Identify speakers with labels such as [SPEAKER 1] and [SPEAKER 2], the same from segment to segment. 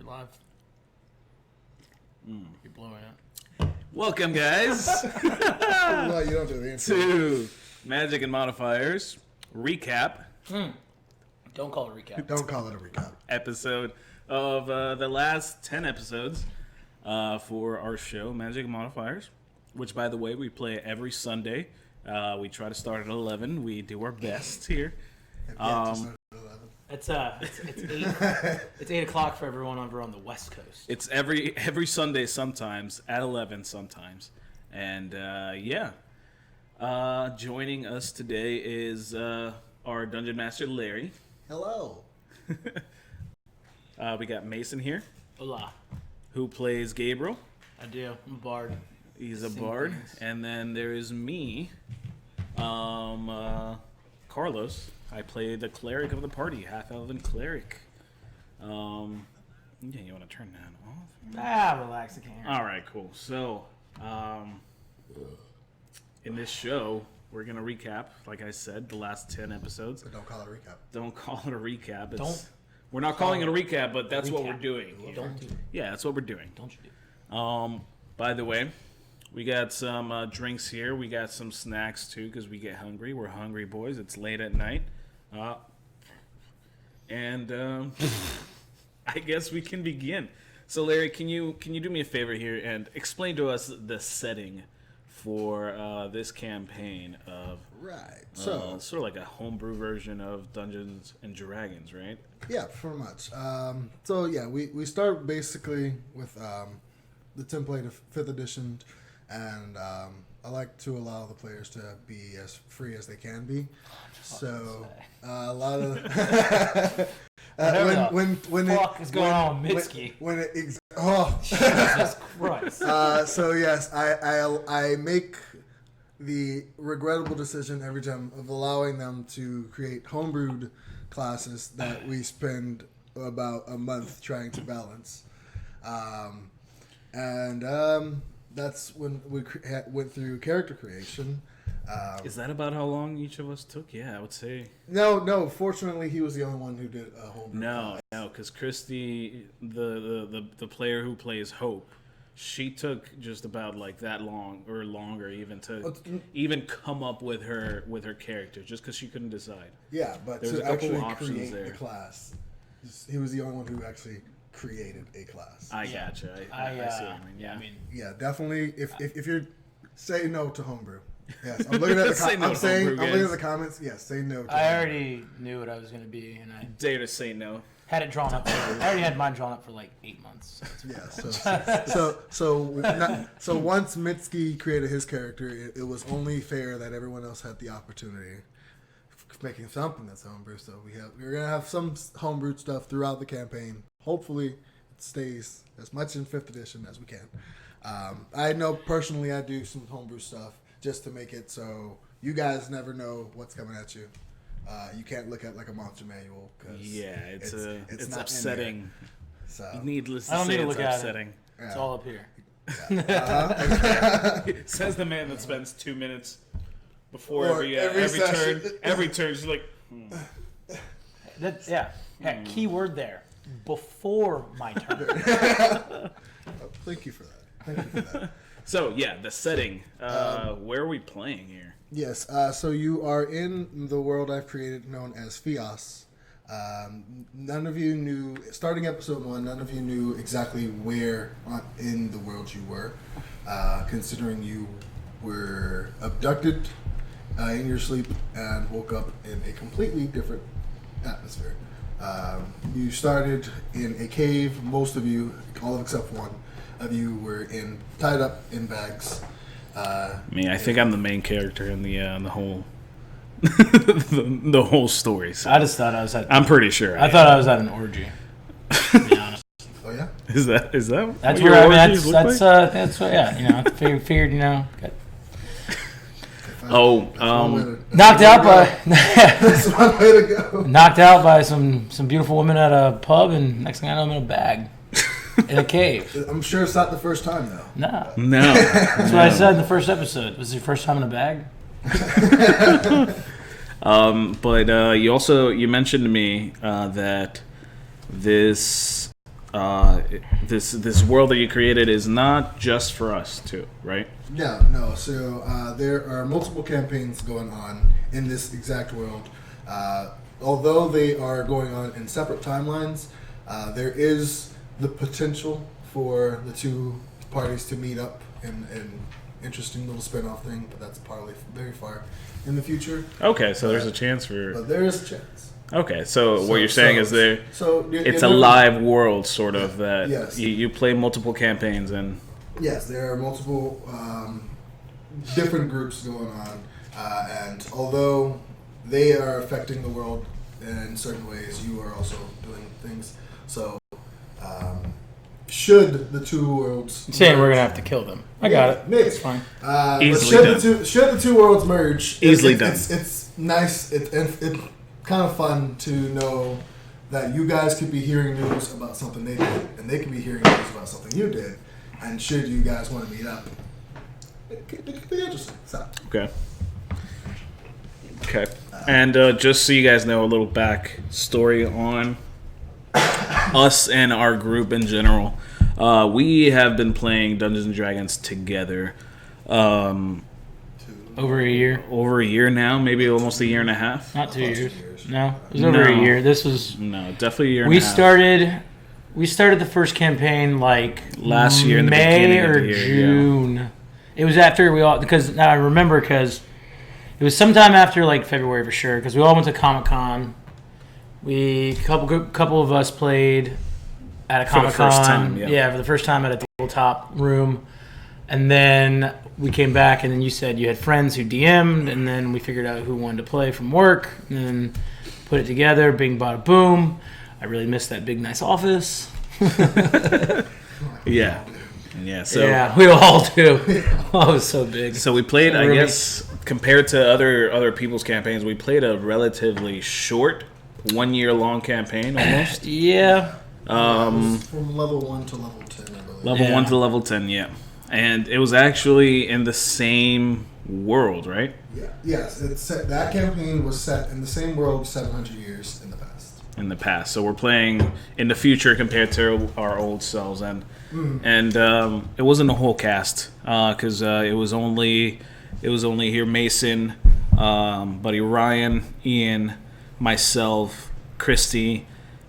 [SPEAKER 1] You're live. You're blowing it.
[SPEAKER 2] Welcome, guys,
[SPEAKER 3] Well, you don't do the intro.
[SPEAKER 2] to Magic Modifiers recap
[SPEAKER 1] Don't call it a recap.
[SPEAKER 3] Don't call it a recap.
[SPEAKER 2] episode of the last 10 episodes for our show, Magic Modifiers, which, by the way, we play every Sunday. We try to start at 11. We do our best here.
[SPEAKER 1] It's 8. It's 8 o'clock for everyone over on the West Coast.
[SPEAKER 2] It's every Sunday sometimes, at 11 sometimes. And, joining us today is our Dungeon Master, Larry.
[SPEAKER 3] Hello.
[SPEAKER 2] We got Mason here,
[SPEAKER 1] Hola.
[SPEAKER 2] who plays Gabriel.
[SPEAKER 1] I do. I'm a bard.
[SPEAKER 2] He's a
[SPEAKER 1] Sing
[SPEAKER 2] bard.
[SPEAKER 1] things.
[SPEAKER 2] And then there is me, Carlos. I play the cleric of the party, half-elven cleric. You want to turn that off?
[SPEAKER 1] Relax. I can't hear.
[SPEAKER 2] All right, cool. So, in this show, we're going to recap, like I said, the last 10 episodes.
[SPEAKER 3] But don't call it a recap.
[SPEAKER 2] Don't call it a recap. We're
[SPEAKER 1] Don't
[SPEAKER 2] not calling it a recap, but that's what we're
[SPEAKER 1] recap.
[SPEAKER 2] doing.
[SPEAKER 1] Don't do it.
[SPEAKER 2] Yeah, that's what we're doing.
[SPEAKER 1] Don't you do it.
[SPEAKER 2] By the way, we got some drinks here. We got some snacks too because we get hungry. We're hungry boys. It's late at night, and I guess we can begin. So, Larry, can you do me a favor here and explain to us the setting for this campaign of
[SPEAKER 3] Right. So,
[SPEAKER 2] sort of like a homebrew version of Dungeons and Dragons, right?
[SPEAKER 3] yeah, pretty much. We start basically with the template of 5th edition, and I like to allow the players to be as free as they can be. So, a lot of when
[SPEAKER 1] fuck is going on with Mitski? Jesus Christ.
[SPEAKER 3] So yes, I make the regrettable decision every time of allowing them to create homebrewed classes that we spend about a month trying to balance, that's when we went through character creation.
[SPEAKER 2] Is that about how long each of us took? Yeah, I would say.
[SPEAKER 3] No. Fortunately, he was the only one who did a homebrew.
[SPEAKER 2] No, because Christy, the player who plays Hope, she took just about like that long or longer even to even come up with her character, just because she couldn't decide.
[SPEAKER 3] Yeah, but
[SPEAKER 2] There's a
[SPEAKER 3] to
[SPEAKER 2] couple
[SPEAKER 3] actually
[SPEAKER 2] options
[SPEAKER 3] create
[SPEAKER 2] there.
[SPEAKER 3] the class, he was the only one who actually created a class.
[SPEAKER 2] I gotcha. I see what you mean. Yeah.
[SPEAKER 1] I mean,
[SPEAKER 3] Yeah, definitely. If you're say no to homebrew, yes, I'm looking at the
[SPEAKER 2] Say no to
[SPEAKER 3] I'm
[SPEAKER 2] homebrew,
[SPEAKER 3] looking at
[SPEAKER 2] guys.
[SPEAKER 3] the comments. Yes, say no. To
[SPEAKER 1] I
[SPEAKER 3] homebrew.
[SPEAKER 1] already knew what I was going to be, and I
[SPEAKER 2] Dare to say no.
[SPEAKER 1] had it drawn up. I already had mine drawn up for like 8 months. So it's
[SPEAKER 3] Yeah. So once Mitski created his character, it was only fair that everyone else had the opportunity of making something that's homebrew. So we're gonna have some homebrewed stuff throughout the campaign. Hopefully, it stays as much in 5th edition as we can. I know personally I do some homebrew stuff just to make it so you guys never know what's coming at you. You can't look at like a monster manual because
[SPEAKER 2] It's
[SPEAKER 3] not in there.
[SPEAKER 2] upsetting.
[SPEAKER 3] So
[SPEAKER 2] Needless
[SPEAKER 1] I
[SPEAKER 2] to
[SPEAKER 1] don't
[SPEAKER 2] say,
[SPEAKER 1] need to
[SPEAKER 2] it's
[SPEAKER 1] look at it.
[SPEAKER 2] upsetting.
[SPEAKER 1] It's all up here.
[SPEAKER 2] Says the man that spends 2 minutes before
[SPEAKER 3] Or every
[SPEAKER 2] turn.
[SPEAKER 3] session.
[SPEAKER 2] Every turn, she's like,
[SPEAKER 1] Yeah. Key word there. Before my turn.
[SPEAKER 3] Thank you for that. Thank you for that.
[SPEAKER 2] So yeah, the setting. Where are we playing here?
[SPEAKER 3] Yes, so you are in the world I've created known as Fios. None of you knew, starting episode 1, none of you knew exactly where in the world you were, considering you were abducted in your sleep and woke up in a completely different atmosphere. You started in a cave. Most of you, all except one of you, were tied up in bags.
[SPEAKER 2] I mean, I think I'm the main character in the whole the whole story. So
[SPEAKER 1] I just thought I was at.
[SPEAKER 2] I'm pretty sure.
[SPEAKER 1] I thought I was at an orgy. To be honest.
[SPEAKER 3] Oh yeah.
[SPEAKER 2] Is that
[SPEAKER 1] That's
[SPEAKER 2] what
[SPEAKER 1] where
[SPEAKER 2] your
[SPEAKER 1] I mean.
[SPEAKER 2] orgies look like?
[SPEAKER 1] That's what. Yeah, I figured. Got knocked out by.
[SPEAKER 3] That's one way to go.
[SPEAKER 1] Knocked out by some beautiful women at a pub, and next thing I know, I'm in a bag in a cave.
[SPEAKER 3] I'm sure it's not the first time though.
[SPEAKER 1] Nah.
[SPEAKER 2] No.
[SPEAKER 1] That's what I said in the first episode. Was it your first time in a bag?
[SPEAKER 2] But you mentioned to me that this this world that you created is not just for us too, right?
[SPEAKER 3] Yeah, no. So there are multiple campaigns going on in this exact world. Although they are going on in separate timelines, there is the potential for the two parties to meet up in an interesting little spin-off thing, but that's probably very far in the future.
[SPEAKER 2] Okay, so there's a chance for...
[SPEAKER 3] But there is a chance.
[SPEAKER 2] Okay, so what you're saying is it's a live world, sort of, that
[SPEAKER 3] yes.
[SPEAKER 2] you play multiple campaigns and...
[SPEAKER 3] Yes, there are multiple different groups going on, and although they are affecting the world in certain ways, you are also doing things. So, should the two worlds...
[SPEAKER 1] You're saying we're going to have to kill them. I got it.
[SPEAKER 3] Maybe.
[SPEAKER 1] It's fine.
[SPEAKER 2] Easily done.
[SPEAKER 3] Should the two worlds merge...
[SPEAKER 2] Easily done.
[SPEAKER 3] It's nice. It's kind of fun to know that you guys could be hearing news about something they did, and they could be hearing news about something you did. And should you guys want to meet up, it could be interesting. So.
[SPEAKER 2] Okay. And just so you guys know, a little back story on us and our group in general. We have been playing Dungeons and Dragons together
[SPEAKER 1] over a year.
[SPEAKER 2] Over a year now, maybe almost a year and a half.
[SPEAKER 1] Not 2 years. No, it was over a year. This was
[SPEAKER 2] definitely a year and a half.
[SPEAKER 1] We started the first campaign like
[SPEAKER 2] last year in the
[SPEAKER 1] May
[SPEAKER 2] beginning
[SPEAKER 1] or
[SPEAKER 2] of the year,
[SPEAKER 1] June. Yeah. It was after we all, because now I remember, because it was sometime after like February for sure, because we all went to Comic-Con. Couple of us played at a Comic-Con.
[SPEAKER 2] For the first time,
[SPEAKER 1] yeah, for the first time at a tabletop room. And then we came back, and then you said you had friends who DM'd, and then we figured out who wanted to play from work, and then put it together, bing, bada, boom. I really missed that big, nice office.
[SPEAKER 2] Yeah. So
[SPEAKER 1] yeah, we all do. Oh, it was so big.
[SPEAKER 2] So we played, I guess, compared to other people's campaigns, we played a relatively short, 1 year long campaign almost.
[SPEAKER 1] Yeah.
[SPEAKER 3] From level 1 to level 10, I believe.
[SPEAKER 2] Level 1 to level 10, yeah. And it was actually in the same world, right?
[SPEAKER 3] Yeah. Yes. That campaign was set in the same world 700 years in the past.
[SPEAKER 2] So we're playing in the future compared to our old selves, and it wasn't a whole cast because it was only here Mason, buddy Ryan, Ian, myself, Christy,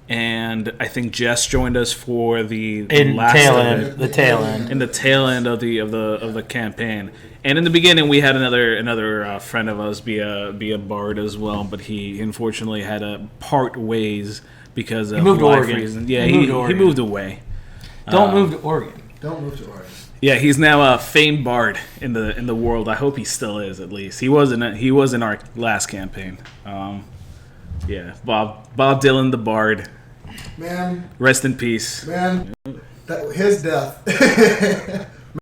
[SPEAKER 2] and I think Jess joined us for the tail end of the campaign. And in the beginning, we had another friend of us be a bard as well, but he unfortunately had to part ways because of life reasons. Yeah, he moved away.
[SPEAKER 1] Don't move to Oregon.
[SPEAKER 3] Don't move to Oregon.
[SPEAKER 2] Yeah, he's now a famed bard in the world. I hope he still is, at least. He was in our last campaign. Yeah, Bob Dylan the bard.
[SPEAKER 3] Man,
[SPEAKER 2] rest in peace.
[SPEAKER 3] Man, his death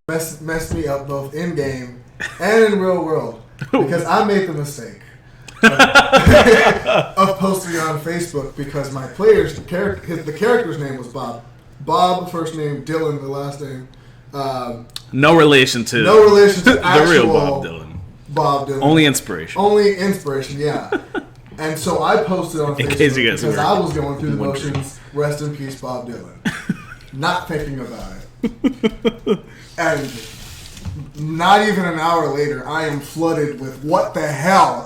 [SPEAKER 3] messed me up both in game and in real world, because I made the mistake of posting on Facebook because my player's the character's name was Bob. Bob first name, Dylan the last name.
[SPEAKER 2] No relation to
[SPEAKER 3] the
[SPEAKER 2] real Bob Dylan.
[SPEAKER 3] Bob Dylan.
[SPEAKER 2] Only inspiration, yeah. And so I posted on Facebook because I was going through the motions. Rest in peace, Bob Dylan. Not thinking about it. And not even an hour later, I am flooded with what the hell?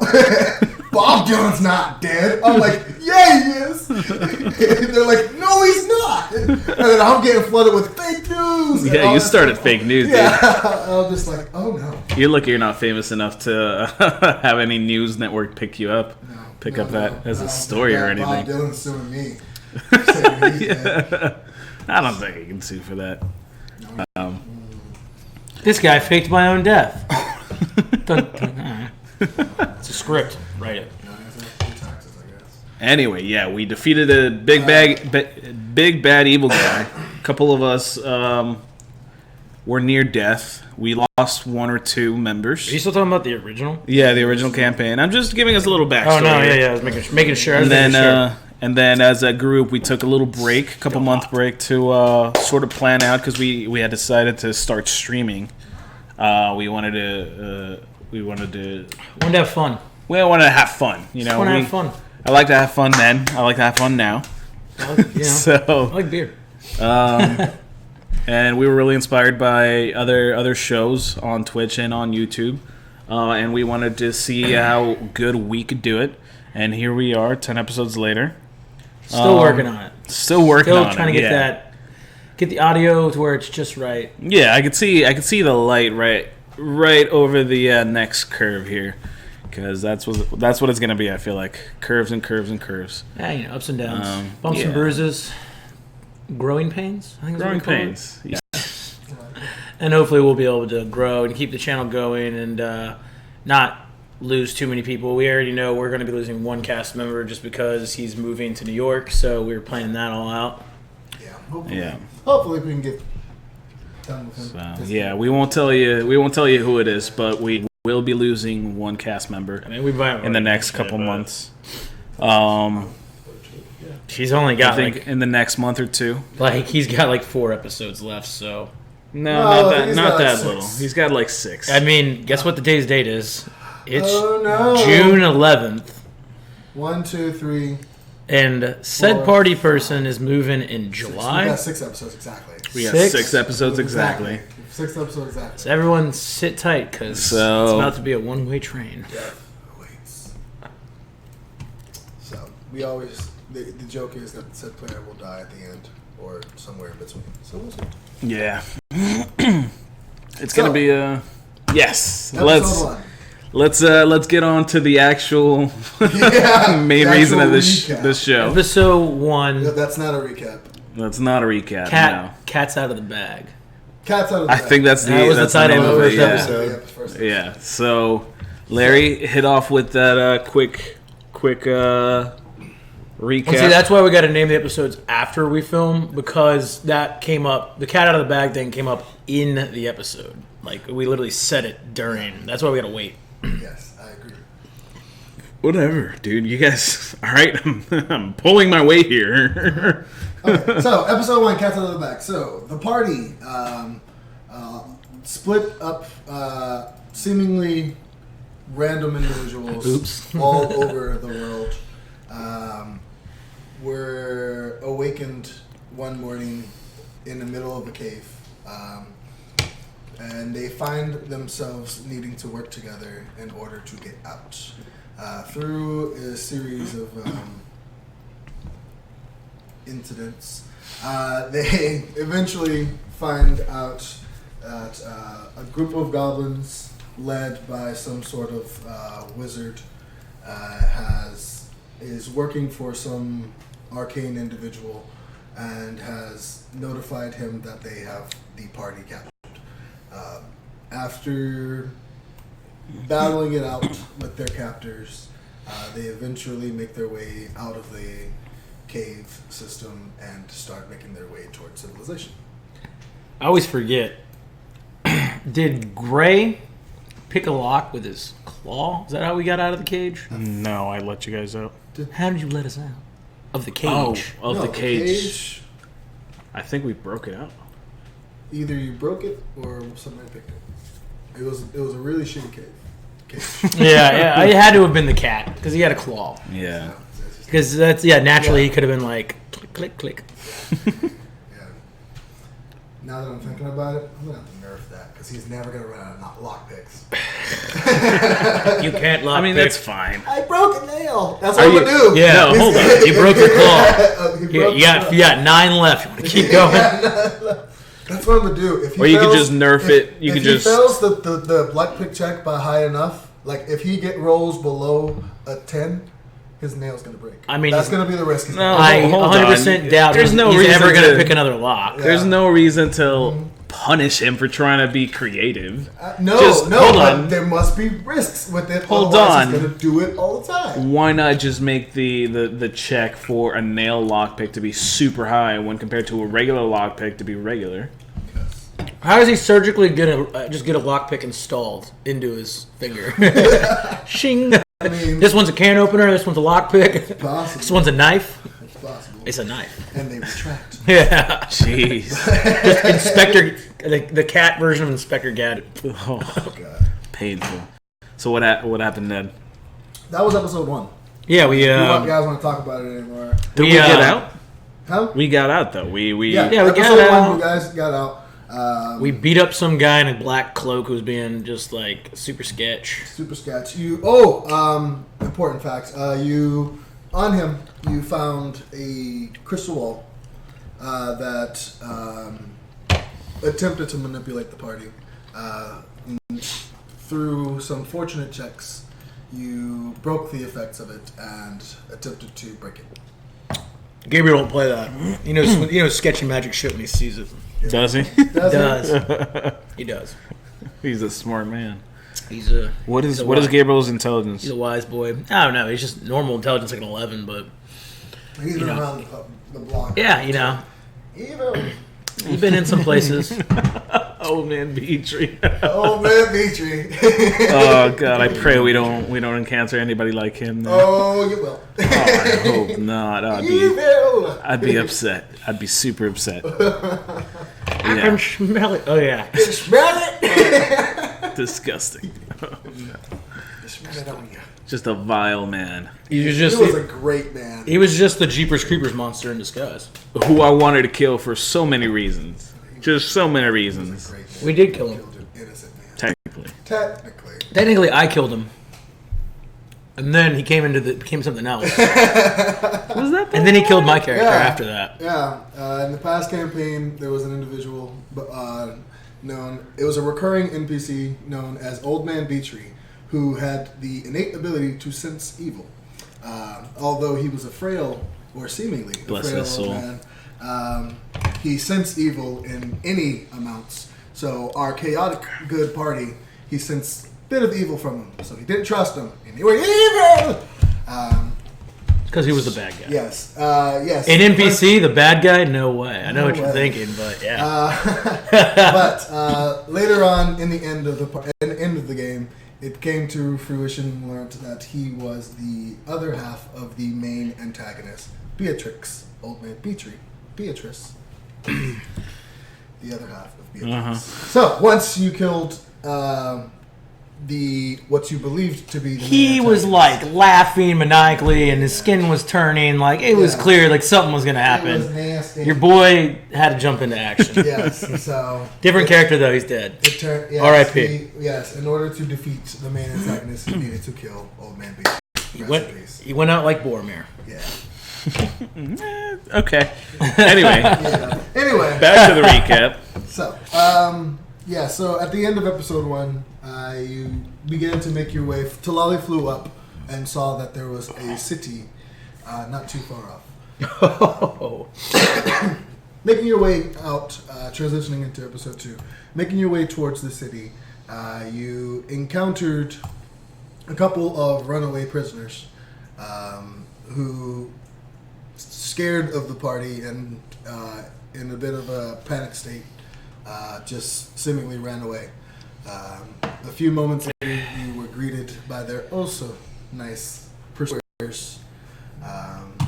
[SPEAKER 2] Bob Dylan's not dead. I'm like, yeah, he is. They're like, no, he's not. And then I'm getting flooded with fake news. Yeah, you started fake news, dude.
[SPEAKER 3] Yeah, I was just like, oh no.
[SPEAKER 2] You're lucky you're not famous enough to have any news network pick you up. Pick up that as a story or anything.
[SPEAKER 3] Bob Dylan's suing me.
[SPEAKER 2] I don't think I can sue for that.
[SPEAKER 1] This guy faked my own death. It's a script. Write it.
[SPEAKER 2] Anyway, yeah, we defeated a big bad evil guy. A couple of us were near death. We lost 1 or 2 members.
[SPEAKER 1] Are you still talking about the original?
[SPEAKER 2] Yeah, the original campaign. I'm just giving us a little backstory.
[SPEAKER 1] Oh no, yeah, I was making sure.
[SPEAKER 2] And then as a group, we took a little break, a couple month break to sort of plan out because we had decided to start streaming. We wanted to
[SPEAKER 1] have fun.
[SPEAKER 2] We wanted to have fun. You know,
[SPEAKER 1] have fun.
[SPEAKER 2] I like to have fun then. I like to have fun now.
[SPEAKER 1] I like beer.
[SPEAKER 2] And we were really inspired by other shows on Twitch and on YouTube. And we wanted to see how good we could do it. And here we are, 10 episodes later.
[SPEAKER 1] Still working on it.
[SPEAKER 2] Still
[SPEAKER 1] trying to get the audio to where it's just right.
[SPEAKER 2] Yeah, I could see the light right over the next curve here, because that's what it's gonna be. I feel like curves and curves and curves.
[SPEAKER 1] Yeah, ups and downs, bumps and bruises, growing pains. I think
[SPEAKER 2] growing pains. Yeah.
[SPEAKER 1] And hopefully we'll be able to grow and keep the channel going and not lose too many people. We already know we're going to be losing one cast member just because he's moving to New York, so we were planning that all out.
[SPEAKER 3] Yeah. Hopefully we can get done with him.
[SPEAKER 2] So, we won't tell you who it is, but we will be losing one cast member in the next couple months.
[SPEAKER 1] He's only got
[SPEAKER 2] in the next month or two.
[SPEAKER 1] He's got 4 episodes left, so
[SPEAKER 2] not that little. He's got 6.
[SPEAKER 1] I mean, guess what the day's date is? It's June 11th.
[SPEAKER 3] 1, 2, 3.
[SPEAKER 1] And said party person is moving in July.
[SPEAKER 3] We got 6 episodes exactly.
[SPEAKER 2] We got 6 episodes exactly.
[SPEAKER 3] 6 episodes exactly.
[SPEAKER 1] So everyone sit tight because it's about to be a one-way train.
[SPEAKER 3] Death awaits. So we always the joke is that said player will die at the end or somewhere in between. So we'll see.
[SPEAKER 2] Yeah. It's gonna be yes. Let's get on to the actual main reason of this show.
[SPEAKER 1] Episode 1.
[SPEAKER 3] That's not a recap.
[SPEAKER 2] That's not a recap.
[SPEAKER 1] Cat's out of the bag.
[SPEAKER 3] Cat's out of the bag.
[SPEAKER 2] I think that's the
[SPEAKER 1] title of the
[SPEAKER 2] first
[SPEAKER 1] episode.
[SPEAKER 2] Yeah. So Larry, hit off with that quick recap.
[SPEAKER 1] Well, see, that's why we got to name the episodes after we film, because that came up. The cat out of the bag thing came up in the episode. We literally said it during. That's why we got to wait.
[SPEAKER 3] Yes, I agree.
[SPEAKER 2] Whatever, dude. You guys, all right? I'm pulling my weight here.
[SPEAKER 3] Okay, so episode 1, Cats Out of the Bag. So the party split up seemingly random individuals all over the world. Were awakened one morning in the middle of a cave. And they find themselves needing to work together in order to get out. Through a series of incidents, they eventually find out that a group of goblins led by some sort of wizard is working for some arcane individual and has notified him that they have the party captured. After battling it out with their captors, they eventually make their way out of the cave system and start making their way towards civilization.
[SPEAKER 1] I always forget. Did Gray pick a lock with his claw? Is that how we got out of the cage?
[SPEAKER 2] No, I let you guys out.
[SPEAKER 1] How did you let us out? Of the cage.
[SPEAKER 2] Oh, the cage. I think we broke it out.
[SPEAKER 3] Either you broke it or somebody picked it. It was a really shitty cage.
[SPEAKER 1] Yeah, I had to have been the cat because he had a claw.
[SPEAKER 2] Yeah.
[SPEAKER 1] Because naturally he could have been click, click, click.
[SPEAKER 3] Yeah. Now that I'm thinking about it, I'm gonna have to nerf that because he's never gonna run out of lockpicks.
[SPEAKER 1] You can't lock.
[SPEAKER 2] I mean, that's fine.
[SPEAKER 3] I broke a nail. That's what I'm gonna do.
[SPEAKER 1] Yeah, no, hold on. You broke your claw. You got 9 left. You want to keep going?
[SPEAKER 3] That's what I'm gonna do. If he
[SPEAKER 2] or you could just nerf it.
[SPEAKER 3] If he fails the lockpick check by high enough, if he rolls below a 10, his nail's gonna break. I mean, that's gonna be the risk.
[SPEAKER 1] I 100% doubt he's ever gonna pick another lock.
[SPEAKER 2] Yeah. There's no reason to punish him for trying to be creative.
[SPEAKER 3] But there must be risks with it. Hold on, he's gonna do it all the time.
[SPEAKER 2] Why not just make the check for a nail lockpick to be super high when compared to a regular lockpick to be regular?
[SPEAKER 1] How is he surgically gonna just get a lockpick installed into his finger? Shing.
[SPEAKER 3] I mean,
[SPEAKER 1] this one's a can opener. This one's a lockpick.
[SPEAKER 3] It's possible.
[SPEAKER 1] This one's a knife.
[SPEAKER 3] It's possible.
[SPEAKER 1] It's a knife.
[SPEAKER 3] And they retract.
[SPEAKER 1] Yeah.
[SPEAKER 2] Jeez.
[SPEAKER 1] Just Inspector, the cat version of Inspector Gadget.
[SPEAKER 2] Oh God. Painful. So what happened, Ned?
[SPEAKER 3] That was episode 1.
[SPEAKER 1] Yeah, we.
[SPEAKER 3] You guys want to talk about it anymore?
[SPEAKER 2] Did we get out?
[SPEAKER 3] Huh?
[SPEAKER 2] We got out though. We
[SPEAKER 1] Yeah, we
[SPEAKER 3] episode
[SPEAKER 1] got out.
[SPEAKER 3] 1, you guys got out.
[SPEAKER 1] We beat up some guy in a black cloak who was being just like super sketch.
[SPEAKER 3] Super sketch. Important facts. On him, you found a crystal wall that attempted to manipulate the party. Through some fortunate checks, you broke the effects of it and attempted to break it.
[SPEAKER 1] Gabriel won't play that. He knows sketchy magic shit when he sees it.
[SPEAKER 2] Does he?
[SPEAKER 3] Does
[SPEAKER 1] He does.
[SPEAKER 2] He's a smart man.
[SPEAKER 1] He's a
[SPEAKER 2] What is
[SPEAKER 1] wise-
[SPEAKER 2] Gabriel's intelligence?
[SPEAKER 1] He's a wise boy. I don't know. He's just normal intelligence, like an 11. But
[SPEAKER 3] He's been around the block.
[SPEAKER 1] yeah,
[SPEAKER 3] Evil.
[SPEAKER 1] he's been in some places.
[SPEAKER 2] Old man Beatree.
[SPEAKER 3] Oh man, Beatree.
[SPEAKER 2] Oh god, I pray we don't encounter anybody like him. Now.
[SPEAKER 3] Oh, you will.
[SPEAKER 2] Oh, I hope not.
[SPEAKER 3] Evil.
[SPEAKER 2] I'd be upset. I'd be super upset.
[SPEAKER 1] I can smell it. Oh yeah.
[SPEAKER 3] Smell it.
[SPEAKER 2] Disgusting.
[SPEAKER 3] Smell it on you.
[SPEAKER 2] Just a vile man
[SPEAKER 1] He was
[SPEAKER 3] He
[SPEAKER 1] just
[SPEAKER 3] was a great man.
[SPEAKER 1] he was just the Jeepers Creepers monster in disguise.
[SPEAKER 2] who I wanted to kill for so many reasons. Just so many
[SPEAKER 3] He was
[SPEAKER 2] reasons.
[SPEAKER 3] a great man.
[SPEAKER 1] We did kill him.
[SPEAKER 3] Killed an innocent man.
[SPEAKER 2] Technically.
[SPEAKER 3] Technically.
[SPEAKER 1] Technically, I killed him, and then he became something else,
[SPEAKER 2] Was that?
[SPEAKER 1] and then he killed my character
[SPEAKER 3] Yeah.
[SPEAKER 1] after that.
[SPEAKER 3] Yeah. In the past campaign, there was an individual it was a recurring NPC known as Old Man Beatree, who had the innate ability to sense evil. Although he was seemingly
[SPEAKER 2] Bless
[SPEAKER 3] a frail
[SPEAKER 2] his
[SPEAKER 3] old
[SPEAKER 2] soul.
[SPEAKER 3] man, he sensed evil in any amounts. So our chaotic good party, he sensed a bit of evil from him. So he didn't trust him, and he went evil.
[SPEAKER 1] Because he was the bad guy.
[SPEAKER 3] Yes. Yes.
[SPEAKER 1] An NPC, the bad guy? No way. I know what you're
[SPEAKER 3] way.
[SPEAKER 1] thinking, but yeah.
[SPEAKER 3] But later on, in the end of the game, it came to fruition. Learned that he was the other half of the main antagonist, Beatrix, Old Man Beatrice, the other half of Beatrix. So once you killed what you believed to be the
[SPEAKER 1] He
[SPEAKER 3] main
[SPEAKER 1] was
[SPEAKER 3] antagonist,
[SPEAKER 1] like laughing maniacally, and his skin was turning. Like it was
[SPEAKER 3] Yeah.
[SPEAKER 1] clear, like something was gonna
[SPEAKER 3] it was
[SPEAKER 1] happen.
[SPEAKER 3] nasty.
[SPEAKER 1] Your boy had to jump into action.
[SPEAKER 3] Yes. So
[SPEAKER 1] Different character though. He's dead.
[SPEAKER 3] it turned. Yes,
[SPEAKER 1] R.I.P..
[SPEAKER 3] Yes. In order to defeat the main antagonist, you needed to kill Old Man Beatrix. Rest in peace.
[SPEAKER 1] He went out like Boromir.
[SPEAKER 3] Yeah.
[SPEAKER 2] Okay. Anyway,
[SPEAKER 3] Yeah. Anyway,
[SPEAKER 2] back to the recap.
[SPEAKER 3] so so at the end of episode 1, you began to make your way. Talali flew up and saw that there was a city not too far off.
[SPEAKER 1] Oh.
[SPEAKER 3] Making your way out, transitioning into episode 2, making your way towards the city, you encountered a couple of runaway prisoners who, scared of the party and in a bit of a panic state, just seemingly ran away. A few moments later, you were greeted by their also nice pursuers.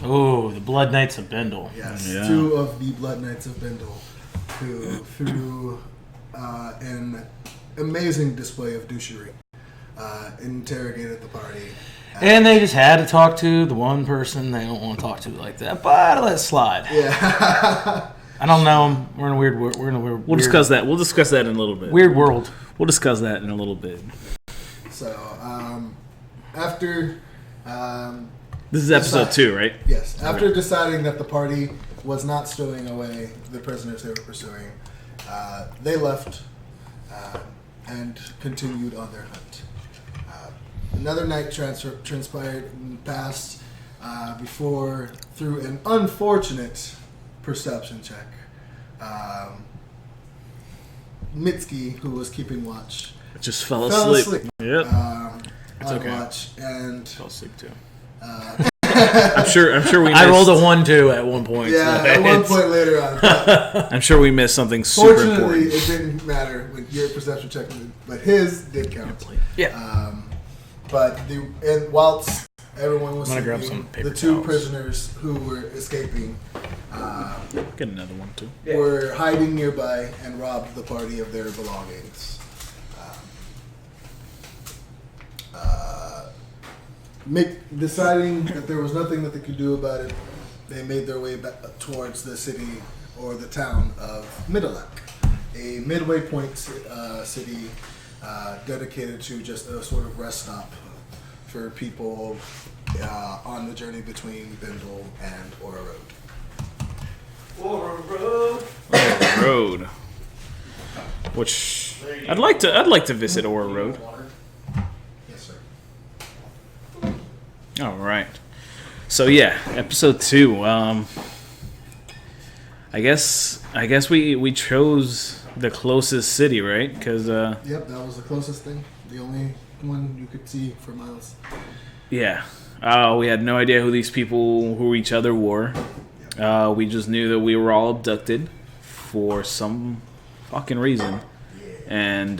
[SPEAKER 1] Oh, the Blood Knights of Bendel.
[SPEAKER 3] Yes,
[SPEAKER 2] Yeah.
[SPEAKER 3] 2 of the Blood Knights of Bendel, who through an amazing display of douchery, interrogated the party.
[SPEAKER 1] And they just had to talk to the one person they don't want to talk to like that. But let it slide.
[SPEAKER 3] Yeah.
[SPEAKER 1] I don't know him. We're in a weird.
[SPEAKER 2] We'll discuss that. We'll discuss that in a little bit.
[SPEAKER 1] Weird world.
[SPEAKER 2] We'll discuss that in a little bit.
[SPEAKER 3] So, after
[SPEAKER 2] This is episode 2, right?
[SPEAKER 3] yes, after deciding that the party was not stowing away the prisoners they were pursuing, they left and continued on their hunt. Another night transpired and passed before, through an unfortunate perception check, Mitski, who was keeping watch,
[SPEAKER 2] Just fell
[SPEAKER 3] fell
[SPEAKER 2] asleep.
[SPEAKER 3] asleep.
[SPEAKER 2] Yep.
[SPEAKER 3] On
[SPEAKER 2] okay.
[SPEAKER 3] watch, and
[SPEAKER 2] Fell asleep too.
[SPEAKER 3] uh,
[SPEAKER 2] I'm sure we.
[SPEAKER 1] I rolled a
[SPEAKER 2] missed-
[SPEAKER 1] 1-2 at one point.
[SPEAKER 3] yeah,
[SPEAKER 1] so
[SPEAKER 3] at one
[SPEAKER 1] it's-
[SPEAKER 3] point later on. But
[SPEAKER 2] I'm sure we missed something super
[SPEAKER 3] fortunately,
[SPEAKER 2] important.
[SPEAKER 3] it didn't matter with your perception check, but his did count.
[SPEAKER 1] Yeah.
[SPEAKER 3] But whilst everyone was
[SPEAKER 1] I'm gonna grab
[SPEAKER 3] sleeping,
[SPEAKER 1] some paper
[SPEAKER 3] the 2
[SPEAKER 1] towels.
[SPEAKER 3] prisoners who were escaping
[SPEAKER 2] Get another one too.
[SPEAKER 3] were hiding nearby and robbed the party of their belongings. Deciding that there was nothing that they could do about it, they made their way back towards the city or the town of Middleak, a midway point city dedicated to just a sort of rest stop for people on the journey between Bindle and Ora Road.
[SPEAKER 2] Ora Road. Which I'd like to visit Ora Road.
[SPEAKER 3] Yes, sir.
[SPEAKER 2] All right. So yeah, episode 2. I guess we chose the closest city, right? Because
[SPEAKER 3] Yep, that was the closest thing. The only one you could see for miles.
[SPEAKER 2] yeah, we had no idea who these people, who each other were. We just knew that we were all abducted for some fucking reason, and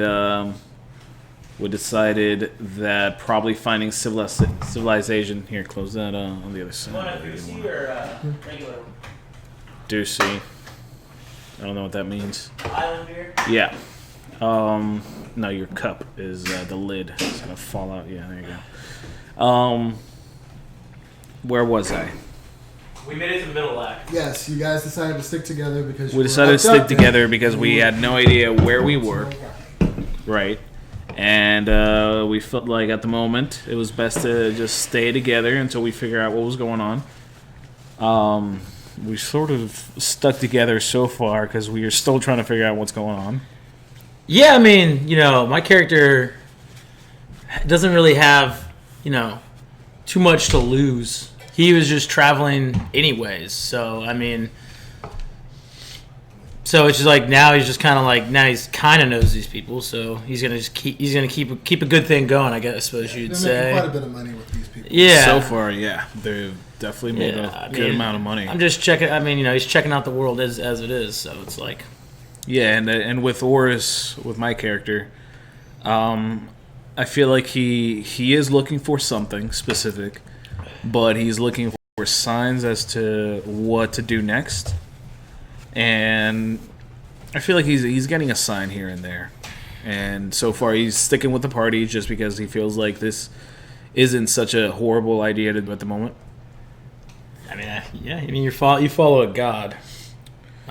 [SPEAKER 2] we decided that probably finding civilization. Here, close that on the other side. Ducey. I don't know what that means.
[SPEAKER 1] Island beer?
[SPEAKER 2] Yeah. No, your cup is the lid. It's gonna fall out. Yeah, there you go. Where was I?
[SPEAKER 1] We made it to Middleak.
[SPEAKER 3] Yes, you guys decided to stick together because
[SPEAKER 2] We decided to stick together because we had no idea where we were. Right. And we felt like at the moment it was best to just stay together until we figure out what was going on. We sort of stuck together so far because we are still trying to figure out what's going on.
[SPEAKER 1] Yeah, I mean, my character doesn't really have, too much to lose. He was just traveling anyways, so I mean, so it's just like now he's just kind of like now he's kind of knows these people, so he's gonna keep a good thing going, I guess. I suppose you'd
[SPEAKER 3] They're
[SPEAKER 1] say.
[SPEAKER 3] making quite a bit of money with these people.
[SPEAKER 1] Yeah.
[SPEAKER 2] So far, yeah, they've definitely made a good amount of money.
[SPEAKER 1] I'm just checking. I mean, he's checking out the world as it is, so it's like.
[SPEAKER 2] Yeah, and with Orys, with my character, I feel like he is looking for something specific, but he's looking for signs as to what to do next. And I feel like he's getting a sign here and there. And so far he's sticking with the party just because he feels like this isn't such a horrible idea at the moment.
[SPEAKER 1] I mean, I mean, you follow a god.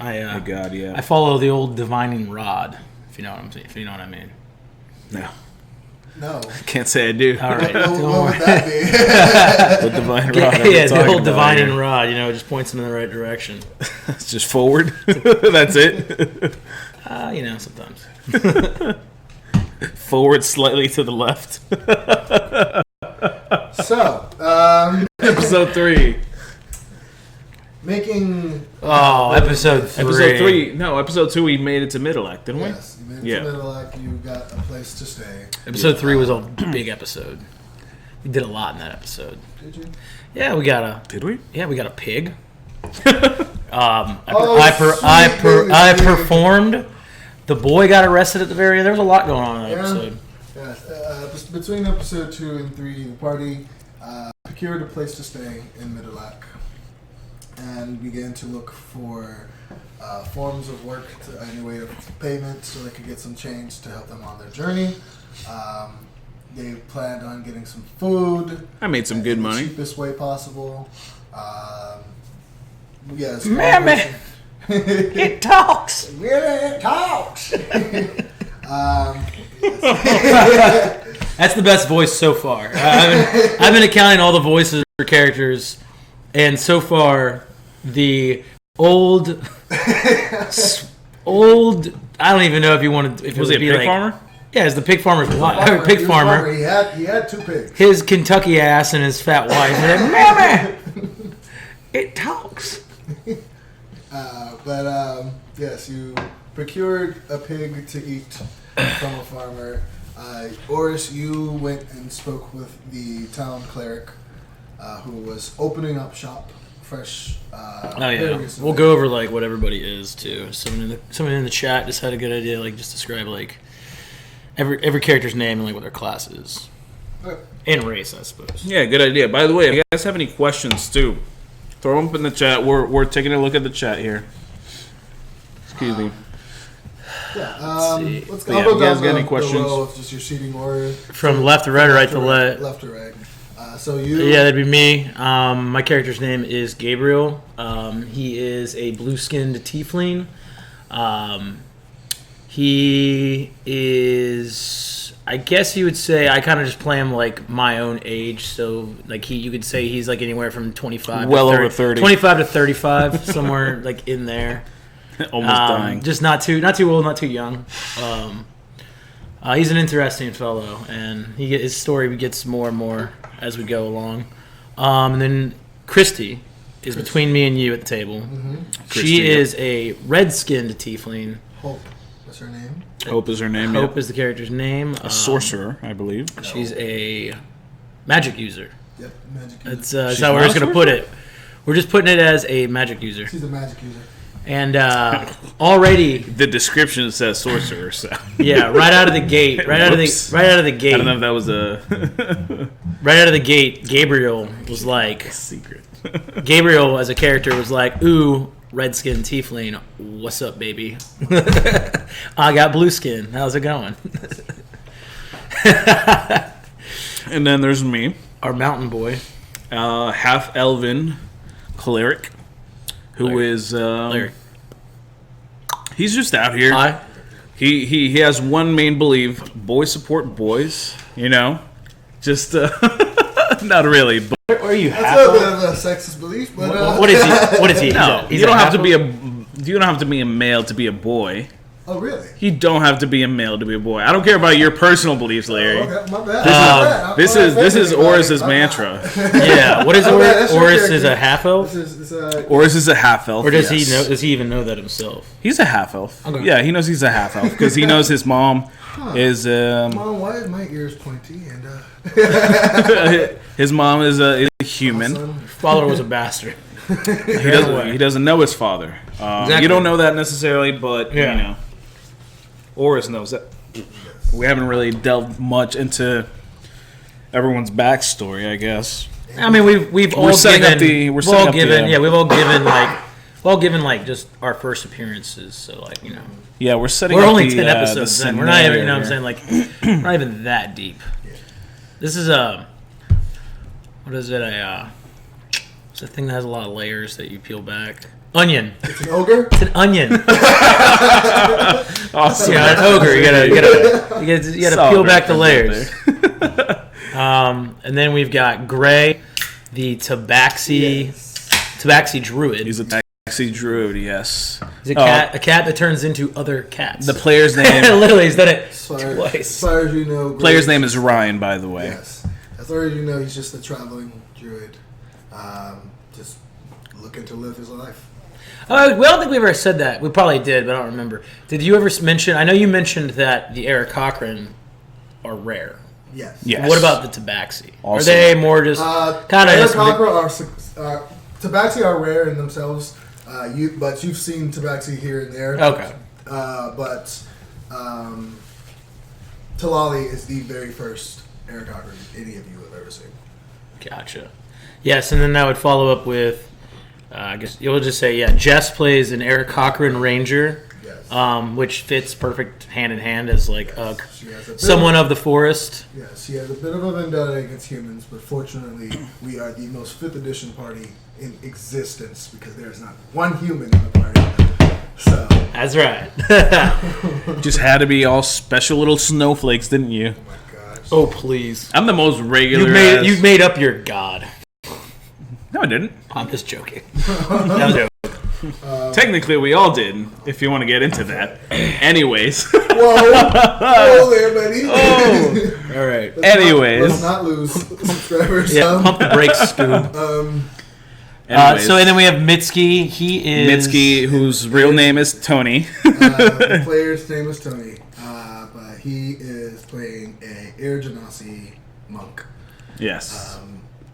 [SPEAKER 2] A god, yeah.
[SPEAKER 1] I follow the old divining rod, if you know what I'm saying. If you know what I mean.
[SPEAKER 2] No.
[SPEAKER 3] No.
[SPEAKER 2] Can't say I do.
[SPEAKER 1] All right.
[SPEAKER 3] What would that be?
[SPEAKER 2] The divine rod.
[SPEAKER 1] Yeah, the old divining rod. It just points him in the right direction.
[SPEAKER 2] It's just forward. That's it.
[SPEAKER 1] Sometimes.
[SPEAKER 2] Forward slightly to the left.
[SPEAKER 3] So,
[SPEAKER 2] Episode 3.
[SPEAKER 3] making...
[SPEAKER 1] Episode 3.
[SPEAKER 2] Episode 3. No, episode 2 we made it to Middleak, didn't we?
[SPEAKER 3] Yes, you made it
[SPEAKER 2] Yeah.
[SPEAKER 3] to Middleak, you got a place to stay.
[SPEAKER 1] Episode 3 was a big episode. We did a lot in that episode.
[SPEAKER 3] Did you?
[SPEAKER 1] Yeah, we got a pig. I performed. The boy got arrested at the very end. There was a lot going on in that episode.
[SPEAKER 3] Yes. Between episode 2 and 3, the party procured a place to stay in Middleak and began to look for forms of work, any way of payment, so they could get some change to help them on their journey. They planned on getting some food.
[SPEAKER 2] I made some good
[SPEAKER 3] in the
[SPEAKER 2] money.
[SPEAKER 3] cheapest way possible. Yes.
[SPEAKER 1] Mammy, it talks.
[SPEAKER 3] Really, it talks.
[SPEAKER 1] That's the best voice so far. I've been accounting all the voices for characters, and so far the old. I don't even know if you wanted. If
[SPEAKER 2] Was
[SPEAKER 1] it
[SPEAKER 2] it
[SPEAKER 1] would be
[SPEAKER 2] Pig
[SPEAKER 1] like,
[SPEAKER 2] Farmer?
[SPEAKER 1] Yeah, it's the pig farmer's wife.
[SPEAKER 3] Farmer,
[SPEAKER 1] Pig
[SPEAKER 3] he was
[SPEAKER 1] farmer.
[SPEAKER 3] He had 2 pigs.
[SPEAKER 1] His Kentucky ass and his fat wife. They're like, Mammy, it talks.
[SPEAKER 3] Yes, you procured a pig to eat from a farmer. Orys, you went and spoke with the town cleric, who was opening up shop fresh. Very recently.
[SPEAKER 1] We'll go over like what everybody is too. Someone in the chat just had a good idea, like just describe like every character's name and like what their class is.
[SPEAKER 3] Okay.
[SPEAKER 1] And race, I suppose.
[SPEAKER 2] Yeah, good idea. By the way, if you guys have any questions too, throw them up in the chat. We're taking a look at the chat here. Excuse me.
[SPEAKER 3] Yeah,
[SPEAKER 1] see.
[SPEAKER 3] let's
[SPEAKER 2] Yeah,
[SPEAKER 3] I'll go
[SPEAKER 2] you guys
[SPEAKER 3] down
[SPEAKER 2] got any
[SPEAKER 3] the
[SPEAKER 2] questions?
[SPEAKER 3] row of just your seating order.
[SPEAKER 1] From left to right or right to left?
[SPEAKER 3] Left to right. So you.
[SPEAKER 1] Yeah, that'd be me. My character's name is Gabriel. He is a blue-skinned tiefling. He is, I guess you would say, I kind of just play him like my own age. So like you could say he's like anywhere from 25
[SPEAKER 2] well
[SPEAKER 1] to 30,
[SPEAKER 2] over 30.
[SPEAKER 1] 25 to 35, somewhere like in there.
[SPEAKER 2] Almost dying.
[SPEAKER 1] Just not too old, not too young. He's an interesting fellow, and his story gets more and more as we go along. And then Christy is between me and you at the table.
[SPEAKER 3] Mm-hmm.
[SPEAKER 1] She is a red-skinned tiefling.
[SPEAKER 3] Hope. What's her name?
[SPEAKER 2] Hope is her name.
[SPEAKER 1] Hope is the character's name.
[SPEAKER 2] A sorcerer, I believe.
[SPEAKER 1] She's a magic user.
[SPEAKER 3] Yep, magic user.
[SPEAKER 1] That's how we're just going to put it. We're just putting it as a magic user.
[SPEAKER 3] She's a magic user.
[SPEAKER 1] And already,
[SPEAKER 2] The description says sorcerer, so
[SPEAKER 1] yeah, right out of the gate, right out of the gate.
[SPEAKER 2] I don't know if that was a
[SPEAKER 1] Right out of the gate, Gabriel was like,
[SPEAKER 2] secret.
[SPEAKER 1] Gabriel as a character was like, ooh, red skin tiefling, what's up, baby? I got blue skin. How's it going?
[SPEAKER 2] And then there's me,
[SPEAKER 1] Our mountain boy.
[SPEAKER 2] half elven cleric, who is
[SPEAKER 1] Cleric.
[SPEAKER 2] he's just out here.
[SPEAKER 1] Hi.
[SPEAKER 2] He has one main belief: boys support boys. You know, just not really. But
[SPEAKER 1] Where are you?
[SPEAKER 3] That's
[SPEAKER 1] Half
[SPEAKER 3] a bit of a sexist belief, but
[SPEAKER 1] what is he? What is he?
[SPEAKER 2] no,
[SPEAKER 1] He's
[SPEAKER 2] you don't
[SPEAKER 1] a
[SPEAKER 2] have to
[SPEAKER 1] half-elf?
[SPEAKER 2] be a you don't have to be a male to be a boy.
[SPEAKER 3] Oh, really?
[SPEAKER 2] You don't have to be a male to be a boy. I don't care about your personal beliefs, Larry.
[SPEAKER 3] Okay, my bad.
[SPEAKER 2] This is Orys' mantra.
[SPEAKER 1] Yeah. What is
[SPEAKER 3] Oh, yeah, that's your
[SPEAKER 1] Orys?
[SPEAKER 3] character.
[SPEAKER 1] Is a half elf,
[SPEAKER 2] Orys is a half elf.
[SPEAKER 1] or does he
[SPEAKER 2] yes.
[SPEAKER 1] know? Does he even know that himself?
[SPEAKER 2] He's a half elf.
[SPEAKER 1] Okay.
[SPEAKER 2] Yeah, he knows he's a half elf because he knows his mom is
[SPEAKER 3] Mom, why is my ears pointy? And
[SPEAKER 2] his mom is a human.
[SPEAKER 1] His father was a bastard.
[SPEAKER 2] He doesn't know his father.
[SPEAKER 1] Exactly.
[SPEAKER 2] You don't know that necessarily, but
[SPEAKER 1] Yeah.
[SPEAKER 2] you know, Orys knows that. We haven't really delved much into everyone's backstory, I guess.
[SPEAKER 1] I mean, we've all
[SPEAKER 2] setting
[SPEAKER 1] given,
[SPEAKER 2] up the- we're
[SPEAKER 1] we've
[SPEAKER 2] setting
[SPEAKER 1] all
[SPEAKER 2] up the,
[SPEAKER 1] given, yeah, we've all given like just our first appearances. So like, you know,
[SPEAKER 2] Yeah, we're setting.
[SPEAKER 1] we're
[SPEAKER 2] up
[SPEAKER 1] only
[SPEAKER 2] the,
[SPEAKER 1] 10 episodes
[SPEAKER 2] the
[SPEAKER 1] in. We're not even, you know,
[SPEAKER 2] scenario
[SPEAKER 1] what I'm saying, like, we're not even that deep. This is what is it? It's a thing that has a lot of layers that you peel back. Onion.
[SPEAKER 3] it's an ogre?
[SPEAKER 1] It's an onion.
[SPEAKER 2] Awesome.
[SPEAKER 1] Yeah, an ogre. You gotta
[SPEAKER 2] Solid
[SPEAKER 1] peel back the
[SPEAKER 2] reference
[SPEAKER 1] layers. And then we've got Gray, the tabaxi Druid.
[SPEAKER 2] He's a taxi druid. Yes.
[SPEAKER 1] He's a cat that turns into other cats.
[SPEAKER 2] The player's name.
[SPEAKER 1] Literally, he's done it
[SPEAKER 3] As far
[SPEAKER 1] twice.
[SPEAKER 3] as you know,
[SPEAKER 2] Player's name is Ryan, by the way.
[SPEAKER 3] Yes. As far as you know, he's just a traveling druid. Just looking to live his life.
[SPEAKER 1] We don't think we ever said that. We probably did, but I don't remember. Did you ever mention? I know you mentioned that the Eric Cochran are rare.
[SPEAKER 3] Yes.
[SPEAKER 2] Yes.
[SPEAKER 1] What about the tabaxi? Are
[SPEAKER 2] Also-
[SPEAKER 1] they more just kind of
[SPEAKER 3] Eric
[SPEAKER 1] just?
[SPEAKER 3] Cochran are tabaxi are rare in themselves. But you've seen tabaxi here and there.
[SPEAKER 1] Okay.
[SPEAKER 3] But Talali is the very first Eric Cochran any of you have ever seen.
[SPEAKER 1] Gotcha. Yes, and then that would follow up with, I guess you'll just say, yeah, Jess plays an Eric Cochran Ranger,
[SPEAKER 3] Yes.
[SPEAKER 1] which fits perfect hand in hand as like
[SPEAKER 3] She has a bit
[SPEAKER 1] someone of the forest.
[SPEAKER 3] Yes, she has a bit of a vendetta against humans, but fortunately, we are the most 5th edition party in existence because there is not one human in the party. So,
[SPEAKER 1] That's right.
[SPEAKER 2] Just had to be all special little snowflakes, didn't you?
[SPEAKER 3] oh my gosh.
[SPEAKER 1] Oh please!
[SPEAKER 2] I'm the most regular.
[SPEAKER 1] You made up your god.
[SPEAKER 2] No, I didn't.
[SPEAKER 1] I'm just joking. That was a joke.
[SPEAKER 2] Technically, we all did. If you want to get into that. Anyways.
[SPEAKER 3] Whoa there, buddy.
[SPEAKER 2] Oh.
[SPEAKER 1] All right.
[SPEAKER 2] Anyways.
[SPEAKER 3] Let's not lose subscribers.
[SPEAKER 1] Yeah, pump the brakes, Scoob.
[SPEAKER 2] Anyways.
[SPEAKER 1] So and then we have Mitski. He is
[SPEAKER 2] Mitski, whose real name is Tony.
[SPEAKER 3] The player's name is Tony, but he is playing a Air Genasi monk.
[SPEAKER 2] Yes.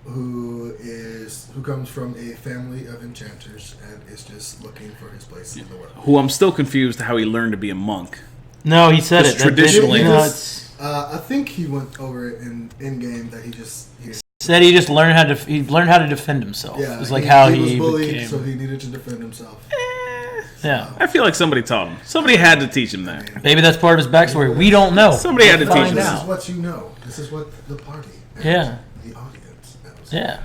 [SPEAKER 3] Who comes from a family of enchanters and is just looking for his place in the world.
[SPEAKER 2] Who I'm still confused how he learned to be a monk.
[SPEAKER 1] No, he said
[SPEAKER 2] Just
[SPEAKER 1] it.
[SPEAKER 2] traditionally-
[SPEAKER 1] No, it's,
[SPEAKER 3] I think he went over it in game that he
[SPEAKER 1] said he just learned how to defend himself.
[SPEAKER 3] yeah,
[SPEAKER 1] It's like how
[SPEAKER 3] was
[SPEAKER 1] he
[SPEAKER 3] bullied,
[SPEAKER 1] became.
[SPEAKER 3] so he needed to defend himself.
[SPEAKER 1] Yeah,
[SPEAKER 2] I feel like somebody taught him. Somebody had to teach him that.
[SPEAKER 1] maybe that's part of his backstory. We don't know.
[SPEAKER 2] Somebody had to
[SPEAKER 1] We'll
[SPEAKER 2] teach
[SPEAKER 1] find
[SPEAKER 2] him.
[SPEAKER 3] This
[SPEAKER 1] out.
[SPEAKER 3] is what you know. This is what the party. And
[SPEAKER 1] Yeah.
[SPEAKER 3] The audience.
[SPEAKER 1] Yeah.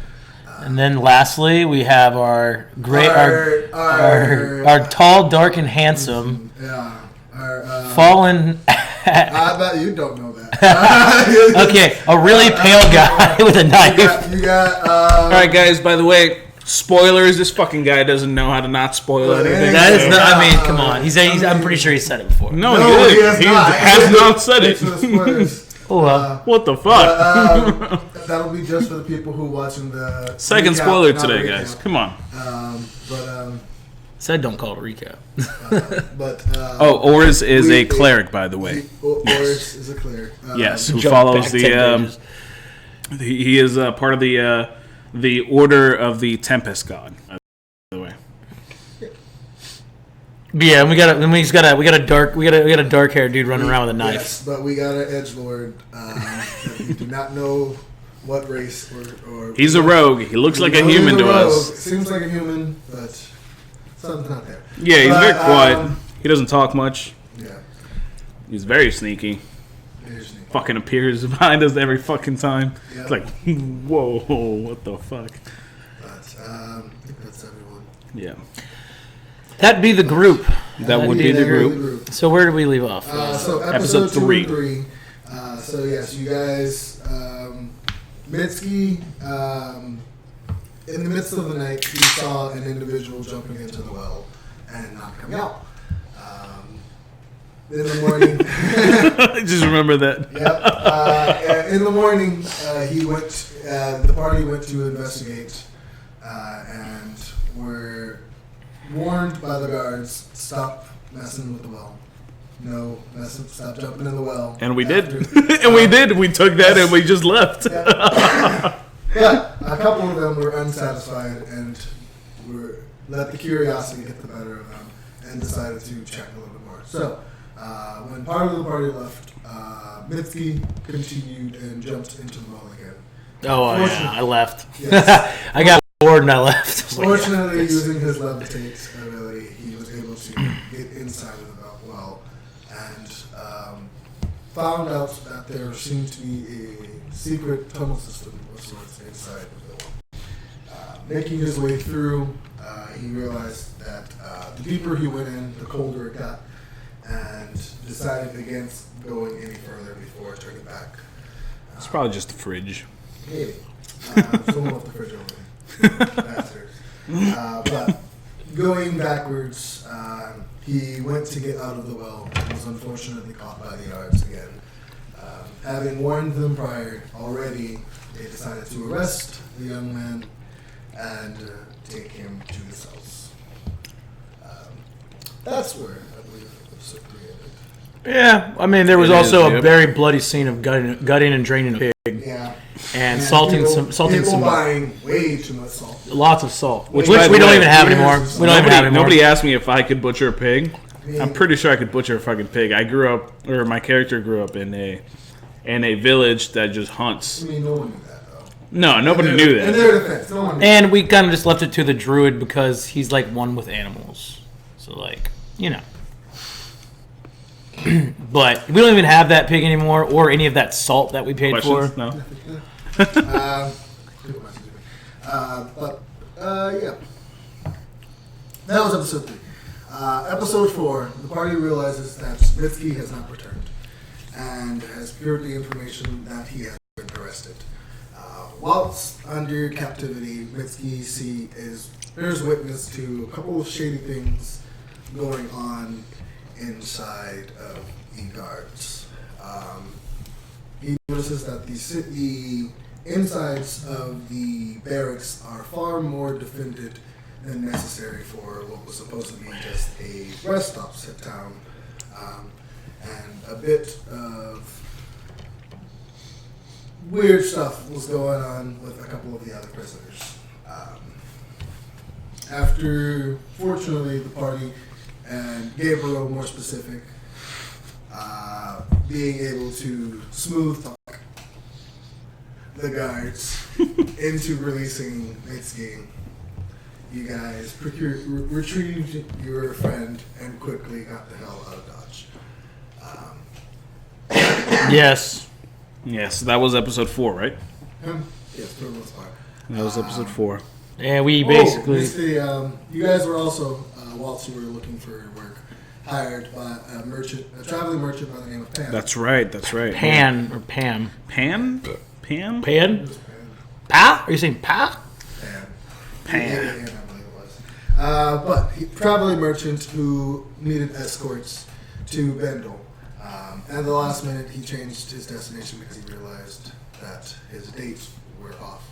[SPEAKER 1] And then lastly, we have our great, our tall, dark, and handsome, fallen.
[SPEAKER 3] I bet you don't know that.
[SPEAKER 1] Okay, a really pale guy with a knife.
[SPEAKER 3] You got.
[SPEAKER 2] All right, guys. By the way, spoilers. This fucking guy doesn't know how to not spoil anything.
[SPEAKER 1] That is not. I mean, come on. I'm pretty sure he said it before.
[SPEAKER 2] No,
[SPEAKER 3] he
[SPEAKER 2] he
[SPEAKER 3] has not.
[SPEAKER 2] has not said it.
[SPEAKER 1] Oh, well.
[SPEAKER 2] What the fuck?
[SPEAKER 3] That'll be just for the people who are watching the
[SPEAKER 2] Second
[SPEAKER 3] recap,
[SPEAKER 2] spoiler
[SPEAKER 3] not
[SPEAKER 2] today,
[SPEAKER 3] recap.
[SPEAKER 2] guys. Come on.
[SPEAKER 1] Said don't call it a recap.
[SPEAKER 2] Orys is a cleric, by the way.
[SPEAKER 3] Orys is a cleric.
[SPEAKER 2] Yes, who
[SPEAKER 1] Jump
[SPEAKER 2] follows
[SPEAKER 1] back
[SPEAKER 2] the.
[SPEAKER 1] 10 pages.
[SPEAKER 2] He is part of the Order of the Tempest God. By the way.
[SPEAKER 1] But yeah, we got a dark haired dude running around with a knife.
[SPEAKER 3] Yes, but we got an edgelord that we do not know what race or.
[SPEAKER 2] He's a rogue. He looks like a human to us.
[SPEAKER 3] Seems like a human, but something's not there.
[SPEAKER 2] Yeah, he's very quiet. He doesn't talk much.
[SPEAKER 3] Yeah.
[SPEAKER 2] He's very sneaky. Fucking appears behind us every fucking time.
[SPEAKER 3] Yeah.
[SPEAKER 2] It's like, whoa, what the fuck?
[SPEAKER 3] But I think that's everyone.
[SPEAKER 2] Yeah.
[SPEAKER 1] That'd be the group.
[SPEAKER 2] That would be the group.
[SPEAKER 1] So where did we leave off?
[SPEAKER 3] So
[SPEAKER 2] Episode 3.
[SPEAKER 3] 2 and 3. So yes, you guys, Mitski, in the midst of the night, he saw an individual jumping into the well and not coming out. In the morning,
[SPEAKER 2] I just remember that.
[SPEAKER 3] Yep. In the morning, he went. The party went to investigate, and were warned by the guards, stop messing with the well. No, stop jumping in the well.
[SPEAKER 2] And we did. And we did. We took that and we just left.
[SPEAKER 3] Yeah. But a couple of them were unsatisfied and let the curiosity get the better of them and decided to check a little bit more. So, when part of the party left, Mitski continued and jumped into the well again.
[SPEAKER 1] Oh, yeah, I left.
[SPEAKER 3] Yes.
[SPEAKER 1] I got bored and I left.
[SPEAKER 3] Fortunately, using his levitate ability, he was able to get inside of the well and found out that there seemed to be a secret tunnel system of sorts inside of the well. Making his way through, he realized that the deeper he went in, the colder it got, and decided against going any further before turning back.
[SPEAKER 2] It's probably just the fridge.
[SPEAKER 3] Maybe. Someone left the fridge over there. Bastards. But going backwards, he went to get out of the well and was unfortunately caught by the guards again. Having warned them prior already, they decided to arrest the young man and take him to the cells. That's where I believe episode 3 ended.
[SPEAKER 1] Yeah, I mean, there was
[SPEAKER 2] It
[SPEAKER 1] also
[SPEAKER 2] is,
[SPEAKER 1] a
[SPEAKER 2] yep.
[SPEAKER 1] very bloody scene of gutting and draining a pig.
[SPEAKER 3] Yeah.
[SPEAKER 1] And salting
[SPEAKER 3] people
[SPEAKER 1] some
[SPEAKER 3] buying way too much salt.
[SPEAKER 1] lots of salt, which
[SPEAKER 2] by the
[SPEAKER 1] we don't
[SPEAKER 2] way,
[SPEAKER 1] even have anymore. We don't even have anymore.
[SPEAKER 2] Nobody asked me if I could butcher a pig. I'm pretty sure I could butcher a fucking pig. My character grew up in a village that just hunts.
[SPEAKER 3] I mean, no one knew that, though.
[SPEAKER 2] No, nobody knew
[SPEAKER 3] In
[SPEAKER 2] that.
[SPEAKER 3] their defense, no one knew.
[SPEAKER 1] And we kind of just left it to the druid because he's like one with animals. So like, you know. But we don't even have that pig anymore or any of that salt that we paid
[SPEAKER 2] Questions?
[SPEAKER 1] for.
[SPEAKER 2] No.
[SPEAKER 3] Yeah. That was episode 3. Episode 4, the party realizes that Mitski has not returned and has procured the information that he has been arrested. Whilst under captivity, Mitski bears witness to a couple of shady things going on inside of the guards. He notices that the insides of the barracks are far more defended than necessary for what was supposed to be just a rest stop town, and a bit of weird stuff was going on with a couple of the other prisoners. After, fortunately, the party and Gabriel, more specific, being able to smooth talk the guards into releasing Mitski, you guys retrieved your friend and quickly got the hell out of Dodge.
[SPEAKER 1] Yes.
[SPEAKER 2] Yes, that was episode 4, right?
[SPEAKER 3] Yes, for the most part.
[SPEAKER 2] That was episode 4.
[SPEAKER 1] Yeah, we basically.
[SPEAKER 3] You guys were also, whilst you were looking for work, hired by a traveling merchant by the name of Pam.
[SPEAKER 2] That's right.
[SPEAKER 1] Pan or Pam.
[SPEAKER 2] Pan?
[SPEAKER 1] Pan?
[SPEAKER 3] Pan.
[SPEAKER 1] Pa? Are you saying Pa?
[SPEAKER 3] Pam, I believe it was. But traveling merchant who needed escorts to Bendel. And at the last minute, he changed his destination because he realized that his dates were off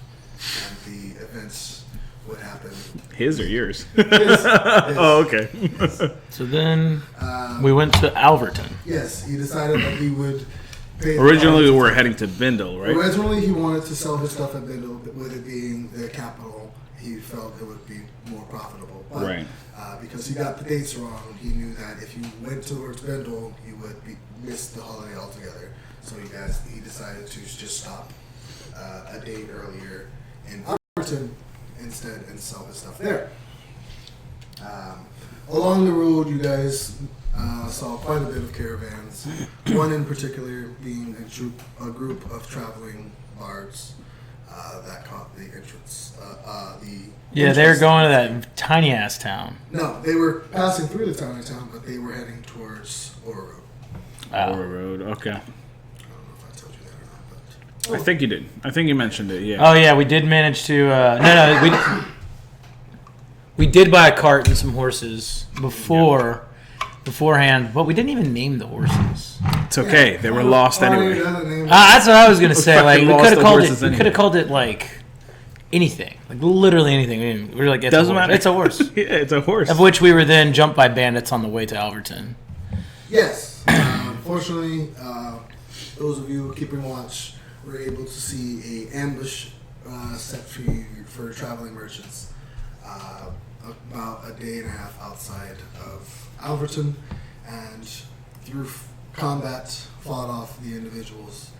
[SPEAKER 3] and the events would happen.
[SPEAKER 2] His or yours?
[SPEAKER 3] His.
[SPEAKER 2] Oh, okay.
[SPEAKER 3] Yes.
[SPEAKER 1] So then we went to Alverton.
[SPEAKER 3] Yes, he decided that he would pay.
[SPEAKER 2] Originally, we were heading to Bindle, right?
[SPEAKER 3] Originally, he wanted to sell his stuff at Bindle, but with it being the capital, he felt it would be more profitable. But,
[SPEAKER 2] Right.
[SPEAKER 3] because he got the dates wrong, he knew that if you went towards Bindle, you would miss the holiday altogether. So he decided to just stop a day earlier in Alberton instead and sell his stuff there. Along the road, you guys saw quite a bit of caravans. One in particular being a group of traveling bards that caught the entrance.
[SPEAKER 1] Yeah, they were going to that tiny ass town.
[SPEAKER 3] No, they were passing through the tiny town, but they were heading towards Orys.
[SPEAKER 2] Aura Road, okay.
[SPEAKER 3] I don't know if I told you that or not, but
[SPEAKER 2] I think you did. I think you mentioned it, yeah.
[SPEAKER 1] Oh yeah, we did manage to. We did buy a cart and some horses beforehand, but we didn't even name the horses.
[SPEAKER 2] It's okay. They were lost anyway.
[SPEAKER 1] That's what I was gonna say. Like we
[SPEAKER 2] Lost
[SPEAKER 1] could have
[SPEAKER 2] the
[SPEAKER 1] called it.
[SPEAKER 2] horses
[SPEAKER 1] We
[SPEAKER 2] anyway.
[SPEAKER 1] could have called it like anything, like literally anything. We were like,
[SPEAKER 2] Doesn't matter.
[SPEAKER 1] It's a horse.
[SPEAKER 2] Yeah, it's a horse.
[SPEAKER 1] Of which we were then jumped by bandits on the way to Alverton.
[SPEAKER 3] Yes. Fortunately, those of you keeping watch were able to see a ambush set for traveling merchants about a day and a half outside of Alverton, and through combat fought off the individuals.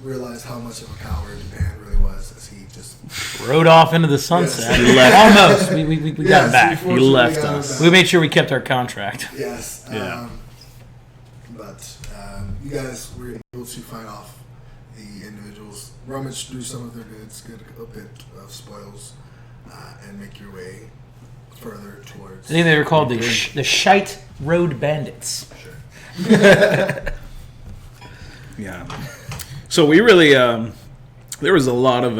[SPEAKER 3] Realized how much of a coward Pan really was as he just
[SPEAKER 1] Rode off into the sunset.
[SPEAKER 3] Yes.
[SPEAKER 2] He left.
[SPEAKER 1] Almost. We got him back.
[SPEAKER 2] He left us.
[SPEAKER 1] We made sure we kept our contract.
[SPEAKER 3] Yes.
[SPEAKER 2] Yeah.
[SPEAKER 3] But you guys were able to fight off the individuals, rummage through some of their goods, get a bit of spoils, and make your way further towards.
[SPEAKER 1] I think they were called the Shite Road Bandits.
[SPEAKER 3] Sure.
[SPEAKER 2] Yeah. So we really there was a lot of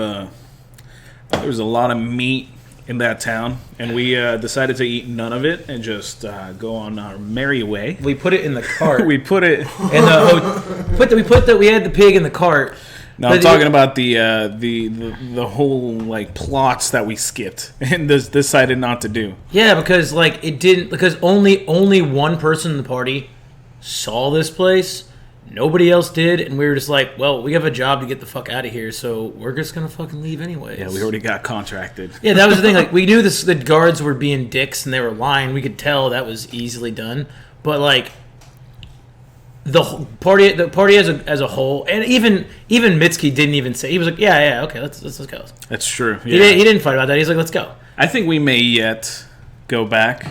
[SPEAKER 2] meat in that town, and we decided to eat none of it and just go on our merry way.
[SPEAKER 1] We put it in the cart.
[SPEAKER 2] We put it.
[SPEAKER 1] And we had the pig in the cart.
[SPEAKER 2] No, I'm talking about the whole like plots that we skipped and decided not to do.
[SPEAKER 1] Yeah, because only one person in the party saw this place. Nobody else did, and we were just like, well, we have a job to get the fuck out of here, so we're just gonna fucking leave anyways.
[SPEAKER 2] Yeah, we already got contracted.
[SPEAKER 1] Yeah, that was the thing. Like, we knew the guards were being dicks and they were lying. We could tell that was easily done. But like, the party as a whole, and even Mitski didn't even say. He was like, yeah, okay, let's go.
[SPEAKER 2] That's true. Yeah.
[SPEAKER 1] He didn't fight about that. He's like, let's go.
[SPEAKER 2] I think we may yet go back.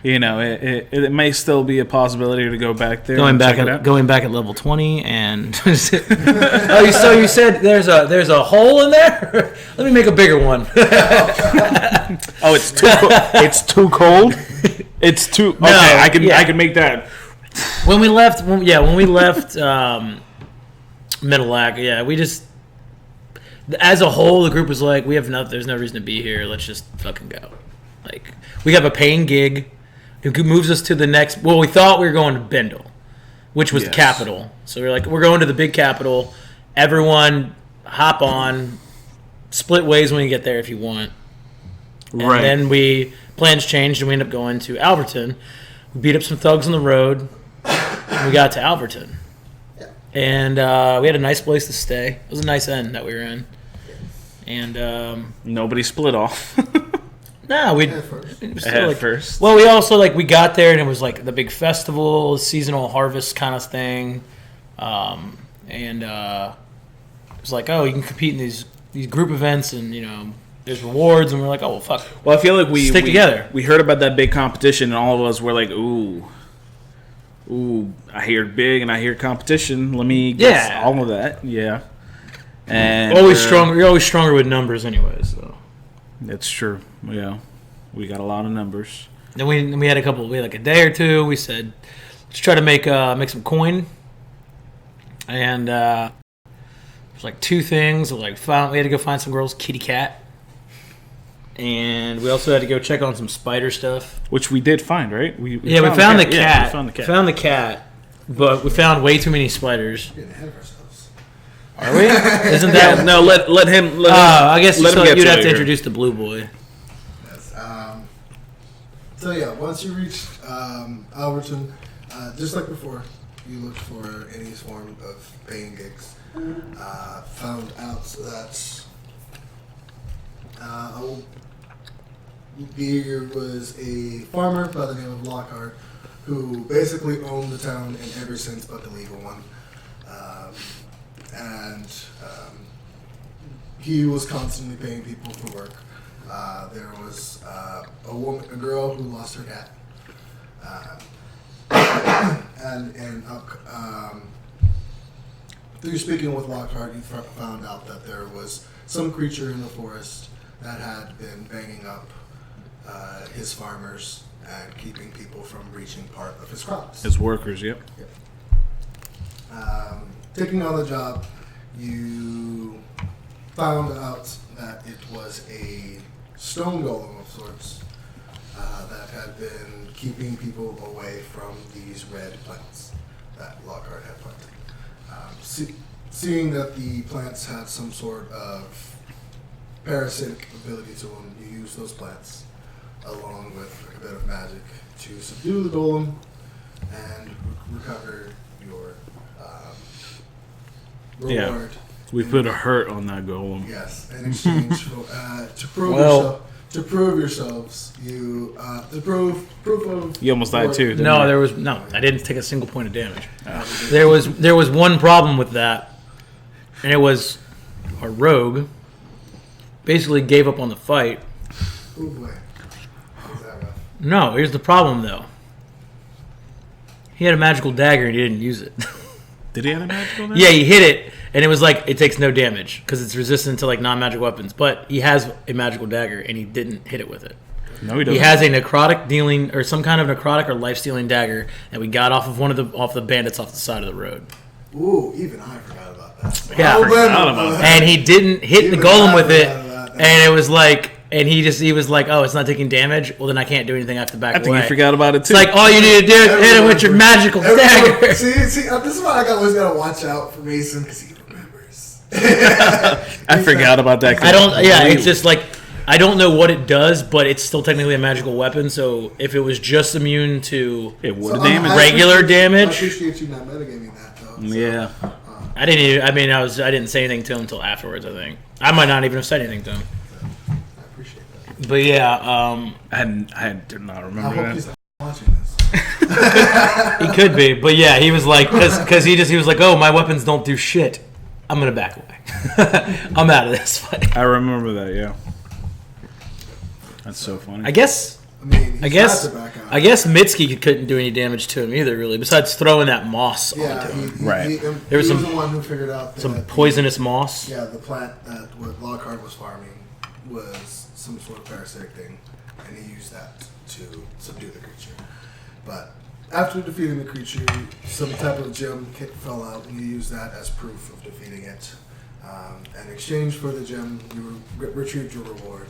[SPEAKER 2] You know, it may still be a possibility to go back there.
[SPEAKER 1] Going back at level 20, and so you said there's a hole in there. Let me make a bigger one.
[SPEAKER 2] Oh, it's too cold. It's too okay.
[SPEAKER 1] No,
[SPEAKER 2] I can make that.
[SPEAKER 1] When we left, Middle-Ack, we just, as a whole, the group was like, there's no reason to be here. Let's just fucking go. Like, we have a paying gig. It moves us to the next. Well, we thought we were going to Bendel, which was the capital. So we were like, we're going to the big capital. Everyone, hop on, split ways when you get there if you want. And then plans changed and we ended up going to Alverton. We beat up some thugs on the road. And we got to Alverton, and we had a nice place to stay. It was a nice inn that we were in, and
[SPEAKER 2] nobody split off.
[SPEAKER 1] no, we
[SPEAKER 3] At
[SPEAKER 2] first.
[SPEAKER 1] Well, we also we got there and it was like the big festival, seasonal harvest kind of thing, and it was like, oh, you can compete in these group events, and there's rewards, and we're like, oh well, fuck.
[SPEAKER 2] Well, I feel like we
[SPEAKER 1] stick together.
[SPEAKER 2] We heard about that big competition, and all of us were like, ooh, I hear big and I hear competition. Let me get all of that. Yeah. And
[SPEAKER 1] always stronger. You're always stronger with numbers, anyways. So.
[SPEAKER 2] That's true. Yeah, we got a lot of numbers.
[SPEAKER 1] Then we had a couple. We had like a day or two. We said, let's try to make some coin. And there's like two things. We had to go find some girl's kitty cat. And we also had to go check on some spider stuff.
[SPEAKER 2] Which we did find, right? We
[SPEAKER 1] found the cat.
[SPEAKER 2] Yeah, we found the cat.
[SPEAKER 1] Found the cat, but we found way too many spiders.
[SPEAKER 3] Getting ahead of ourselves.
[SPEAKER 1] Are we? Isn't that...
[SPEAKER 2] No, let him...
[SPEAKER 1] I guess
[SPEAKER 2] let him get
[SPEAKER 1] you'd have
[SPEAKER 2] it
[SPEAKER 1] to
[SPEAKER 2] here.
[SPEAKER 1] introduce the blue boy.
[SPEAKER 3] Yes. So yeah, once you reach Alberton, just like before, you looked for any form of paying gigs. Found out that there was a farmer by the name of Lockhart who basically owned the town in every sense but the legal one. He was constantly paying people for work. There was a girl who lost her cat. Through speaking with Lockhart, you found out that there was some creature in the forest that had been banging up his farmers and keeping people from reaching part of his crops.
[SPEAKER 2] His workers, yep.
[SPEAKER 3] Taking on the job, you found out that it was a stone golem of sorts that had been keeping people away from these red plants that Lockhart had planted. Seeing that the plants had some sort of parasitic ability to them, you use those plants along with a bit of magic to subdue the golem and recover your reward.
[SPEAKER 2] Yeah, we put a hurt on that golem.
[SPEAKER 3] Yes, in exchange for to prove yourselves, you to proof of.
[SPEAKER 2] You almost died too. Didn't you?
[SPEAKER 1] I didn't take a single point of damage. There was one problem with that, and it was our rogue basically gave up on the fight.
[SPEAKER 3] Oh boy, is that rough?
[SPEAKER 1] No, here's the problem though. He had a magical dagger and he didn't use it.
[SPEAKER 2] Did he have a magical dagger?
[SPEAKER 1] Yeah, he hit it, and it was like it takes no damage because it's resistant to like non-magic weapons. But he has a magical dagger, and he didn't hit it with it.
[SPEAKER 2] No, he doesn't.
[SPEAKER 1] He has a necrotic dealing or some kind of necrotic or life-stealing dagger that we got off of off the bandits off the side of the road.
[SPEAKER 3] Ooh, even I forgot about that.
[SPEAKER 1] Yeah,
[SPEAKER 3] I forgot about that.
[SPEAKER 1] And he didn't hit the
[SPEAKER 3] Even
[SPEAKER 1] golem
[SPEAKER 3] I
[SPEAKER 1] with it,
[SPEAKER 3] forgot about that.
[SPEAKER 1] and it was like, and he was like, oh, it's not taking damage. Well, then I can't do anything. I have to back
[SPEAKER 2] I think
[SPEAKER 1] away.
[SPEAKER 2] you forgot about it too.
[SPEAKER 1] It's like all you need to do is hit it with your magical dagger.
[SPEAKER 3] See, this is why I always gotta watch out for Mason because he remembers.
[SPEAKER 2] I forgot about that.
[SPEAKER 1] I don't. Yeah, it's just like I don't know what it does, but it's still technically a magical weapon. So if it was just immune to
[SPEAKER 2] It would
[SPEAKER 3] So,
[SPEAKER 2] damage.
[SPEAKER 1] regular
[SPEAKER 3] I
[SPEAKER 1] damage.
[SPEAKER 3] appreciate you not metagaming that though. So,
[SPEAKER 2] Yeah.
[SPEAKER 1] I didn't. Even, I mean, I didn't say anything to him until afterwards. I think I might not even have said anything to him.
[SPEAKER 3] I appreciate that.
[SPEAKER 1] But yeah,
[SPEAKER 2] I did not
[SPEAKER 3] I
[SPEAKER 2] remember
[SPEAKER 3] hope
[SPEAKER 2] that.
[SPEAKER 3] he's not watching this.
[SPEAKER 1] he could be. But yeah, he was like, because he was like, oh, my weapons don't do shit. I'm gonna back away. I'm out of this fight.
[SPEAKER 2] I remember that. Yeah. That's so funny.
[SPEAKER 1] I guess
[SPEAKER 3] He's got to back out.
[SPEAKER 1] I guess Mitski couldn't do any damage to him either, really. Besides throwing that moss
[SPEAKER 3] Yeah,
[SPEAKER 1] onto him.
[SPEAKER 2] Right.
[SPEAKER 3] He
[SPEAKER 1] There was
[SPEAKER 3] was
[SPEAKER 1] some-
[SPEAKER 3] the one who figured out
[SPEAKER 1] Some
[SPEAKER 3] that
[SPEAKER 1] poisonous moss.
[SPEAKER 3] Yeah, the plant that what Lockhart was farming was some sort of parasitic thing, and he used that to subdue the creature. But after defeating the creature, some type of gem fell out, and you used that as proof of defeating it. In exchange for the gem, you retrieved your reward,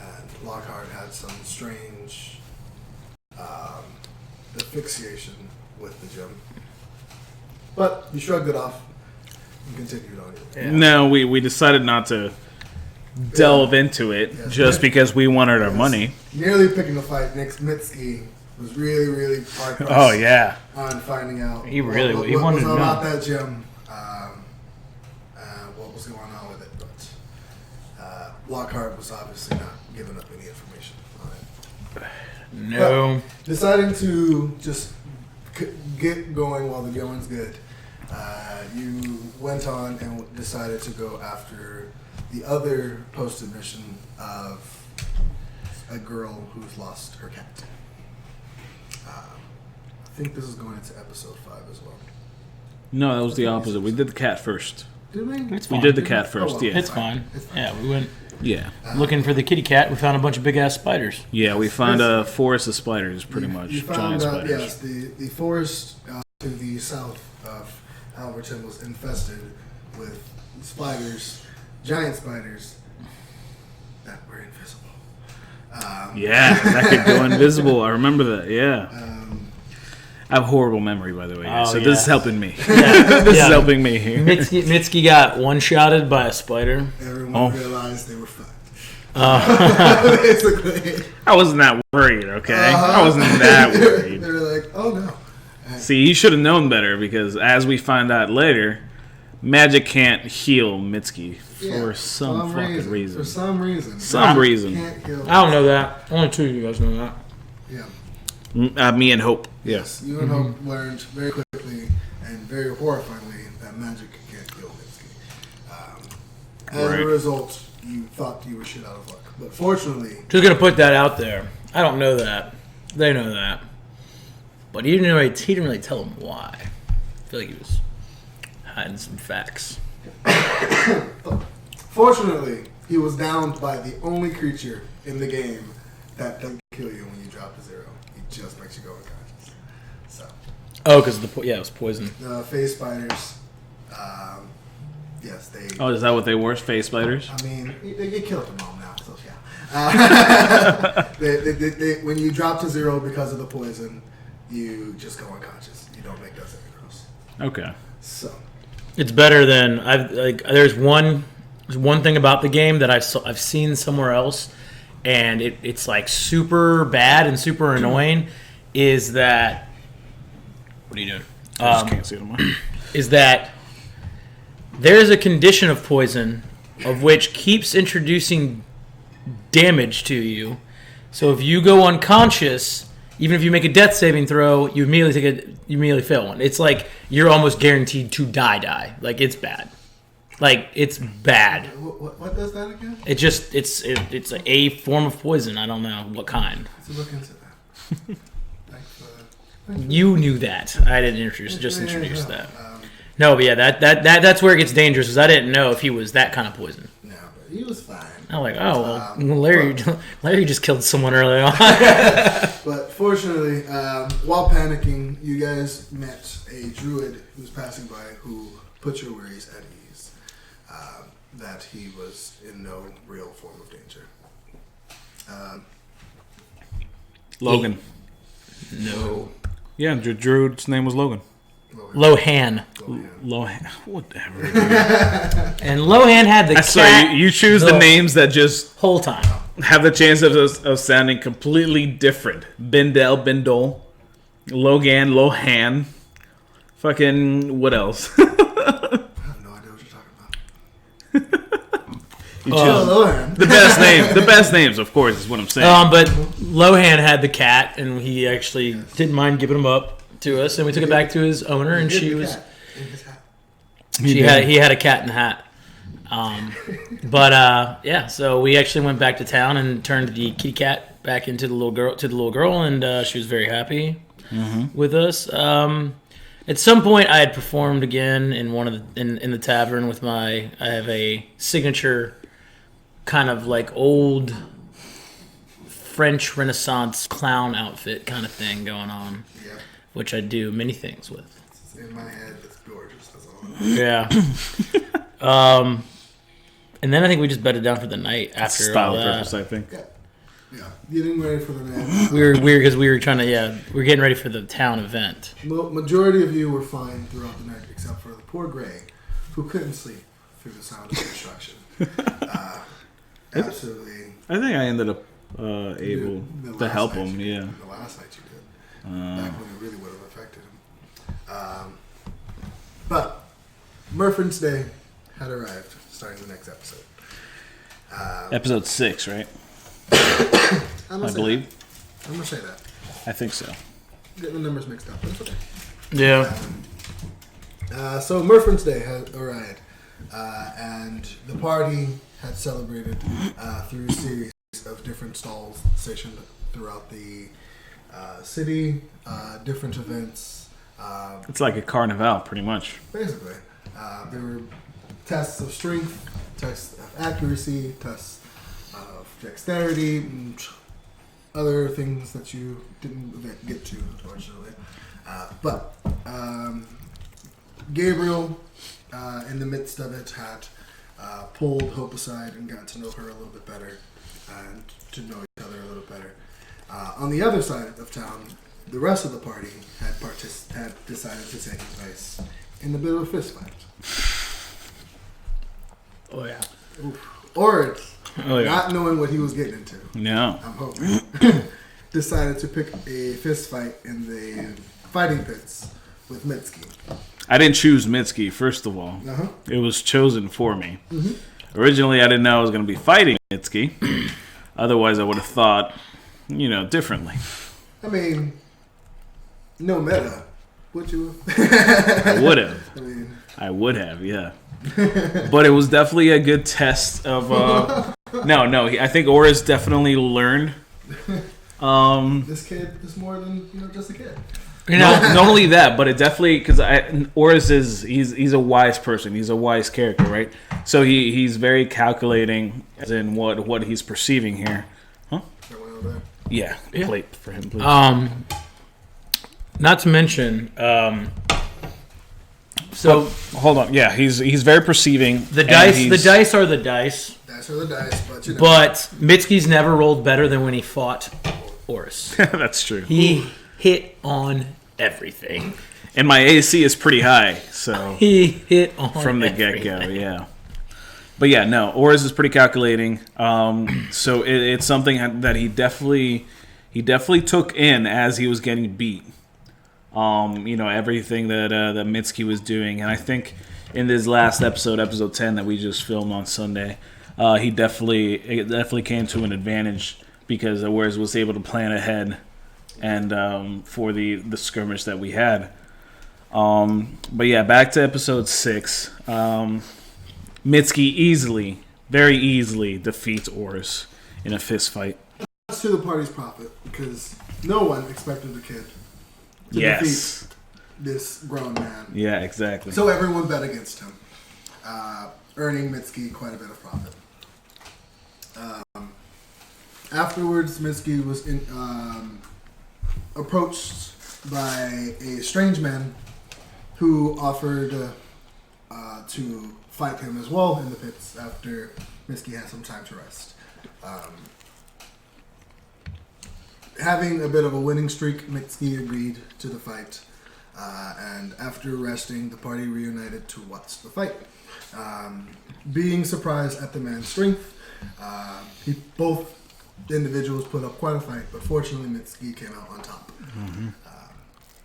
[SPEAKER 3] and Lockhart had some strange asphyxiation with the gem. But you shrugged it off and continued on your way.
[SPEAKER 1] Yeah.
[SPEAKER 2] No, we decided not to delve into it
[SPEAKER 3] Yes.
[SPEAKER 2] just because we wanted our money.
[SPEAKER 3] Nearly picking a fight. Nick Mitski was really, really hard pressed
[SPEAKER 2] Oh yeah.
[SPEAKER 3] on finding out
[SPEAKER 1] He really-
[SPEAKER 3] what,
[SPEAKER 1] he
[SPEAKER 3] what
[SPEAKER 1] wanted
[SPEAKER 3] was
[SPEAKER 1] to know.
[SPEAKER 3] about that gem, what was going on with it. But Lockhart was obviously not giving up any information on it.
[SPEAKER 1] No.
[SPEAKER 3] Deciding to just get going while the going's good, you went on and decided to go after the other posted mission of a girl who's lost her cat. I think this is going into episode 5 as well.
[SPEAKER 2] No, that was the opposite. We did the cat first.
[SPEAKER 3] Did we?
[SPEAKER 1] It's
[SPEAKER 2] We
[SPEAKER 1] fine.
[SPEAKER 2] did the cat first.
[SPEAKER 3] well.
[SPEAKER 2] Yeah.
[SPEAKER 1] It's fine. Yeah, we went
[SPEAKER 2] Yeah.
[SPEAKER 1] looking for the kitty cat. We found a bunch of big ass spiders.
[SPEAKER 2] Yeah. We found a forest of spiders, pretty much.
[SPEAKER 3] You
[SPEAKER 2] Giant
[SPEAKER 3] found,
[SPEAKER 2] spiders.
[SPEAKER 3] yes, the forest to the south of Alberton was infested with spiders, giant spiders that were invisible.
[SPEAKER 2] Yeah, that could go invisible. I remember that. Yeah. I have horrible memory, by the way.
[SPEAKER 1] Oh,
[SPEAKER 2] So
[SPEAKER 1] yeah.
[SPEAKER 2] this is helping me.
[SPEAKER 1] Yeah.
[SPEAKER 2] This is helping me here.
[SPEAKER 1] Mitski got one-shotted by a spider.
[SPEAKER 3] Everyone realized they were fucked. Basically.
[SPEAKER 2] I wasn't that worried, okay? I wasn't that worried.
[SPEAKER 3] They were like, oh no.
[SPEAKER 2] See, you should have known better because as we find out later, magic can't heal Mitski for some fucking reason.
[SPEAKER 3] For some reason.
[SPEAKER 2] Some reason.
[SPEAKER 3] Can't heal.
[SPEAKER 1] I don't know that. Only two of you guys know that.
[SPEAKER 3] Yeah.
[SPEAKER 2] Me and Hope.
[SPEAKER 3] Yes. You and Hope learned very quickly and very horrifyingly that magic can't heal Mitski. As a result, you thought you were shit out of luck. But fortunately...
[SPEAKER 1] Just gonna put that out there. I don't know that. They know that. But he didn't really tell them why. I feel like he was hiding some facts.
[SPEAKER 3] Fortunately, he was downed by the only creature in the game that doesn't kill you when you drop to 0. He just makes you go unconscious. So...
[SPEAKER 1] Oh, because it was poison.
[SPEAKER 3] The phase spiders, yes, they...
[SPEAKER 2] Oh, is that what they were? Face spiders?
[SPEAKER 3] I mean, they get killed them all now, so yeah. When you drop to 0 because of the poison, you just go unconscious. You don't make those saving throws.
[SPEAKER 2] Okay.
[SPEAKER 3] So...
[SPEAKER 1] It's better than there's one thing about the game that I've seen somewhere else, and it's like super bad and super annoying. Is that what are you doing?
[SPEAKER 2] I just can't see it on mine.
[SPEAKER 1] Is that there's a condition of poison of which keeps introducing damage to you. So if you go unconscious, even if you make a death saving throw, you immediately fail one. It's like you're almost guaranteed to die. Like it's bad. Like it's bad.
[SPEAKER 3] What does that again?
[SPEAKER 1] It's a form of poison. I don't know what kind.
[SPEAKER 3] Let's look into that.
[SPEAKER 1] You knew that. I didn't introduce that. No, but yeah, that's where it gets dangerous because I didn't know if he was that kind of poison.
[SPEAKER 3] No, but he was fine.
[SPEAKER 1] I'm like, oh, well, Larry just killed someone early on.
[SPEAKER 3] But fortunately, while panicking, you guys met a druid who was passing by who put your worries at ease. That he was in no real form of danger.
[SPEAKER 2] Logan.
[SPEAKER 1] No.
[SPEAKER 2] Yeah, Druid's name was Logan.
[SPEAKER 1] Lohan.
[SPEAKER 2] Lohan. Whatever.
[SPEAKER 1] And Lohan had the cat.
[SPEAKER 2] So you choose the names that just
[SPEAKER 1] whole time.
[SPEAKER 2] have the chance of sounding completely different. Bindel, Logan, Lohan. Fucking what else?
[SPEAKER 3] I have no idea what you're talking about.
[SPEAKER 2] You choose the best names, of course, is what I'm saying.
[SPEAKER 1] But Lohan had the cat, and he actually didn't mind giving him up to us, and we took it back to his owner, and she was. He had a cat in the hat. Yeah, so we actually went back to town and turned the kitty cat back into the little girl, and she was very happy with us. At some point, I had performed again in in the tavern with I have a signature kind of like old French Renaissance clown outfit kind of thing going on, which I do many things with.
[SPEAKER 3] In my head, it's gorgeous. That's all.
[SPEAKER 1] Yeah. And then I think we just bedded down for the night after
[SPEAKER 2] Style
[SPEAKER 1] all that.
[SPEAKER 2] purpose, I think.
[SPEAKER 3] Yeah, getting ready for the night.
[SPEAKER 1] We were because we were trying to we were getting ready for the town event.
[SPEAKER 3] Majority of you were fine throughout the night, except for the poor Gray, who couldn't sleep through the sound of destruction. Absolutely.
[SPEAKER 2] I think I ended up able to help him. Yeah.
[SPEAKER 3] The last night you did. Back when it really would have affected him. But Murphin's Day had arrived, starting the next episode.
[SPEAKER 2] Episode 6, right?
[SPEAKER 3] I
[SPEAKER 2] believe.
[SPEAKER 3] I'm going to say that.
[SPEAKER 2] I think so.
[SPEAKER 3] Getting the numbers mixed up, but it's okay.
[SPEAKER 1] Yeah.
[SPEAKER 3] So Murphin's Day had arrived, and the party had celebrated through a series of different stalls stationed throughout the city, different events.
[SPEAKER 2] It's like a carnival, pretty much.
[SPEAKER 3] Basically, there were tests of strength, tests of accuracy, tests of dexterity, and other things that you didn't get to, unfortunately. But Gabriel, in the midst of it, had pulled Hope aside and got to know her a little bit better and to know each other a little better. On the other side of town, the rest of the party had decided to take place in a bit of a fist fight.
[SPEAKER 1] Oh yeah.
[SPEAKER 3] Orys,
[SPEAKER 2] Oh, yeah.
[SPEAKER 3] not knowing what he was getting into,
[SPEAKER 2] No.
[SPEAKER 3] I'm hoping, decided to pick a fist fight in the fighting pits with Mitski.
[SPEAKER 2] I didn't choose Mitski, first of all.
[SPEAKER 3] Uh-huh.
[SPEAKER 2] It was chosen for me. Originally, I didn't know I was going to be fighting Mitski. Otherwise, I would have thought, differently.
[SPEAKER 3] I mean, no meta, would you?
[SPEAKER 2] I would have.
[SPEAKER 3] I mean,
[SPEAKER 2] I would have, yeah. But it was definitely a good test of... I think Orys definitely learned.
[SPEAKER 3] this kid is more than just a kid.
[SPEAKER 2] Not only that, but it definitely... Because Orys he's a wise person. He's a wise character, right? So he's very calculating as in what he's perceiving here. Huh? Yeah. Plate for him, please.
[SPEAKER 1] Not to mention... So
[SPEAKER 2] hold on, yeah, he's very perceiving.
[SPEAKER 1] The dice are the dice.
[SPEAKER 3] Dice are the dice, but
[SPEAKER 1] But Mitski's never rolled better than when he fought Orys.
[SPEAKER 2] That's true.
[SPEAKER 1] He hit on everything.
[SPEAKER 2] And my AC is pretty high, so
[SPEAKER 1] He hit on
[SPEAKER 2] from the
[SPEAKER 1] everything.
[SPEAKER 2] get-go, yeah. But yeah, no, Orys is pretty calculating. So it's something that he definitely took in as he was getting beat. Everything that Mitski was doing, and I think in this last episode 10 that we just filmed on Sunday, it definitely came to an advantage because Orys was able to plan ahead and for the skirmish that we had. But yeah, back to episode 6. Mitski very easily defeats Orys in a fist fight.
[SPEAKER 3] That's to the party's profit because no one expected the kid to defeat this grown man.
[SPEAKER 2] Yeah, exactly.
[SPEAKER 3] So everyone bet against him, earning Mitski quite a bit of profit. Afterwards, Mitski was approached by a strange man who offered to fight him as well in the pits after Mitski had some time to rest. Having a bit of a winning streak, Mitski agreed to the fight, and after resting, the party reunited to watch the fight. Being surprised at the man's strength, both individuals put up quite a fight, but fortunately Mitski came out on top. Mm-hmm.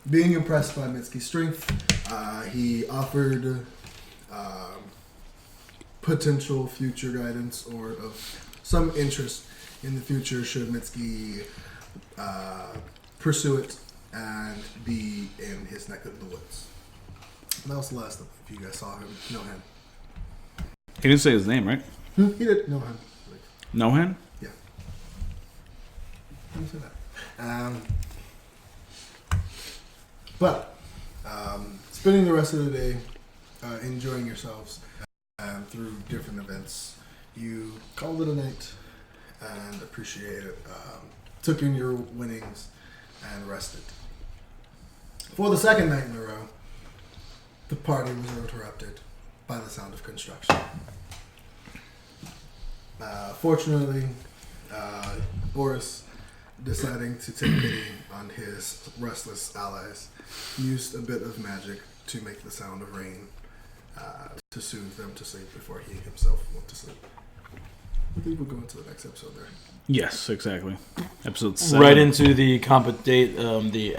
[SPEAKER 3] Being impressed by Mitski's strength, he offered potential future guidance or of some interest in the future should Mitski pursue it and be in his neck of the woods. And that was the last of if you guys saw him. Nohan.
[SPEAKER 2] He didn't say his name, right?
[SPEAKER 3] He did. Nohan.
[SPEAKER 2] Nohan?
[SPEAKER 3] Yeah. He said that. But spending the rest of the day enjoying yourselves through different events, you called it a night and appreciated, took in your winnings and rested. For the second night in a row, the party was interrupted by the sound of construction. Fortunately, Orys, deciding to take pity on his restless allies, used a bit of magic to make the sound of rain to soothe them to sleep before he himself went to sleep. I think we'll go into the next episode there.
[SPEAKER 2] Yes, exactly. Episode 7.
[SPEAKER 1] Right into the the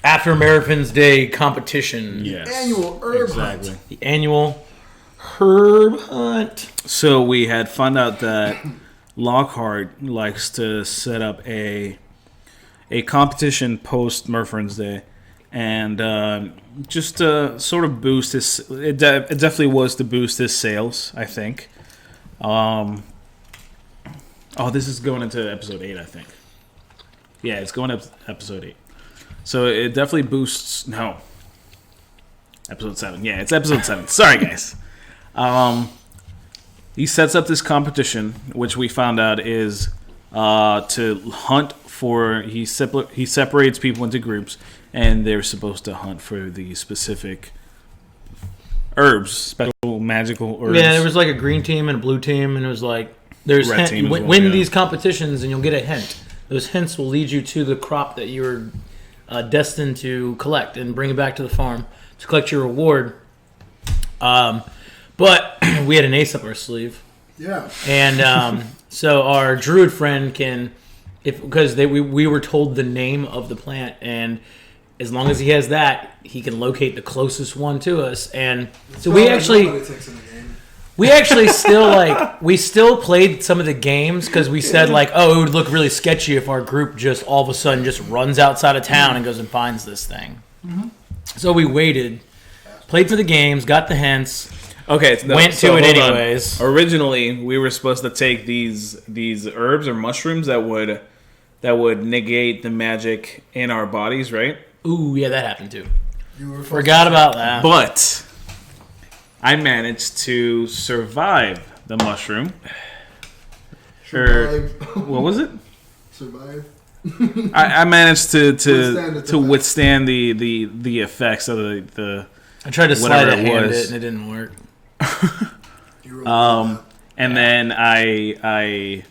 [SPEAKER 1] after Americans Day competition.
[SPEAKER 2] Yes.
[SPEAKER 3] Annual herb
[SPEAKER 2] exactly.
[SPEAKER 3] hunt.
[SPEAKER 1] The annual herb hunt.
[SPEAKER 2] So we had found out that Lockhart likes to set up a competition post Merfrin's Day, and just to sort of boost his. It definitely was to boost his sales, I think. This is going into episode 8, I think. Yeah, it's going up episode 8. So it definitely boosts. No. Episode 7. Yeah, it's episode 7. Sorry, guys. He sets up this competition, which we found out is to hunt for. He separates people into groups, and they're supposed to hunt for the specific herbs, special magical herbs.
[SPEAKER 1] Yeah, there was like a green team and a blue team, and it was like there's
[SPEAKER 2] Red team as well,
[SPEAKER 1] win
[SPEAKER 2] yeah.
[SPEAKER 1] these competitions, and you'll get a hint. Those hints will lead you to the crop that you're destined to collect and bring it back to the farm to collect your reward. But we had an ace up our sleeve.
[SPEAKER 3] Yeah.
[SPEAKER 1] And so our druid friend can, because we were told the name of the plant, and as long as he has that, he can locate the closest one to us. And so we actually still played some of the games because we said like, oh, it would look really sketchy if our group just all of a sudden just runs outside of town and goes and finds this thing. Mm-hmm. So we waited, played for the games, got the hints.
[SPEAKER 2] Okay,
[SPEAKER 1] went to it anyways.
[SPEAKER 2] Originally, we were supposed to take these herbs or mushrooms that would negate the magic in our bodies, right?
[SPEAKER 1] Ooh, yeah, that happened too. Forgot about that.
[SPEAKER 2] But I managed to survive the mushroom. What was it?
[SPEAKER 3] Survive.
[SPEAKER 2] I managed to withstand the effects of the
[SPEAKER 1] I tried to slide a hand
[SPEAKER 2] was.
[SPEAKER 1] it and it didn't work.
[SPEAKER 2] And then I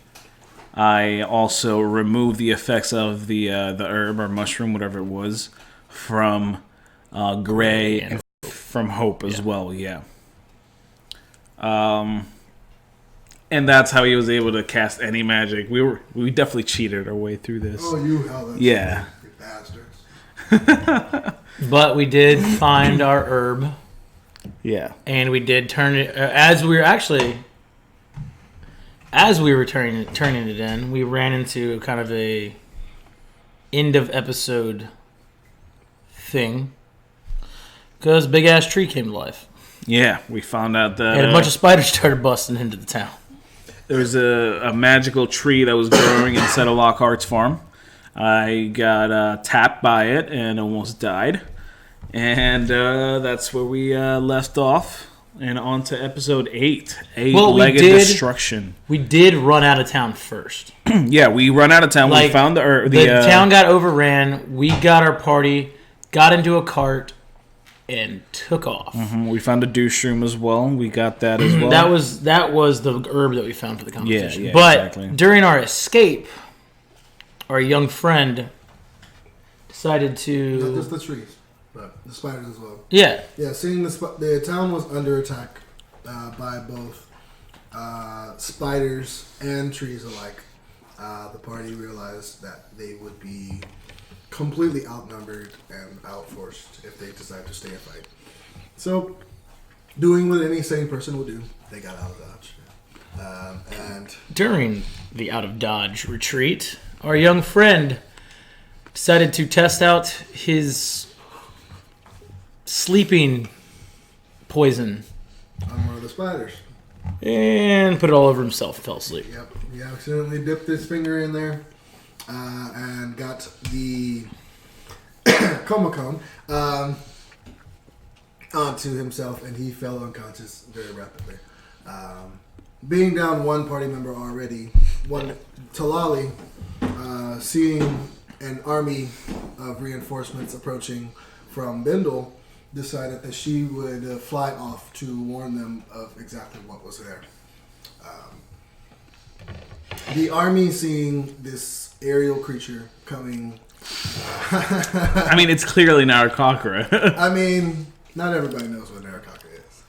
[SPEAKER 2] also removed the effects of the herb or mushroom, whatever it was, from Gray and from Hope as well. Yeah. And that's how he was able to cast any magic. We definitely cheated our way through this.
[SPEAKER 3] Oh, you hell,
[SPEAKER 2] yeah,
[SPEAKER 3] you bastards.
[SPEAKER 1] But we did find our herb.
[SPEAKER 2] Yeah,
[SPEAKER 1] and we did turn it as we were turning it in. We ran into kind of a end of episode thing because big ass tree came to life.
[SPEAKER 2] Yeah, we found out that
[SPEAKER 1] and a bunch of spiders started busting into the town.
[SPEAKER 2] There was a magical tree that was growing inside of Lockhart's farm. I got tapped by it and almost died. And that's where we left off. And on to episode 8. Eight-legged destruction.
[SPEAKER 1] We did run out of town first.
[SPEAKER 2] Yeah, we run out of town. We found
[SPEAKER 1] the town got overran. We got our party, got into a cart, and took off.
[SPEAKER 2] Mm-hmm. We found a douche room as well. We got that as well.
[SPEAKER 1] That was the herb that we found for the competition.
[SPEAKER 2] Yeah,
[SPEAKER 1] but
[SPEAKER 2] exactly.
[SPEAKER 1] During our escape, our young friend decided to...
[SPEAKER 3] Not just the trees, but the spiders as well.
[SPEAKER 1] Yeah.
[SPEAKER 3] Yeah, seeing the town was under attack by both spiders and trees alike, the party realized that they would be completely outnumbered and outforced if they decided to stay and fight. So, doing what any sane person would do, they got out of Dodge. And
[SPEAKER 1] during the out of Dodge retreat, our young friend decided to test out his sleeping poison
[SPEAKER 3] on one of the spiders.
[SPEAKER 1] And put it all over himself and fell asleep.
[SPEAKER 3] Yep. He accidentally dipped his finger in there and got the Comacone onto himself, and he fell unconscious very rapidly. Being down one party member already, Talali, seeing an army of reinforcements approaching from Bindle, decided that she would fly off to warn them of exactly what was there. The army, seeing this aerial creature coming...
[SPEAKER 2] I mean, it's clearly Narakakra.
[SPEAKER 3] I mean, not everybody knows what Narakakra is.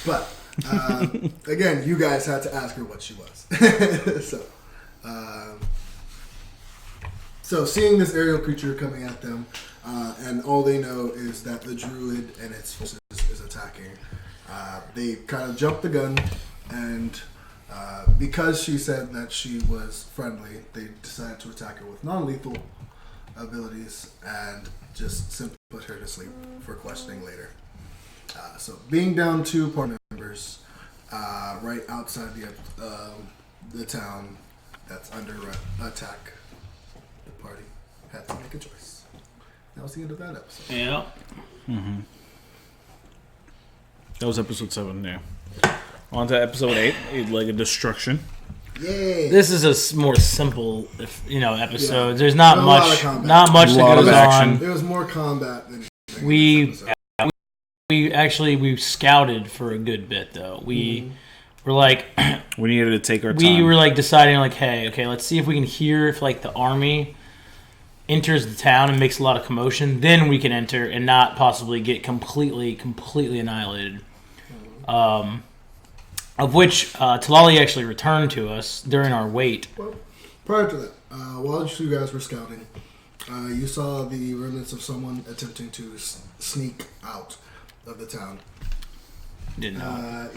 [SPEAKER 3] But, again, you guys had to ask her what she was. So seeing this aerial creature coming at them, and all they know is that the Druid and its forces is attacking. They kind of jumped the gun, and because she said that she was friendly, they decided to attack her with non-lethal abilities and just simply put her to sleep for questioning later. So being down 2 party members right outside the town that's under attack, the party had to make a choice. That was the end of that episode.
[SPEAKER 1] Yeah.
[SPEAKER 2] Mm-hmm. That was episode 7, yeah. On to episode 8, like a destruction.
[SPEAKER 3] Yay!
[SPEAKER 1] This is a more simple, episode. Yeah. There's not much that goes on.
[SPEAKER 3] There was more combat than
[SPEAKER 1] we scouted for a good bit though. We were like,
[SPEAKER 2] we needed to take our time.
[SPEAKER 1] We were like deciding like, hey, okay, let's see if we can hear if like the army enters the town and makes a lot of commotion. Then we can enter and not possibly get completely annihilated. Of which Talali actually returned to us during our wait.
[SPEAKER 3] Well, prior to that, while you guys were scouting, you saw the remnants of someone attempting to sneak out of the town.
[SPEAKER 1] Didn't know.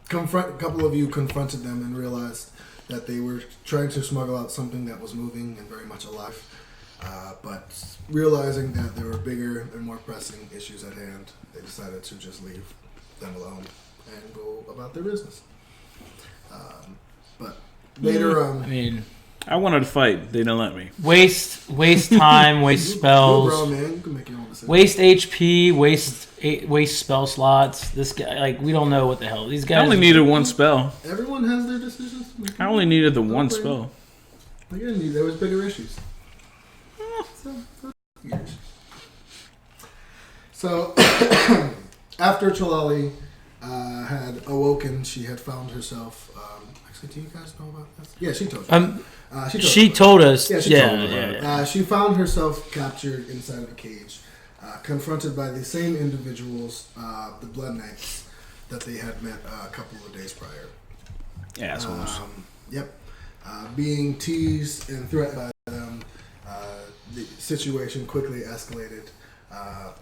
[SPEAKER 3] A couple of you confronted them and realized that they were trying to smuggle out something that was moving and very much alive. But realizing that there were bigger and more pressing issues at hand, they decided to just leave them alone and go about their business. But later on...
[SPEAKER 2] I wanted to fight. They didn't let me.
[SPEAKER 1] Waste time, waste spells.
[SPEAKER 3] Bro, man. You can make your own decision.
[SPEAKER 1] Waste HP, waste spell slots. This guy, we don't know what the hell. These guys...
[SPEAKER 2] I only needed one spell.
[SPEAKER 3] Everyone has their decisions.
[SPEAKER 2] I only needed the one spell.
[SPEAKER 3] Again, there was bigger issues. So after Chalali had awoken, she had found herself. Actually, do you guys know about this? Yeah, she told you.
[SPEAKER 1] She told us.
[SPEAKER 3] Yeah, she found herself captured inside of a cage, confronted by the same individuals, the Blood Knights, that they had met a couple of days prior.
[SPEAKER 2] Yeah, assholes.
[SPEAKER 3] Yep. Being teased and threatened by them, the situation quickly escalated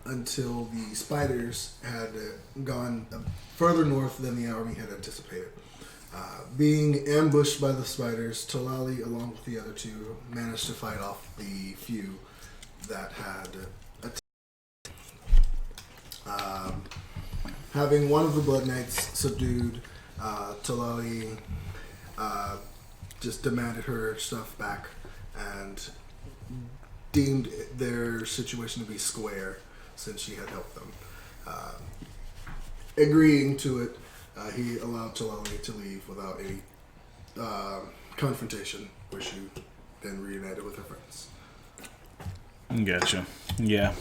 [SPEAKER 3] until the spiders had gone further north than the army had anticipated. Being ambushed by the spiders, Talali, along with the other two, managed to fight off the few that had attacked. Having one of the Blood Knights subdued, Talali just demanded her stuff back and deemed their situation to be square since she had helped them. Agreeing to it, he allowed Talali to leave without any confrontation, where she then reunited with her friends.
[SPEAKER 2] Gotcha. Yeah.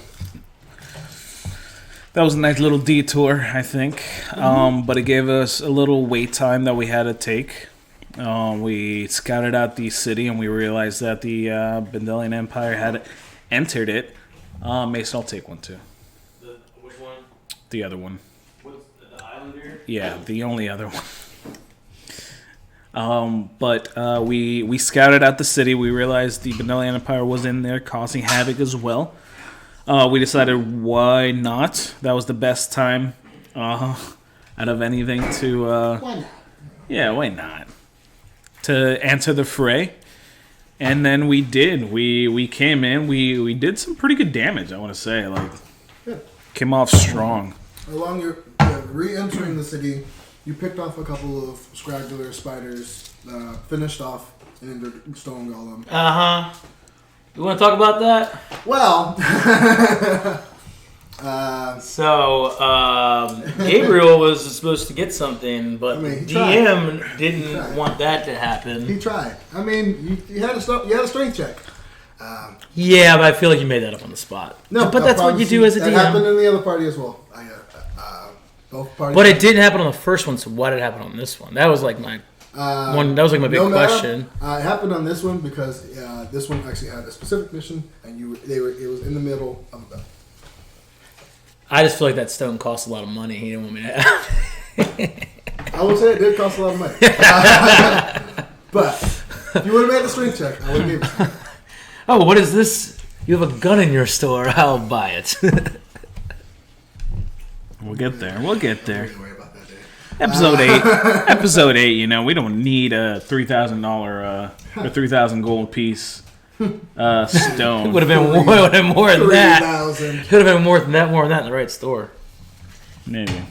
[SPEAKER 2] That was a nice little detour, I think. But it gave us a little wait time that we had to take. We scouted out the city and we realized that the Bendelian Empire had entered it. Mason, I'll take one too.
[SPEAKER 1] Which one?
[SPEAKER 2] The other one.
[SPEAKER 1] What's the island here?
[SPEAKER 2] Yeah, the only other one. But we scouted out the city. We realized the Bendelian Empire was in there causing havoc as well. We decided why not. That was the best time out of anything to...
[SPEAKER 3] Why not?
[SPEAKER 2] Yeah, why not? To enter the fray. And then we did. We came in. We did some pretty good damage, I want to say. Came off strong.
[SPEAKER 3] Along your re-entering the city, you picked off a couple of scraggler spiders, finished off an injured stone golem.
[SPEAKER 1] You want to talk about that?
[SPEAKER 3] Well,
[SPEAKER 1] Gabriel was supposed to get something, but
[SPEAKER 3] he
[SPEAKER 1] DM didn't want that to happen.
[SPEAKER 3] He tried. I mean, you had a strength check.
[SPEAKER 1] Yeah, but I feel like you made that up on the spot.
[SPEAKER 3] No,
[SPEAKER 1] but that's what you do as a DM.
[SPEAKER 3] That happened in the other party as well. Both parties.
[SPEAKER 1] But it didn't happen on the first one, so why did it happen on this one? That was like my one. That was like my big question.
[SPEAKER 3] It happened on this one because this one actually had a specific mission, and it was in the middle of a battle. I
[SPEAKER 1] just feel like that stone cost a lot of money. He didn't want me to have.
[SPEAKER 3] I would say it did cost a lot of money. But if you would have made the strength check, I would have given it to you.
[SPEAKER 1] Oh, what is this? You have a gun in your store. I'll buy it.
[SPEAKER 2] We'll get there. We'll get there.
[SPEAKER 3] Don't worry about that day.
[SPEAKER 2] Episode 8. Episode 8, we don't need a $3,000 or 3,000 gold piece stone.
[SPEAKER 1] Would have been more than that.
[SPEAKER 3] 3,000.
[SPEAKER 1] Could have been more than that in the right store.
[SPEAKER 2] Maybe.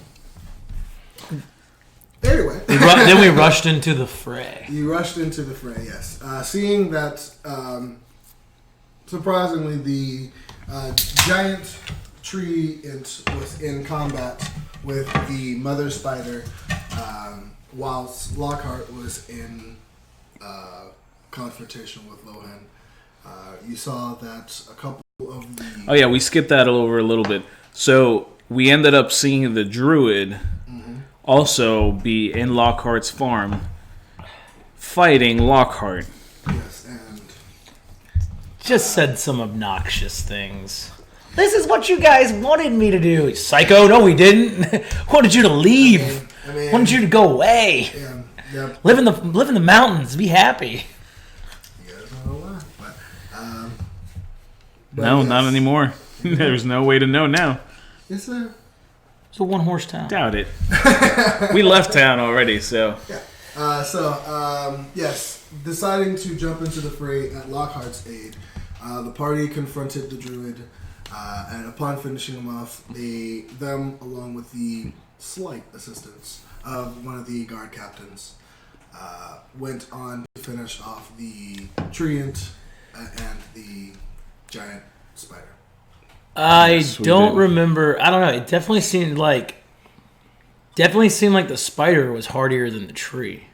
[SPEAKER 3] Anyway.
[SPEAKER 1] Then we rushed into the fray.
[SPEAKER 3] You rushed into the fray, yes. Seeing that, surprisingly, the giant tree was in combat with the mother spider, whilst Lockhart was in confrontation with Lohan. You saw that a couple of the...
[SPEAKER 2] Oh yeah, we skipped that over a little bit. So we ended up seeing the Druid also be in Lockhart's farm, fighting Lockhart.
[SPEAKER 3] Yes, and...
[SPEAKER 1] Just said some obnoxious things. This is what you guys wanted me to do. Psycho, no we didn't. Wanted you to leave.
[SPEAKER 3] I mean,
[SPEAKER 1] wanted you to go away.
[SPEAKER 3] Yeah.
[SPEAKER 1] Live in the mountains. Be happy.
[SPEAKER 3] You guys don't know why, but
[SPEAKER 2] No,
[SPEAKER 3] yes.
[SPEAKER 2] not anymore. There's no way to know now.
[SPEAKER 3] Yes, sir.
[SPEAKER 1] It's a one-horse town.
[SPEAKER 2] Doubt it. We left town already, so...
[SPEAKER 3] Yeah. Yes, deciding to jump into the fray at Lockhart's aid, the party confronted the Druid, and upon finishing him off, them, along with the slight assistance of one of the guard captains, went on to finish off the treant and the giant spider.
[SPEAKER 1] I
[SPEAKER 2] Yes, we
[SPEAKER 1] don't
[SPEAKER 2] did.
[SPEAKER 1] remember. I don't know. It definitely seemed like the spider was hardier than the tree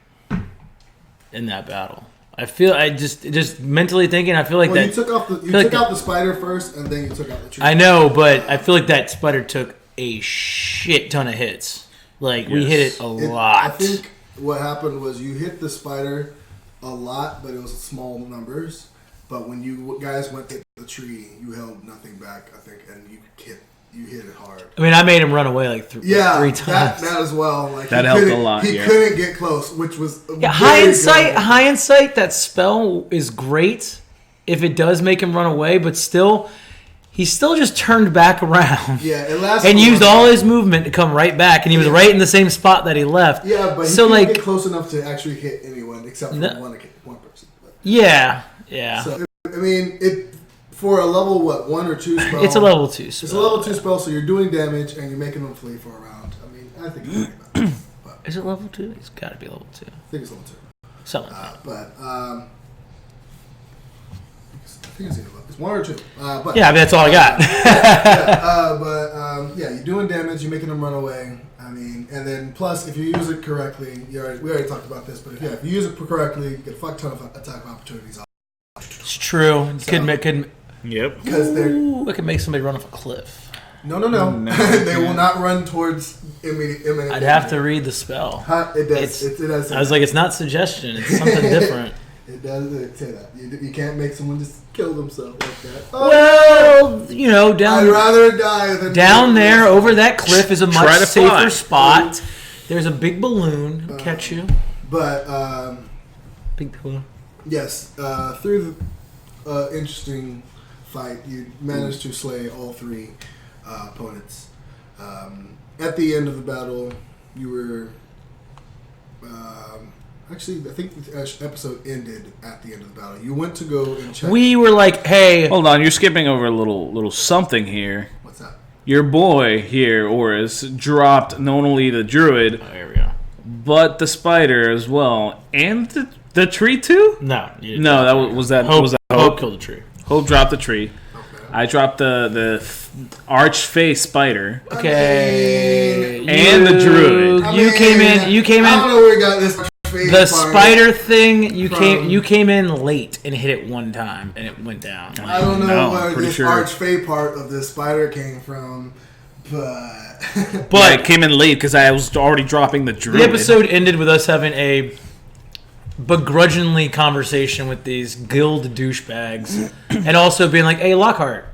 [SPEAKER 1] in that battle. I feel just mentally thinking. I feel like
[SPEAKER 3] Well,
[SPEAKER 1] that.
[SPEAKER 3] you took out the spider first, and then you took out the tree.
[SPEAKER 1] I know, but I feel like that spider took a shit ton of hits. Like we hit it a lot.
[SPEAKER 3] I think what happened was you hit the spider a lot, but it was small numbers. But when you guys went to the tree, you held nothing back, I think, and you hit it hard.
[SPEAKER 1] I mean, I made him run away like three times.
[SPEAKER 3] That as well. Like
[SPEAKER 2] That
[SPEAKER 3] he
[SPEAKER 2] helped
[SPEAKER 3] couldn't-
[SPEAKER 2] a lot,
[SPEAKER 3] He
[SPEAKER 2] yeah.
[SPEAKER 3] couldn't get close, which was
[SPEAKER 1] Yeah,
[SPEAKER 3] very good.
[SPEAKER 1] hindsight, that spell is great if it does make him run away, but still, he still just turned back around.
[SPEAKER 3] Yeah, it lasted
[SPEAKER 1] and used
[SPEAKER 3] long.
[SPEAKER 1] all his movement to come right back, and he was right in the same spot that he left.
[SPEAKER 3] Yeah, but he
[SPEAKER 1] so
[SPEAKER 3] couldn't
[SPEAKER 1] like,
[SPEAKER 3] get close enough to actually hit anyone except for one person. But,
[SPEAKER 1] yeah.
[SPEAKER 3] so I mean, it for a level 1 or 2 spell.
[SPEAKER 1] It's a level 2 spell.
[SPEAKER 3] It's a level 2 spell, so you're doing damage and you're making them flee for a round. I mean, I think it's pretty bad. But
[SPEAKER 1] Is it level 2? It's got to be level 2.
[SPEAKER 3] I think it's level 2.
[SPEAKER 1] Something like that.
[SPEAKER 3] But I think it's 1 or 2. But
[SPEAKER 1] Yeah, I mean, that's all I got.
[SPEAKER 3] You're doing damage. You're making them run away. I mean, and then plus, if you use it correctly, we already talked about this. But if you use it correctly, you get a fuck ton of attack opportunities.
[SPEAKER 1] It's true.
[SPEAKER 2] Yep.
[SPEAKER 3] Because they're
[SPEAKER 1] It could make somebody run off a cliff.
[SPEAKER 3] no. They will not run towards imminent.
[SPEAKER 1] I'd have to read the spell.
[SPEAKER 3] It does. It does.
[SPEAKER 1] I was like, it's not suggestion. It's something different.
[SPEAKER 3] It does say that. You can't make someone just kill themselves like that.
[SPEAKER 1] Well,
[SPEAKER 3] I'd
[SPEAKER 1] down
[SPEAKER 3] rather die than
[SPEAKER 1] down there over that cliff is a
[SPEAKER 2] Try
[SPEAKER 1] much
[SPEAKER 2] to
[SPEAKER 1] safer
[SPEAKER 2] fly.
[SPEAKER 1] spot. There's a big balloon. It'll catch you.
[SPEAKER 3] But
[SPEAKER 1] Big balloon.
[SPEAKER 3] yes, through the interesting fight, you managed to slay all 3 opponents. At the end of the battle, you were. Actually, I think the episode ended at the end of the battle. You went to go and check.
[SPEAKER 1] We were like, hey.
[SPEAKER 2] Hold on, you're skipping over a little something here.
[SPEAKER 3] What's that?
[SPEAKER 2] Your boy here, Orys, dropped not only the Druid,
[SPEAKER 1] Oh, here we go.
[SPEAKER 2] but the spider as well. And the tree too?
[SPEAKER 1] No. You didn't.
[SPEAKER 2] No, was that
[SPEAKER 1] Hope
[SPEAKER 2] Hope?
[SPEAKER 1] killed the tree.
[SPEAKER 2] Hope dropped the tree.
[SPEAKER 3] Okay.
[SPEAKER 2] I dropped the arch-face spider.
[SPEAKER 1] Okay.
[SPEAKER 2] And the Druid.
[SPEAKER 1] You came in.
[SPEAKER 3] I don't know where we got this.
[SPEAKER 1] The spider thing, you came in late and hit it one time and it went down.
[SPEAKER 3] I don't know
[SPEAKER 2] No,
[SPEAKER 3] where
[SPEAKER 2] pretty
[SPEAKER 3] this
[SPEAKER 2] sure.
[SPEAKER 3] archfey part of this spider came from, but
[SPEAKER 2] But it came in late because I was already dropping the Druid.
[SPEAKER 1] The episode ended with us having a begrudgingly conversation with these guild douchebags and also being like, hey, Lockhart,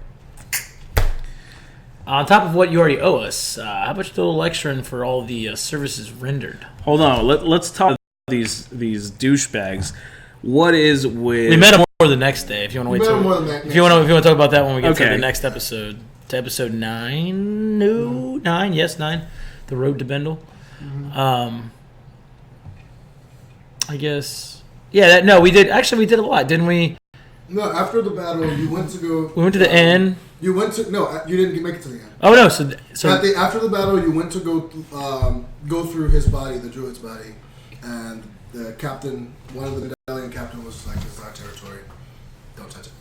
[SPEAKER 1] on top of what you already owe us, how much do a little extra in for all the services rendered?
[SPEAKER 2] Hold on, let's talk about these douchebags. What is with...
[SPEAKER 1] We met him more the next day. If you want to wait till, if you want to talk about that when we get to
[SPEAKER 2] Okay.
[SPEAKER 1] the next episode, to episode 9. No, 9. Yes, 9. The road to Bendel. I guess. Yeah. We did. Actually, we did a lot, didn't we?
[SPEAKER 3] no. After the battle, you went to go.
[SPEAKER 1] We went to the end.
[SPEAKER 3] You went to you didn't make it to the end.
[SPEAKER 1] Oh no. So
[SPEAKER 3] After the battle, you went to go through his body, the druid's body, and the captain, one of the medallion captain, was like, "This is our territory. Don't touch it."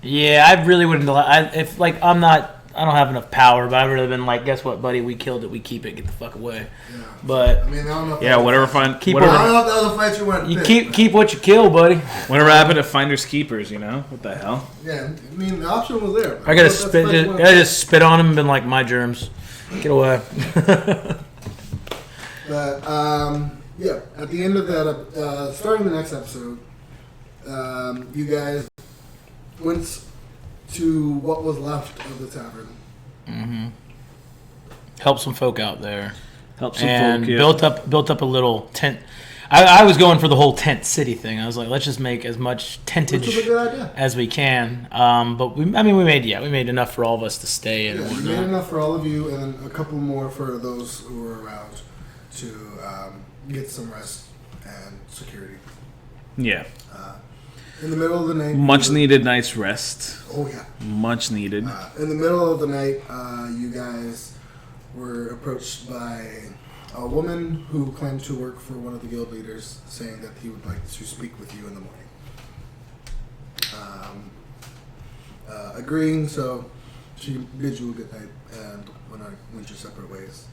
[SPEAKER 1] yeah, I really wouldn't. I'm not have enough power, but I've really been like, guess what, buddy? We killed it. We keep it. Get the fuck away.
[SPEAKER 3] Yeah.
[SPEAKER 1] But
[SPEAKER 3] I mean, I don't know. If
[SPEAKER 2] Yeah, whatever. Fun.
[SPEAKER 1] Keep
[SPEAKER 2] Whatever.
[SPEAKER 3] I don't know if that was a fight you wanted to
[SPEAKER 1] you
[SPEAKER 3] pick,
[SPEAKER 1] keep what you kill, buddy.
[SPEAKER 2] Whatever happened to finders keepers? You know what the hell?
[SPEAKER 3] Yeah, I mean, the option was there.
[SPEAKER 1] I gotta just spit on him and been like, my germs. Get away.
[SPEAKER 3] But yeah, at the end of that, starting the next episode, you guys went to what was left of the tavern.
[SPEAKER 1] Mm-hmm. Help some folk out there.
[SPEAKER 2] Help some
[SPEAKER 1] And
[SPEAKER 2] folk. Yeah.
[SPEAKER 1] built up a little tent. I was going for the whole tent city thing. I was like, let's just make as much
[SPEAKER 3] Which was a
[SPEAKER 1] tentage
[SPEAKER 3] good idea.
[SPEAKER 1] as we can. But we made enough for all of us to stay and
[SPEAKER 3] Yeah, you
[SPEAKER 1] whatnot.
[SPEAKER 3] made enough for all of you, and then a couple more for those who were around to get some rest and security.
[SPEAKER 2] Yeah.
[SPEAKER 3] In the middle of the night,
[SPEAKER 2] Much needed night's rest.
[SPEAKER 3] Oh yeah.
[SPEAKER 2] Much needed.
[SPEAKER 3] In the middle of the night, you guys were approached by a woman who claimed to work for one of the guild leaders, saying that he would like to speak with you in the morning. Agreeing, so she bids you a good night and went your separate ways.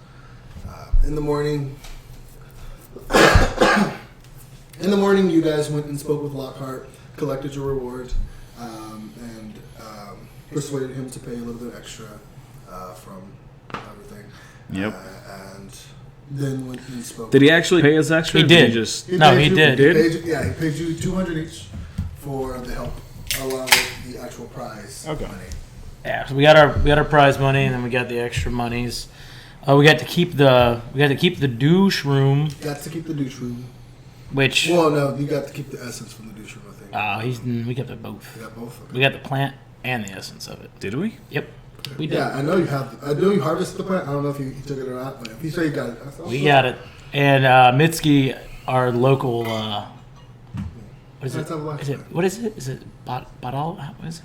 [SPEAKER 3] In the morning, you guys went and spoke with Lockhart, collected your reward, and persuaded him to pay a little bit extra from everything.
[SPEAKER 2] Yep.
[SPEAKER 3] And then went and spoke.
[SPEAKER 2] Did he actually pay us extra?
[SPEAKER 1] He
[SPEAKER 2] Or
[SPEAKER 1] did.
[SPEAKER 2] He just
[SPEAKER 3] He
[SPEAKER 1] No,
[SPEAKER 3] paid
[SPEAKER 1] he
[SPEAKER 3] you-
[SPEAKER 1] did.
[SPEAKER 2] Did?
[SPEAKER 3] He paid you 200 each for the help, along with the actual prize
[SPEAKER 2] Okay.
[SPEAKER 3] money.
[SPEAKER 1] Yeah, so we got our prize money, and then we got the extra monies. We got to keep the douche room,
[SPEAKER 3] Got to keep the douche room.
[SPEAKER 1] which
[SPEAKER 3] Well, no, you got to keep the essence from the douche room, I think.
[SPEAKER 1] we got the both.
[SPEAKER 3] You got both of
[SPEAKER 1] We got the plant and the essence of it.
[SPEAKER 2] Did we?
[SPEAKER 1] Yep, we did.
[SPEAKER 3] Yeah, I know you have. I know you harvested the plant. I don't know if you took it or not, but if you say you got it,
[SPEAKER 1] We got it. And Mitski, our local, what is it?
[SPEAKER 3] Let's have a look.
[SPEAKER 1] Is it what is it? Is it bottle? What is it?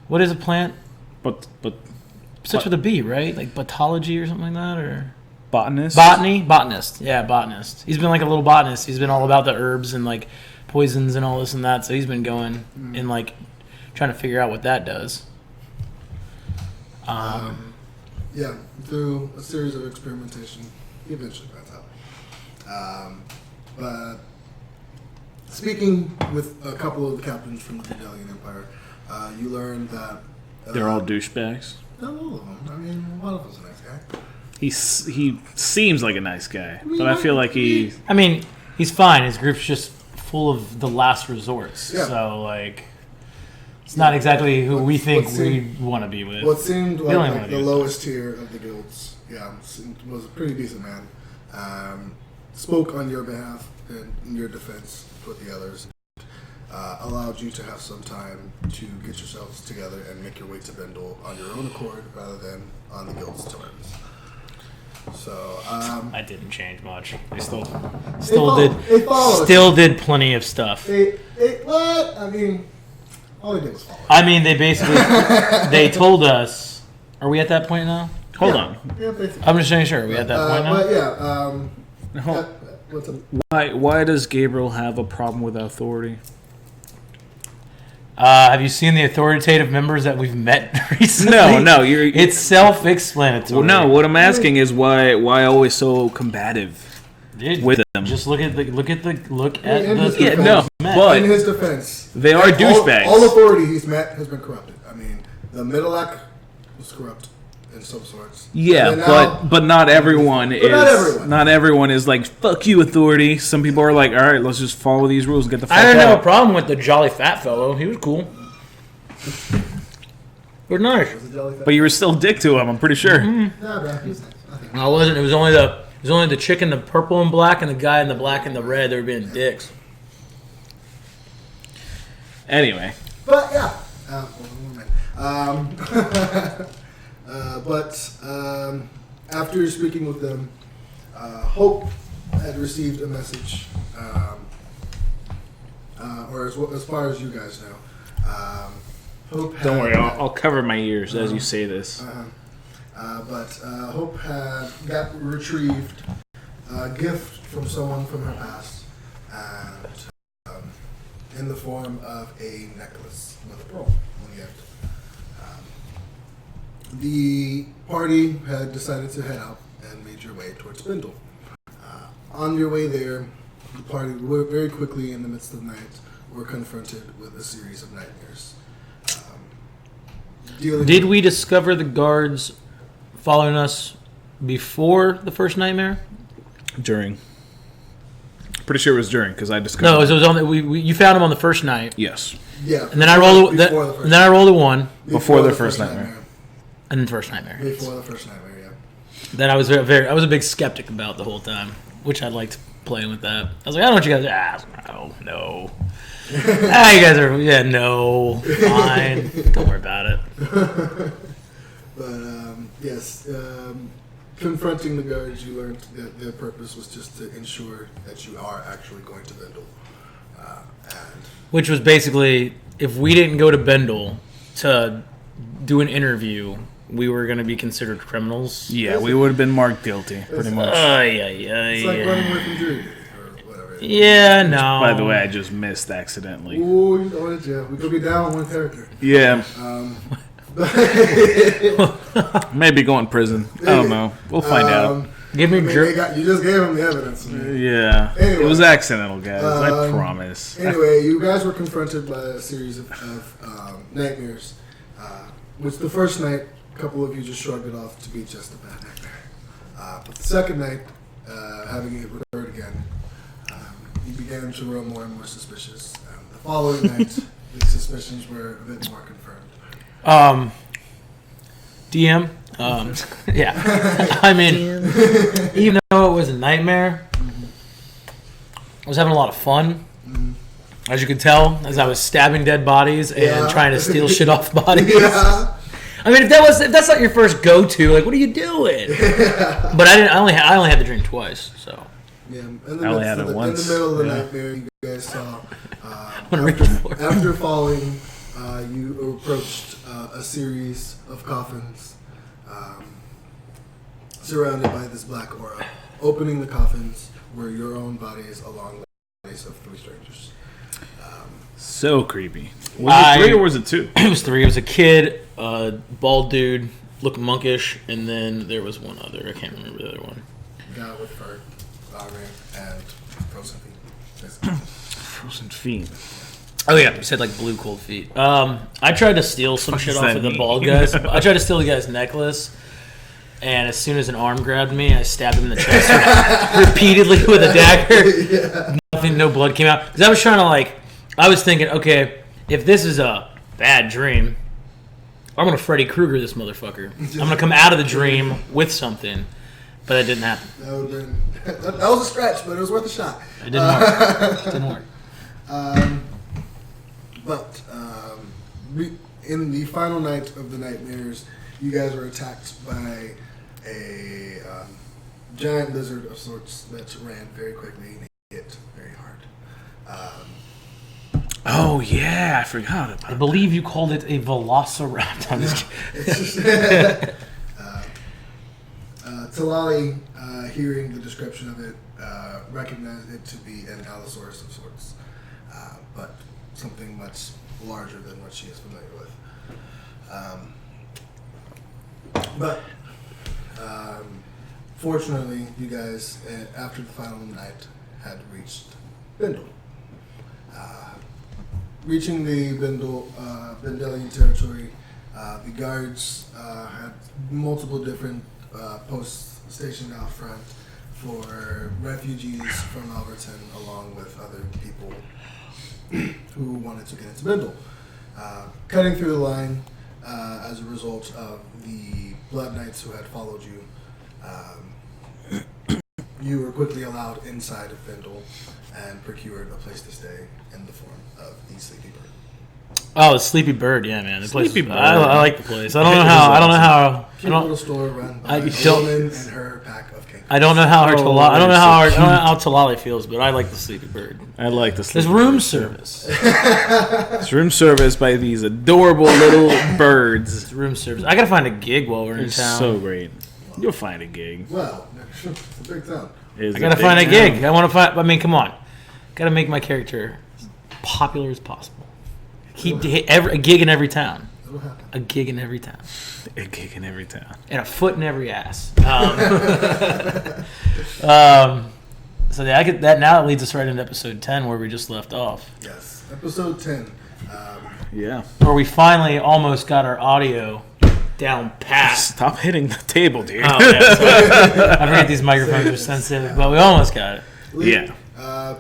[SPEAKER 1] What is a plant?
[SPEAKER 2] But
[SPEAKER 1] Starts with a B, right? Like botology or something like that, or
[SPEAKER 2] botanist.
[SPEAKER 1] botanist. Yeah, botanist. He's been like a little botanist. He's been all about the herbs and like poisons and all this and that. So he's been going and like trying to figure out what that does.
[SPEAKER 3] Yeah, through a series of experimentation, he eventually finds out. But speaking with a couple of the captains from the Delian Empire, you learn that
[SPEAKER 2] They're all douchebags.
[SPEAKER 3] not all of them. I mean, one of them's a nice guy.
[SPEAKER 2] He seems like a nice guy, but I feel like he.
[SPEAKER 1] I mean, he's fine. His group's just full of the last resorts.
[SPEAKER 3] Yeah.
[SPEAKER 1] So like, it's not exactly who we think
[SPEAKER 3] what
[SPEAKER 1] we
[SPEAKER 3] seemed-
[SPEAKER 1] want to be with.
[SPEAKER 3] What seemed
[SPEAKER 1] only
[SPEAKER 3] like,
[SPEAKER 1] wanna
[SPEAKER 3] the
[SPEAKER 1] do
[SPEAKER 3] lowest tier of the guilds, was a pretty decent man. Spoke on your behalf and in your defense with the others. Allowed you to have some time to get yourselves together and make your way to Bendel on your own accord rather than on the guild's terms. So,
[SPEAKER 1] That didn't change much. They
[SPEAKER 3] followed.
[SPEAKER 1] still did plenty of stuff.
[SPEAKER 3] What? I mean, all they did was follow.
[SPEAKER 1] I mean, they basically they told us. Are we at that point now?
[SPEAKER 2] Hold on.
[SPEAKER 3] Yeah, basically.
[SPEAKER 1] I'm just making sure. Are we at that point now?
[SPEAKER 3] But yeah,
[SPEAKER 2] Hold-
[SPEAKER 3] what's up?
[SPEAKER 2] Why does Gabriel have a problem with authority?
[SPEAKER 1] Have you seen the authoritative members that we've met recently?
[SPEAKER 2] No.
[SPEAKER 1] It's self-explanatory.
[SPEAKER 2] Well, no. What I'm asking is why always so combative
[SPEAKER 1] Dude,
[SPEAKER 2] with them?
[SPEAKER 1] just look at the
[SPEAKER 3] In his
[SPEAKER 2] Yeah,
[SPEAKER 3] defense-
[SPEAKER 2] no, but
[SPEAKER 3] in his defense,
[SPEAKER 2] they are douchebags.
[SPEAKER 3] All authority he's met has been corrupted. I mean, the Middleac was corrupt in some sorts.
[SPEAKER 2] yeah,
[SPEAKER 3] And now-
[SPEAKER 2] but not everyone is.
[SPEAKER 3] not everyone.
[SPEAKER 2] Not everyone is like fuck you, authority. Some people are like, all right, let's just follow these rules and get the fuck
[SPEAKER 1] I didn't
[SPEAKER 2] out.
[SPEAKER 1] have a problem with the jolly fat fellow. He was cool. He was nice.
[SPEAKER 3] It was a jellyfish.
[SPEAKER 2] But you were still a dick to him. I'm pretty sure.
[SPEAKER 3] Nah, bro, he was nice. I think.
[SPEAKER 1] No, I wasn't. It was only the chick in the purple and black and the guy in the black and the red. They were being dicks.
[SPEAKER 2] Anyway,
[SPEAKER 3] But yeah, after speaking with them, Hope had received a message, or as far as you guys know, Hope.
[SPEAKER 2] don't
[SPEAKER 3] had-
[SPEAKER 2] worry. I'll cover my ears as you say this.
[SPEAKER 3] But Hope got retrieved a gift from someone from her past, and in the form of a necklace with a pearl on the end. The party had decided to head out and made your way towards Bindle. On your way there, the party very quickly in the midst of the night were confronted with a series of nightmares.
[SPEAKER 1] Did we discover the guards following us before the first nightmare?
[SPEAKER 2] During. Pretty sure it was during because I discovered.
[SPEAKER 1] No, it was on. You found him on the first night.
[SPEAKER 2] Yes.
[SPEAKER 3] Yeah.
[SPEAKER 1] And then I rolled. And then I rolled a 1
[SPEAKER 2] before the first nightmare.
[SPEAKER 1] And then first nightmare.
[SPEAKER 3] Before the first nightmare, yeah.
[SPEAKER 1] That I was I was a big skeptic about the whole time, which I liked playing with that. I was like, I don't know what you guys. No. You guys are no, fine. Don't worry about it.
[SPEAKER 3] But yes, confronting the guards, you learned that their purpose was just to ensure that you are actually going to Bindle.
[SPEAKER 1] Which was basically, if we didn't go to Bindle to do an interview, we were going to be considered criminals.
[SPEAKER 2] Yeah, we would have been marked guilty, pretty much.
[SPEAKER 3] It's like running away from Druid or whatever.
[SPEAKER 1] Yeah, no.
[SPEAKER 2] By the way, I just missed accidentally.
[SPEAKER 3] Ooh, you know it, yeah. We could be down one character.
[SPEAKER 2] Yeah. Maybe go in prison. I don't know. We'll find out.
[SPEAKER 1] Give me
[SPEAKER 3] you just gave him the evidence.
[SPEAKER 2] Yeah.
[SPEAKER 3] Anyway,
[SPEAKER 2] it was accidental, guys. I promise.
[SPEAKER 3] Anyway, you guys were confronted by a series of nightmares, which the first night, a couple of you just shrugged it off to be just a bad nightmare. But the second night, having it recurred again, you began to grow more and more suspicious. The following night, the suspicions were a bit more confirmed.
[SPEAKER 1] DM, yeah. I mean, even though it was a nightmare, I was having a lot of fun. As you could tell, as I was stabbing dead bodies and trying to steal shit off bodies. Yeah. I mean, if that's not your first go-to, like, what are you doing? But I only had the dream twice, so.
[SPEAKER 3] Yeah,
[SPEAKER 2] I only had it once.
[SPEAKER 3] In the middle of the nightmare, you guys saw. After falling, you approached a series of coffins surrounded by this black aura. Opening the coffins were your own bodies along with the bodies of 3 strangers.
[SPEAKER 2] So creepy. Was it 3 or was it 2?
[SPEAKER 1] It was 3. It was a kid, a bald dude, looking monkish, and then there was one other. I can't remember the other one.
[SPEAKER 3] Guy with fur, armor, and frozen feet.
[SPEAKER 2] Frozen feet.
[SPEAKER 1] Oh yeah, you said like blue cold feet. I tried to steal some shit off of the bald guys. I tried to steal the guy's necklace, and as soon as an arm grabbed me, I stabbed him in the chest repeatedly with a dagger. Yeah. Nothing, no blood came out. Because I was trying to I was thinking, okay, if this is a bad dream, I'm gonna Freddy Krueger this motherfucker. I'm gonna come out of the dream with something, but it didn't happen.
[SPEAKER 3] That was a stretch, but it was worth a shot.
[SPEAKER 1] It didn't work. It didn't work.
[SPEAKER 3] But in the final night of the nightmares, you guys were attacked by a giant lizard of sorts that ran very quickly and hit very hard.
[SPEAKER 2] Oh yeah, I forgot about
[SPEAKER 1] I believe you called it a velociraptor.
[SPEAKER 3] Talali, hearing the description of it, recognized it to be an allosaurus of sorts, but something much larger than what she is familiar with. Fortunately, you guys, after the final night, had reached Bindle. Reaching the Bindelian territory, the guards had multiple different posts stationed out front for refugees from Alberton, along with other people who wanted to get into Bindle. Cutting through the line as a result of the Blood Knights who had followed you, you were quickly allowed inside of Bindle and procured a place to stay in the form of the Sleepy Bird.
[SPEAKER 1] Oh, the Sleepy Bird, yeah, man. The
[SPEAKER 2] Sleepy
[SPEAKER 1] place,
[SPEAKER 2] Bird.
[SPEAKER 1] I like the place. I don't know how.
[SPEAKER 3] Cute little store run by a woman and her pack of kangaroos.
[SPEAKER 1] I don't know how how Talali feels, but I like the Sleepy Bird.
[SPEAKER 2] I like the Sleepy
[SPEAKER 1] There's room service.
[SPEAKER 2] It's room service by these adorable little birds.
[SPEAKER 1] It's room service. I gotta find a gig while we're in
[SPEAKER 2] It's
[SPEAKER 1] town.
[SPEAKER 2] so great. You'll find a gig.
[SPEAKER 3] Well, it's a big town.
[SPEAKER 1] I gotta find a gig. I want to find. I mean, come on. Gotta make my character as popular as possible. Keep a gig in every town.
[SPEAKER 3] what happened.
[SPEAKER 1] A gig in every town.
[SPEAKER 2] A gig in every town.
[SPEAKER 1] And a foot in every ass. So yeah, that now leads us right into episode 10 where we just left off.
[SPEAKER 3] Yes, episode 10.
[SPEAKER 2] Yeah.
[SPEAKER 1] Where we finally almost got our audio down pat.
[SPEAKER 2] Stop hitting the table, dude.
[SPEAKER 1] Oh, yeah, sorry. I forget these microphones are sensitive, but we almost got it.
[SPEAKER 2] Yeah.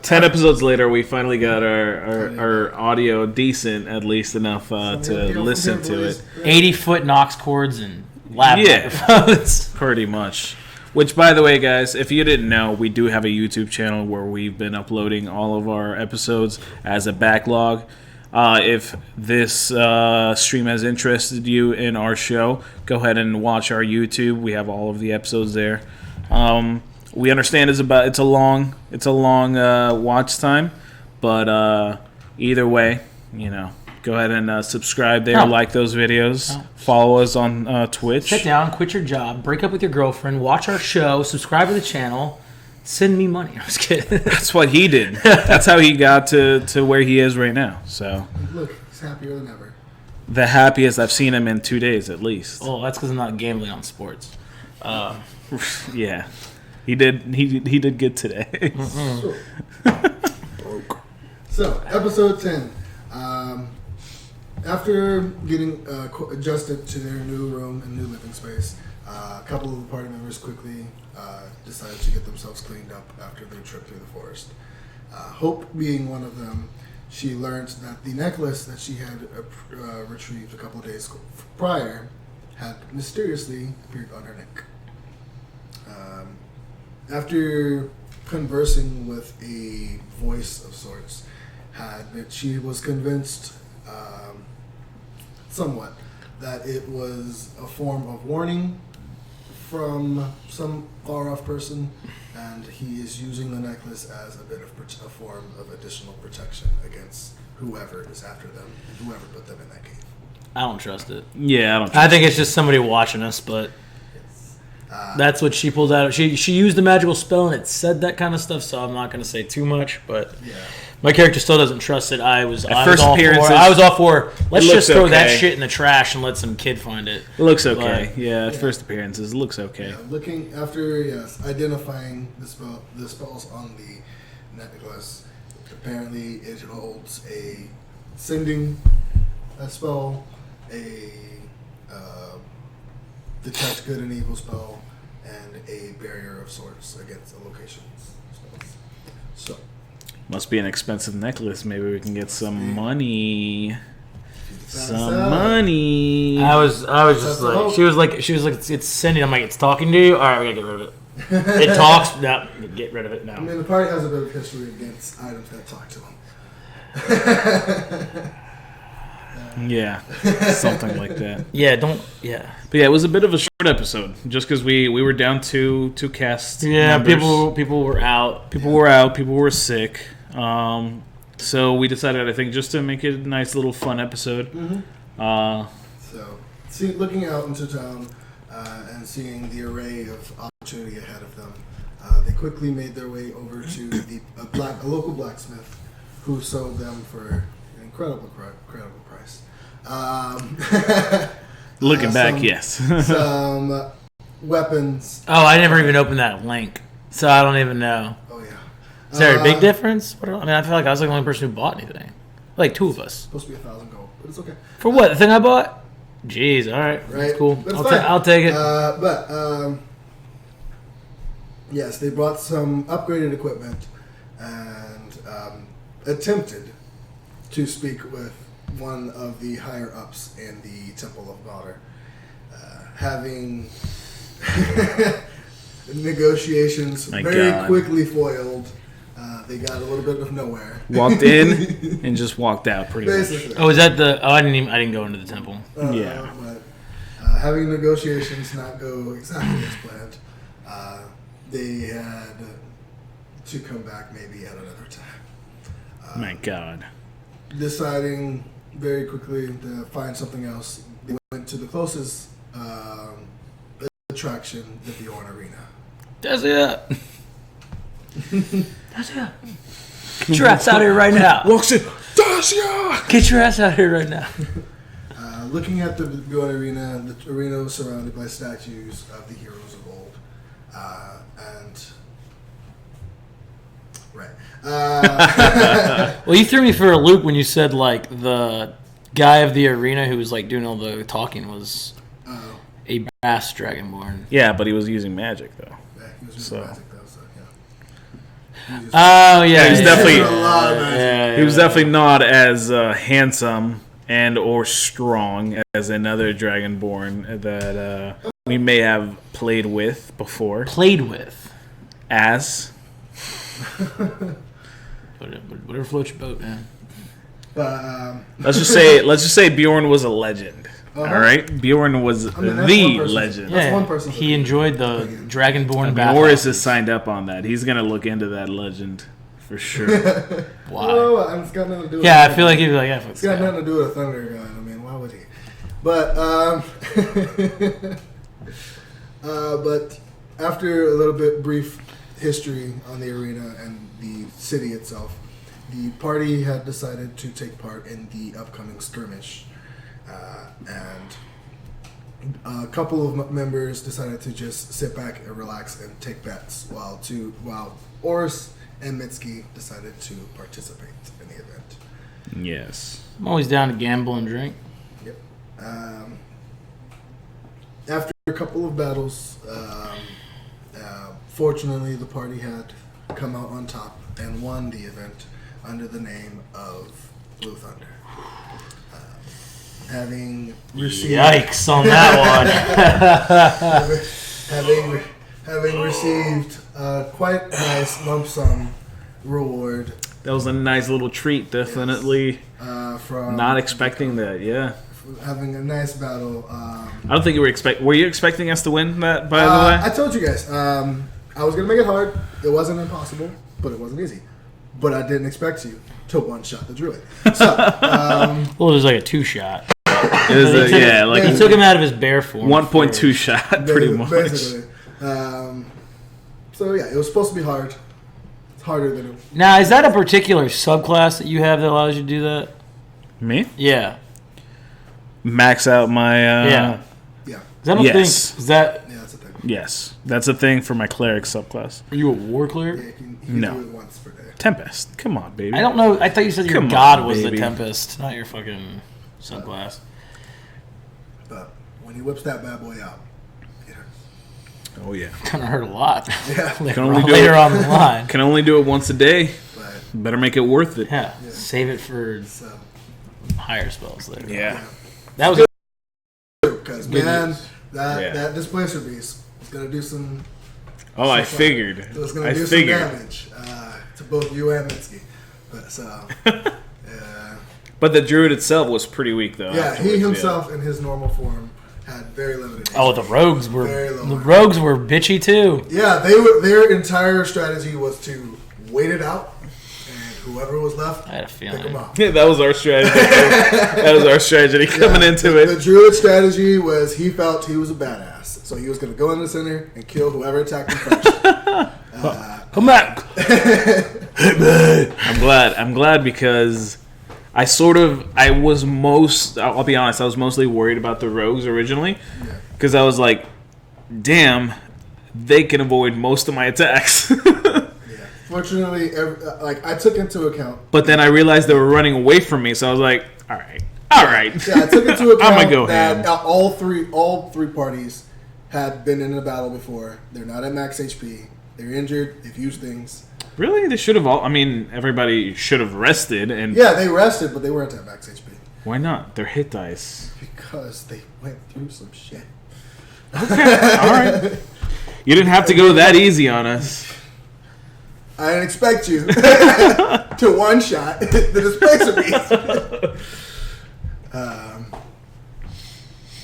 [SPEAKER 2] 10 episodes later, we finally got our audio decent, at least enough to listen to it.
[SPEAKER 1] 80-foot Knox cords and lab
[SPEAKER 2] Yeah.
[SPEAKER 1] microphones.
[SPEAKER 2] Pretty much. Which, by the way, guys, if you didn't know, we do have a YouTube channel where we've been uploading all of our episodes as a backlog. If this stream has interested you in our show, go ahead and watch our YouTube. We have all of the episodes there. We understand it's a long watch time, but either way, go ahead and subscribe there, like those videos, follow us on Twitch.
[SPEAKER 1] Sit down, quit your job, break up with your girlfriend, watch our show, subscribe to the channel, send me money. I'm just kidding.
[SPEAKER 2] That's what he did. That's how he got to where he is right now. So
[SPEAKER 3] Look, he's happier than ever.
[SPEAKER 2] the happiest I've seen him in 2 days at least.
[SPEAKER 1] Oh, that's because I'm not gambling on sports.
[SPEAKER 2] Yeah, he did good today.
[SPEAKER 3] So, episode 10. After getting adjusted to their new room and new living space, a couple of the party members quickly decided to get themselves cleaned up after their trip through the forest. Hope being one of them, she learned that the necklace that she had retrieved a couple of days prior had mysteriously appeared on her neck. After conversing with a voice of sorts, she was convinced somewhat that it was a form of warning from some far-off person, and he is using the necklace as a bit of a form of additional protection against whoever is after them and whoever put them in that cave.
[SPEAKER 1] I don't trust it.
[SPEAKER 2] Yeah, I don't.
[SPEAKER 1] I think it's just somebody watching us, but that's what she pulled out. She used the magical spell and it said that kind of stuff, so I'm not going to say too much, but
[SPEAKER 3] Yeah.
[SPEAKER 1] my character still doesn't trust it. I was all for let's
[SPEAKER 2] looks
[SPEAKER 1] just throw that
[SPEAKER 2] okay.
[SPEAKER 1] shit in the trash and let some kid find it.
[SPEAKER 2] It looks okay.
[SPEAKER 1] But-
[SPEAKER 2] Yeah, first appearances, it looks okay.
[SPEAKER 3] Yeah, looking after identifying the spells on the necklace. Apparently, it holds a sending spell, a detect good and evil spell, and a barrier of sorts against a location spells. So,
[SPEAKER 2] Must be an expensive necklace. Maybe we can get some money. Some
[SPEAKER 3] out.
[SPEAKER 2] money.
[SPEAKER 1] I was just
[SPEAKER 3] That's the
[SPEAKER 1] like,
[SPEAKER 3] hope.
[SPEAKER 1] she was like, it's sending. I'm like, it's talking to you. All right, we gotta get rid of it. It talks. No, get rid of it now.
[SPEAKER 3] I mean, the party has a bit of history against items that talk to them.
[SPEAKER 2] Yeah, something like that.
[SPEAKER 1] Yeah, don't. Yeah,
[SPEAKER 2] But yeah, it was a bit of a short episode, just because we were down to cast.
[SPEAKER 1] yeah.
[SPEAKER 2] members.
[SPEAKER 1] People were out.
[SPEAKER 2] People were out. People were sick. So we decided, I think, just to make it a nice little fun episode.
[SPEAKER 3] So, looking out into town and seeing the array of opportunity ahead of them, they quickly made their way over to a local blacksmith, who sold them for an incredible price.
[SPEAKER 2] Looking back, yes.
[SPEAKER 3] Some weapons.
[SPEAKER 1] Oh, I never even opened that link, so I don't even know.
[SPEAKER 3] Oh yeah.
[SPEAKER 1] Is there a big difference? I mean, I feel like I was like the only person who bought anything. Like two of us.
[SPEAKER 3] Supposed to be 1,000 gold, but it's okay.
[SPEAKER 1] For what? The thing I bought? Jeez, all right.
[SPEAKER 3] Right.
[SPEAKER 1] That's cool.
[SPEAKER 3] That's
[SPEAKER 1] I'll,
[SPEAKER 3] fine.
[SPEAKER 1] I'll take it.
[SPEAKER 3] But yes, they brought some upgraded equipment and attempted to speak with one of the higher ups in the Temple of Daughter, having negotiations
[SPEAKER 2] My
[SPEAKER 3] very
[SPEAKER 2] God.
[SPEAKER 3] quickly foiled. They got a little bit of nowhere.
[SPEAKER 2] Walked in and just walked out, pretty much.
[SPEAKER 3] Basically.
[SPEAKER 1] Oh, is that the? Oh, I didn't go into the temple.
[SPEAKER 2] Yeah.
[SPEAKER 3] But having negotiations not go exactly as planned, they had to come back maybe at another time.
[SPEAKER 2] My God.
[SPEAKER 3] Deciding very quickly to find something else, they went to the closest attraction, the Bjorn Arena.
[SPEAKER 1] That's it. That's it. Get your ass out of here right now.
[SPEAKER 2] Walks in. Dacia!
[SPEAKER 1] Get your ass out of here right now.
[SPEAKER 3] looking at the Bjorn Arena. The arena was surrounded by statues of the heroes of old, and right.
[SPEAKER 1] Well, you threw me for a loop when you said like the guy of the arena who was like doing all the talking was a brass dragonborn.
[SPEAKER 2] Yeah, but he was using magic though.
[SPEAKER 3] Yeah, he was using magic though, so yeah.
[SPEAKER 1] Oh yeah,
[SPEAKER 2] He was definitely
[SPEAKER 3] a lot of magic.
[SPEAKER 2] he was definitely not as handsome and or strong as another dragonborn that we may have played with before.
[SPEAKER 1] Played with.
[SPEAKER 2] As
[SPEAKER 1] Whatever floats your boat, man.
[SPEAKER 3] But
[SPEAKER 2] let's just say Bjorn was a legend. All right, Bjorn was
[SPEAKER 3] that's
[SPEAKER 2] the
[SPEAKER 3] one person.
[SPEAKER 2] legend.
[SPEAKER 1] Yeah,
[SPEAKER 3] one person.
[SPEAKER 1] he enjoyed the dragonborn
[SPEAKER 2] Orys is signed up on that. He's gonna look into that legend for sure.
[SPEAKER 1] Why?
[SPEAKER 3] Well, it's got nothing to do with
[SPEAKER 1] Yeah, I feel like he'd be like, yeah,
[SPEAKER 3] it's got nothing to do with a thunder gun. I mean, why would he? But but after a little bit brief history on the arena and the city itself, the party had decided to take part in the upcoming skirmish, and a couple of members decided to just sit back and relax and take bets, while Orys and Mitski decided to participate in the event.
[SPEAKER 2] Yes.
[SPEAKER 1] I'm always down to gamble and drink.
[SPEAKER 3] Yep. After a couple of battles, fortunately the party had come out on top and won the event under the name of Blue Thunder. Having received
[SPEAKER 1] Yikes on that one.
[SPEAKER 3] having received quite a nice lump sum reward.
[SPEAKER 2] That was a nice little treat, definitely.
[SPEAKER 3] From
[SPEAKER 2] Not expecting that, yeah.
[SPEAKER 3] having a nice battle.
[SPEAKER 2] I don't think you were Were you expecting us to win that, by the
[SPEAKER 3] I
[SPEAKER 2] way?
[SPEAKER 3] told you guys. I was gonna make it hard. It wasn't impossible, but it wasn't easy. But I didn't expect you to one-shot the druid. So,
[SPEAKER 1] Well, it was like a 2-shot.
[SPEAKER 2] It was like
[SPEAKER 1] He took him out of his bear form.
[SPEAKER 2] 1.2 shot, pretty much.
[SPEAKER 3] basically. So yeah, it was supposed to be hard. It's harder than it.
[SPEAKER 1] Now, is that a particular subclass that you have that allows you to do that?
[SPEAKER 2] Me?
[SPEAKER 1] Yeah.
[SPEAKER 2] Max out my...
[SPEAKER 1] Yeah.
[SPEAKER 3] Yeah,
[SPEAKER 1] Is that a
[SPEAKER 2] Yes.
[SPEAKER 1] thing? Is that...
[SPEAKER 3] yeah, that's a thing.
[SPEAKER 2] Yes. That's a thing for my cleric subclass.
[SPEAKER 1] Are you a war cleric?
[SPEAKER 3] Yeah, you can
[SPEAKER 2] No.
[SPEAKER 3] do it once per day.
[SPEAKER 2] Tempest. Come on, baby.
[SPEAKER 1] I don't know. I thought you said your
[SPEAKER 2] Come on,
[SPEAKER 1] god was
[SPEAKER 2] baby.
[SPEAKER 1] the Tempest, not your fucking subclass.
[SPEAKER 3] But when he whips that bad boy out, it hurts.
[SPEAKER 2] Oh, yeah.
[SPEAKER 1] Gonna hurt a lot.
[SPEAKER 3] Yeah,
[SPEAKER 1] later
[SPEAKER 2] Can only
[SPEAKER 1] on,
[SPEAKER 2] do
[SPEAKER 1] later
[SPEAKER 2] it-
[SPEAKER 1] on the line.
[SPEAKER 2] Can only do it once a day.
[SPEAKER 3] but
[SPEAKER 2] Better make it worth it.
[SPEAKER 1] Yeah. Save it for
[SPEAKER 3] so
[SPEAKER 1] higher spells later.
[SPEAKER 2] Yeah.
[SPEAKER 1] That was
[SPEAKER 3] because
[SPEAKER 1] Good
[SPEAKER 3] man,
[SPEAKER 1] news.
[SPEAKER 3] that displacer beast is gonna do some.
[SPEAKER 2] Oh, I figured.
[SPEAKER 3] It was gonna
[SPEAKER 2] I
[SPEAKER 3] do
[SPEAKER 2] figured.
[SPEAKER 3] some damage to both you and Mitski. But so, yeah.
[SPEAKER 2] But the druid itself was pretty weak, though.
[SPEAKER 3] Yeah, he
[SPEAKER 2] afterwards,
[SPEAKER 3] himself in his normal form had very limited.
[SPEAKER 1] Oh,
[SPEAKER 3] HP.
[SPEAKER 1] the rogues were
[SPEAKER 3] Very low.
[SPEAKER 1] the rogues were bitchy too.
[SPEAKER 3] Yeah, they were. Their entire strategy was to wait it out, and whoever was left,
[SPEAKER 1] I had a
[SPEAKER 3] pick them
[SPEAKER 1] feeling.
[SPEAKER 3] up.
[SPEAKER 2] Yeah, that was our strategy. That was our strategy coming into
[SPEAKER 3] The
[SPEAKER 2] it.
[SPEAKER 3] druid strategy was he felt he was a badass, so he was going to go in the center and kill whoever attacked him first.
[SPEAKER 1] Come back.
[SPEAKER 2] I'm glad because I'll be honest, I was mostly worried about the rogues originally because I was like, damn, they can avoid most of my attacks.
[SPEAKER 3] Yeah. Fortunately, I took into account.
[SPEAKER 2] But then I realized they were running away from me, so I was like, all right.
[SPEAKER 3] Yeah, I took into account
[SPEAKER 2] I'm gonna go
[SPEAKER 3] that
[SPEAKER 2] ham.
[SPEAKER 3] all three parties had been in a battle before. They're not at max HP. They're injured. They've used things.
[SPEAKER 2] Really? They should have all. I mean, everybody should have rested, and
[SPEAKER 3] Yeah, they rested, but they weren't at max HP
[SPEAKER 2] why not? They're hit dice.
[SPEAKER 3] because they went through some shit.
[SPEAKER 2] All right. You didn't have to go that easy on us.
[SPEAKER 3] I didn't expect you to one-shot the displacer beast.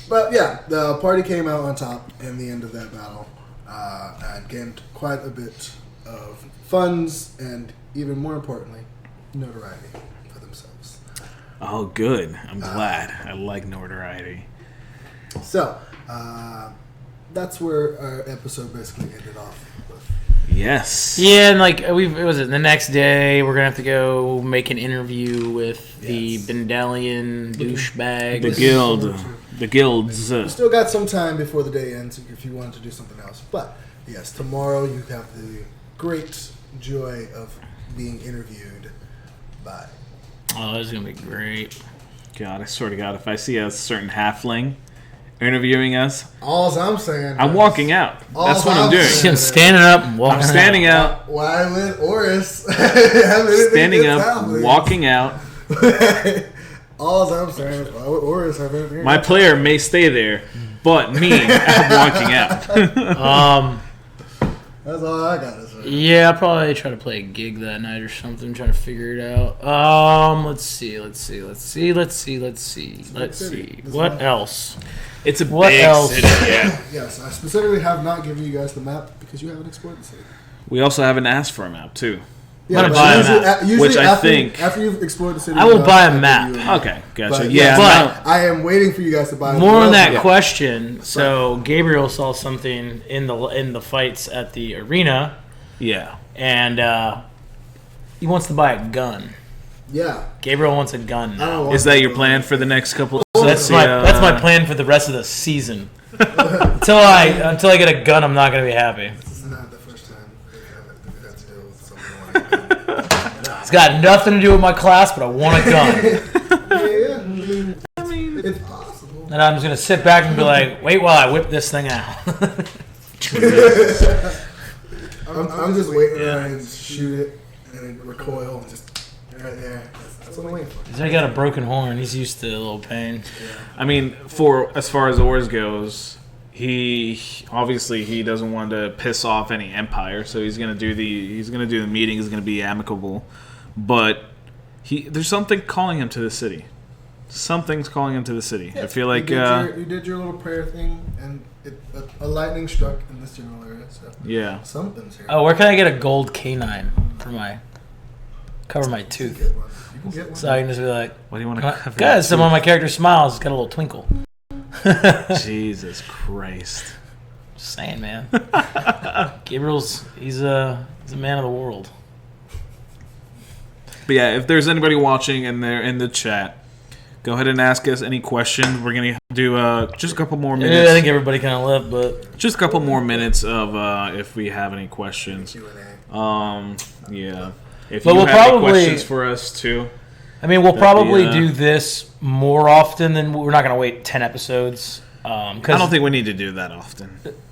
[SPEAKER 3] But yeah, the party came out on top in the end of that battle and gained quite a bit of funds and, even more importantly, notoriety for themselves.
[SPEAKER 2] Oh, good. I'm glad. I like notoriety.
[SPEAKER 3] So, that's where our episode basically ended off with.
[SPEAKER 2] Yes.
[SPEAKER 1] Yeah, and like it was the next day we're gonna have to go make an interview with the Bendalian douchebag.
[SPEAKER 2] The guilds.
[SPEAKER 3] You still got some time before the day ends if you wanted to do something else. But yes, tomorrow you have the great joy of being interviewed by.
[SPEAKER 1] Oh, this is gonna be great.
[SPEAKER 2] God, I swear to God, if I see a certain halfling interviewing us,
[SPEAKER 3] All I'm saying,
[SPEAKER 2] I'm walking out. That's what I'm doing.
[SPEAKER 1] I'm standing up and walking.
[SPEAKER 2] I'm standing out.
[SPEAKER 3] Why with Orys?
[SPEAKER 2] Standing up, walking out.
[SPEAKER 3] All I'm saying is, why would Orys have anything?
[SPEAKER 2] My player may stay there, but me, I'm walking out.
[SPEAKER 3] That's all I got to say.
[SPEAKER 1] Yeah, I'll probably try to play a gig that night or something. Try to figure it out. Let's see. What else?
[SPEAKER 2] It's a
[SPEAKER 1] What
[SPEAKER 2] big
[SPEAKER 1] else?
[SPEAKER 2] city. Yeah.
[SPEAKER 3] Yes, I specifically have not given you guys the map because you haven't explored the city.
[SPEAKER 2] We also haven't asked for a map too.
[SPEAKER 3] Yeah,
[SPEAKER 1] gonna
[SPEAKER 3] but
[SPEAKER 1] buy a
[SPEAKER 3] usually,
[SPEAKER 1] map,
[SPEAKER 3] usually
[SPEAKER 2] which I
[SPEAKER 3] after,
[SPEAKER 2] think-
[SPEAKER 3] after you've explored the city,
[SPEAKER 1] I will buy a
[SPEAKER 3] I'll
[SPEAKER 1] map.
[SPEAKER 3] give you a
[SPEAKER 2] Okay, gotcha.
[SPEAKER 3] But,
[SPEAKER 2] Yeah,
[SPEAKER 1] but-
[SPEAKER 3] I am waiting for you guys to buy.
[SPEAKER 1] More on that
[SPEAKER 3] map.
[SPEAKER 1] question. So Gabriel saw something in the fights at the arena,
[SPEAKER 2] yeah.
[SPEAKER 1] and he wants to buy a gun.
[SPEAKER 3] Yeah.
[SPEAKER 1] Gabriel wants a gun
[SPEAKER 3] I
[SPEAKER 1] now.
[SPEAKER 3] don't want
[SPEAKER 2] Is that
[SPEAKER 3] to
[SPEAKER 2] your
[SPEAKER 3] go
[SPEAKER 2] plan
[SPEAKER 3] there.
[SPEAKER 2] for the next couple?
[SPEAKER 1] That's my plan for the rest of the season. until I get a gun, I'm not gonna be happy.
[SPEAKER 3] This is not the first time we've had to deal with someone like
[SPEAKER 1] It's got nothing to do with my class, but I want a gun.
[SPEAKER 3] I mean, it's possible.
[SPEAKER 1] And I'm just gonna sit back and be like, wait while I whip this thing out.
[SPEAKER 3] I'm just waiting to shoot it and then recoil and just right there. That's what I'm waiting for.
[SPEAKER 1] He's already got a broken horn. He's used to a little pain.
[SPEAKER 2] I mean, for as far as Orys goes, he doesn't want to piss off any empire, so he's gonna do the meeting. He's gonna be amicable, but there's something calling him to the city. Something's calling him to the city. I feel like
[SPEAKER 3] you did your little prayer thing, and a lightning struck in this general area. So
[SPEAKER 2] yeah.
[SPEAKER 3] something's here.
[SPEAKER 1] Oh, where can I get a gold canine for cover my
[SPEAKER 3] You can
[SPEAKER 1] tooth?
[SPEAKER 3] get one. You can get one.
[SPEAKER 1] So I can just be like,
[SPEAKER 2] What do you want to cover?
[SPEAKER 1] guys, some of my character smiles. It's got a little twinkle.
[SPEAKER 2] Jesus Christ.
[SPEAKER 1] Just saying, man. Gabriel's he's a man of the world.
[SPEAKER 2] But yeah, if there's anybody watching and they're in the chat, go ahead and ask us any questions. We're gonna do just a couple more minutes.
[SPEAKER 1] Yeah, I think everybody kind of left, but
[SPEAKER 2] Just a couple more minutes of if we have any questions.
[SPEAKER 3] Q&A.
[SPEAKER 2] Yeah. If
[SPEAKER 1] But
[SPEAKER 2] you
[SPEAKER 1] we'll
[SPEAKER 2] have any
[SPEAKER 1] probably-
[SPEAKER 2] questions for us too.
[SPEAKER 1] I mean, we'll
[SPEAKER 2] That'd
[SPEAKER 1] probably
[SPEAKER 2] be,
[SPEAKER 1] do this more often than we're not going to wait 10 episodes.
[SPEAKER 2] I don't think we need to do that often.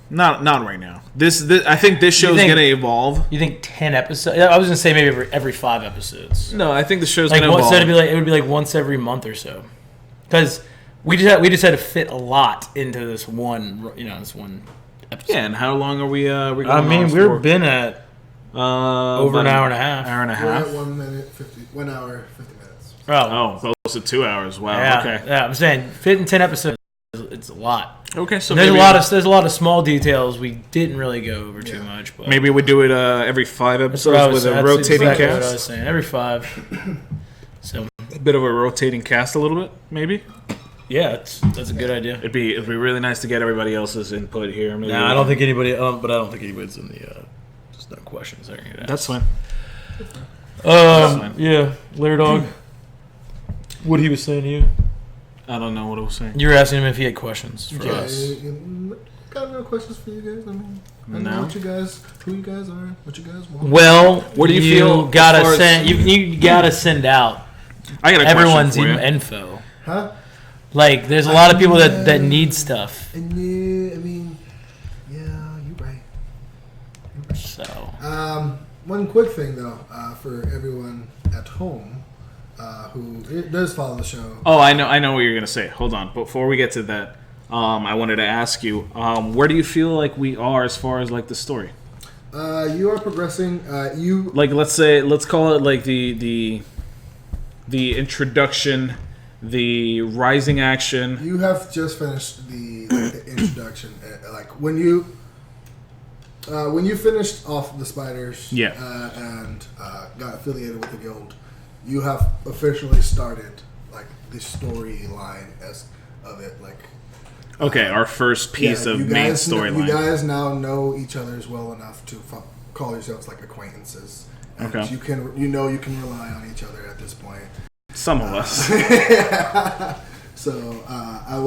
[SPEAKER 2] Not right now. This I think this show's
[SPEAKER 1] think-
[SPEAKER 2] gonna evolve.
[SPEAKER 1] You think 10 episodes? I was going to say maybe every 5 episodes.
[SPEAKER 2] No, I think the show's
[SPEAKER 1] Like
[SPEAKER 2] gonna
[SPEAKER 1] once,
[SPEAKER 2] evolve.
[SPEAKER 1] it would be like once every month or so. Because we just had to fit a lot into this one episode.
[SPEAKER 2] Yeah, and how long are we going
[SPEAKER 1] I mean,
[SPEAKER 2] on
[SPEAKER 1] we've
[SPEAKER 2] for?
[SPEAKER 1] been at over
[SPEAKER 2] about
[SPEAKER 1] an hour and a half.
[SPEAKER 2] Hour and a
[SPEAKER 3] We're
[SPEAKER 2] half.
[SPEAKER 3] at 1 hour 50 minutes.
[SPEAKER 2] Oh, close to 2 hours. Wow.
[SPEAKER 1] yeah,
[SPEAKER 2] Okay.
[SPEAKER 1] yeah. I'm saying fitting 10 episodes, it's a lot.
[SPEAKER 2] Okay. So
[SPEAKER 1] There's
[SPEAKER 2] maybe,
[SPEAKER 1] there's a lot of small details we didn't really go over too much. But
[SPEAKER 2] maybe we do it every 5
[SPEAKER 1] that's what I
[SPEAKER 2] episodes
[SPEAKER 1] was
[SPEAKER 2] with a
[SPEAKER 1] that's
[SPEAKER 2] rotating
[SPEAKER 1] exactly what I was
[SPEAKER 2] cast.
[SPEAKER 1] saying. Every 5. So
[SPEAKER 2] A bit of a rotating cast, a little bit, maybe.
[SPEAKER 1] yeah, that's a good idea.
[SPEAKER 2] It'd be really nice to get everybody else's input here. Maybe
[SPEAKER 1] Nah, I don't think anybody. But I don't think anybody's in the. Just no questions there.
[SPEAKER 2] That's fine. fine.
[SPEAKER 1] Yeah, Lair Dog. What he was saying to you?
[SPEAKER 2] I don't know what I was saying.
[SPEAKER 1] You were asking him if he had questions for
[SPEAKER 3] Yeah,
[SPEAKER 1] us.
[SPEAKER 3] got no questions for you guys. I mean, I
[SPEAKER 2] No.
[SPEAKER 3] know who you guys are, what you guys want.
[SPEAKER 1] Well,
[SPEAKER 2] What do you feel as
[SPEAKER 1] Gotta
[SPEAKER 2] far as-
[SPEAKER 1] send. You gotta send out
[SPEAKER 2] I got a
[SPEAKER 1] everyone's
[SPEAKER 2] question for you.
[SPEAKER 1] info.
[SPEAKER 3] Huh?
[SPEAKER 1] Like, there's a lot of people that need stuff.
[SPEAKER 3] And yeah, I mean, yeah, you're right.
[SPEAKER 1] So
[SPEAKER 3] One quick thing though, for everyone at home who does follow the show.
[SPEAKER 2] Oh, I know what you're gonna say. Hold on. Before we get to that, I wanted to ask you, where do you feel like we are as far as like the story?
[SPEAKER 3] You are progressing.
[SPEAKER 2] Like, let's call it like the introduction, the rising action.
[SPEAKER 3] You have just finished the introduction. Like when you finished off the spiders,
[SPEAKER 2] Yeah.
[SPEAKER 3] And got affiliated with the guild, you have officially started like the storyline of it. Like,
[SPEAKER 2] Okay, our first piece
[SPEAKER 3] yeah,
[SPEAKER 2] of
[SPEAKER 3] you
[SPEAKER 2] main
[SPEAKER 3] guys You
[SPEAKER 2] storyline.
[SPEAKER 3] guys now know each other's well enough to call yourselves like acquaintances. And
[SPEAKER 2] Okay.
[SPEAKER 3] you can rely on each other at this point.
[SPEAKER 2] Some of us.
[SPEAKER 3] So I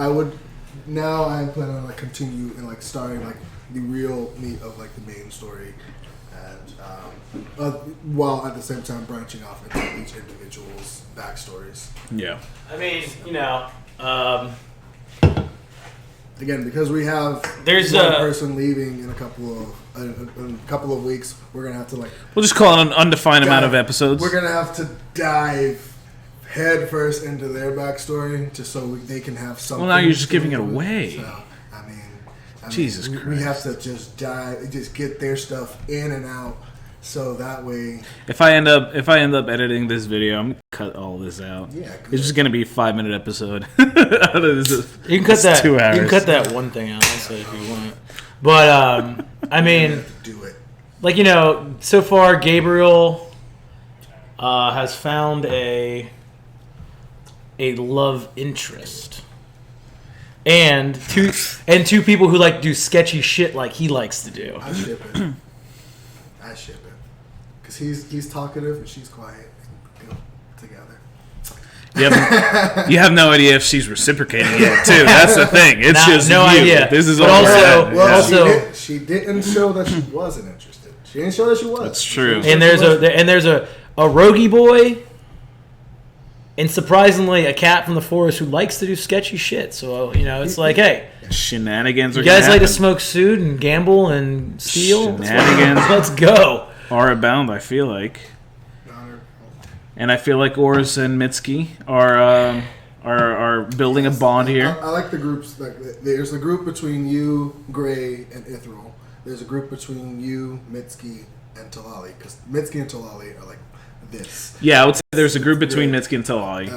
[SPEAKER 3] would now I'm planning on like continue and like starting like the real meat of like the main story, and while at the same time branching off into each individual's backstories.
[SPEAKER 2] Yeah.
[SPEAKER 1] I mean,
[SPEAKER 3] Again, because we have
[SPEAKER 1] There's
[SPEAKER 3] one
[SPEAKER 1] a-
[SPEAKER 3] person leaving in a couple of weeks, we're gonna have to like
[SPEAKER 2] We'll just call it an undefined amount of episodes.
[SPEAKER 3] We're gonna have to dive head first into their backstory just so they can have something.
[SPEAKER 2] Well, now you're just
[SPEAKER 3] to
[SPEAKER 2] giving it
[SPEAKER 3] do with.
[SPEAKER 2] away.
[SPEAKER 3] So, I mean,
[SPEAKER 2] Jesus
[SPEAKER 3] we have
[SPEAKER 2] Christ.
[SPEAKER 3] to just just get their stuff in and out, so that way.
[SPEAKER 2] If I end up editing this video, I'm gonna cut all this out.
[SPEAKER 3] Yeah,
[SPEAKER 2] It's just gonna be a 5-minute episode. This is-
[SPEAKER 1] You can cut
[SPEAKER 2] it's
[SPEAKER 1] that.
[SPEAKER 2] 2 hours.
[SPEAKER 1] You can cut that one thing out also if you want. But I
[SPEAKER 3] We
[SPEAKER 1] mean,
[SPEAKER 3] have to do it.
[SPEAKER 1] like so far Gabriel has found a love interest, and two people who like do sketchy shit like he likes to do.
[SPEAKER 3] I ship it. Because he's talkative and she's quiet. Go together.
[SPEAKER 2] You have no idea if she's reciprocating it too. That's the thing. It's just
[SPEAKER 1] no
[SPEAKER 2] you.
[SPEAKER 1] idea.
[SPEAKER 2] This is
[SPEAKER 1] But
[SPEAKER 2] all
[SPEAKER 1] also-
[SPEAKER 2] that.
[SPEAKER 3] Well,
[SPEAKER 1] Also-
[SPEAKER 3] she didn't show that she wasn't interested. She didn't show that she was.
[SPEAKER 2] That's true.
[SPEAKER 1] And there's a roguey boy, and surprisingly a cat from the forest who likes to do sketchy shit. So it's like, hey,
[SPEAKER 2] Shenanigans are
[SPEAKER 1] you guys
[SPEAKER 2] gonna
[SPEAKER 1] like to
[SPEAKER 2] happen.
[SPEAKER 1] smoke suit and gamble and steal?
[SPEAKER 2] Shenanigans.
[SPEAKER 1] Let's go.
[SPEAKER 2] Are abound, I feel like. And I feel like Orys and Mitski are building a bond here.
[SPEAKER 3] I like the groups. Like, there's a group between you, Gray, and Ithryl. There's a group between you, Mitski, and Talali. Because Mitski and Talali are like this.
[SPEAKER 2] Yeah, I would say there's a group between Mitski and Talali.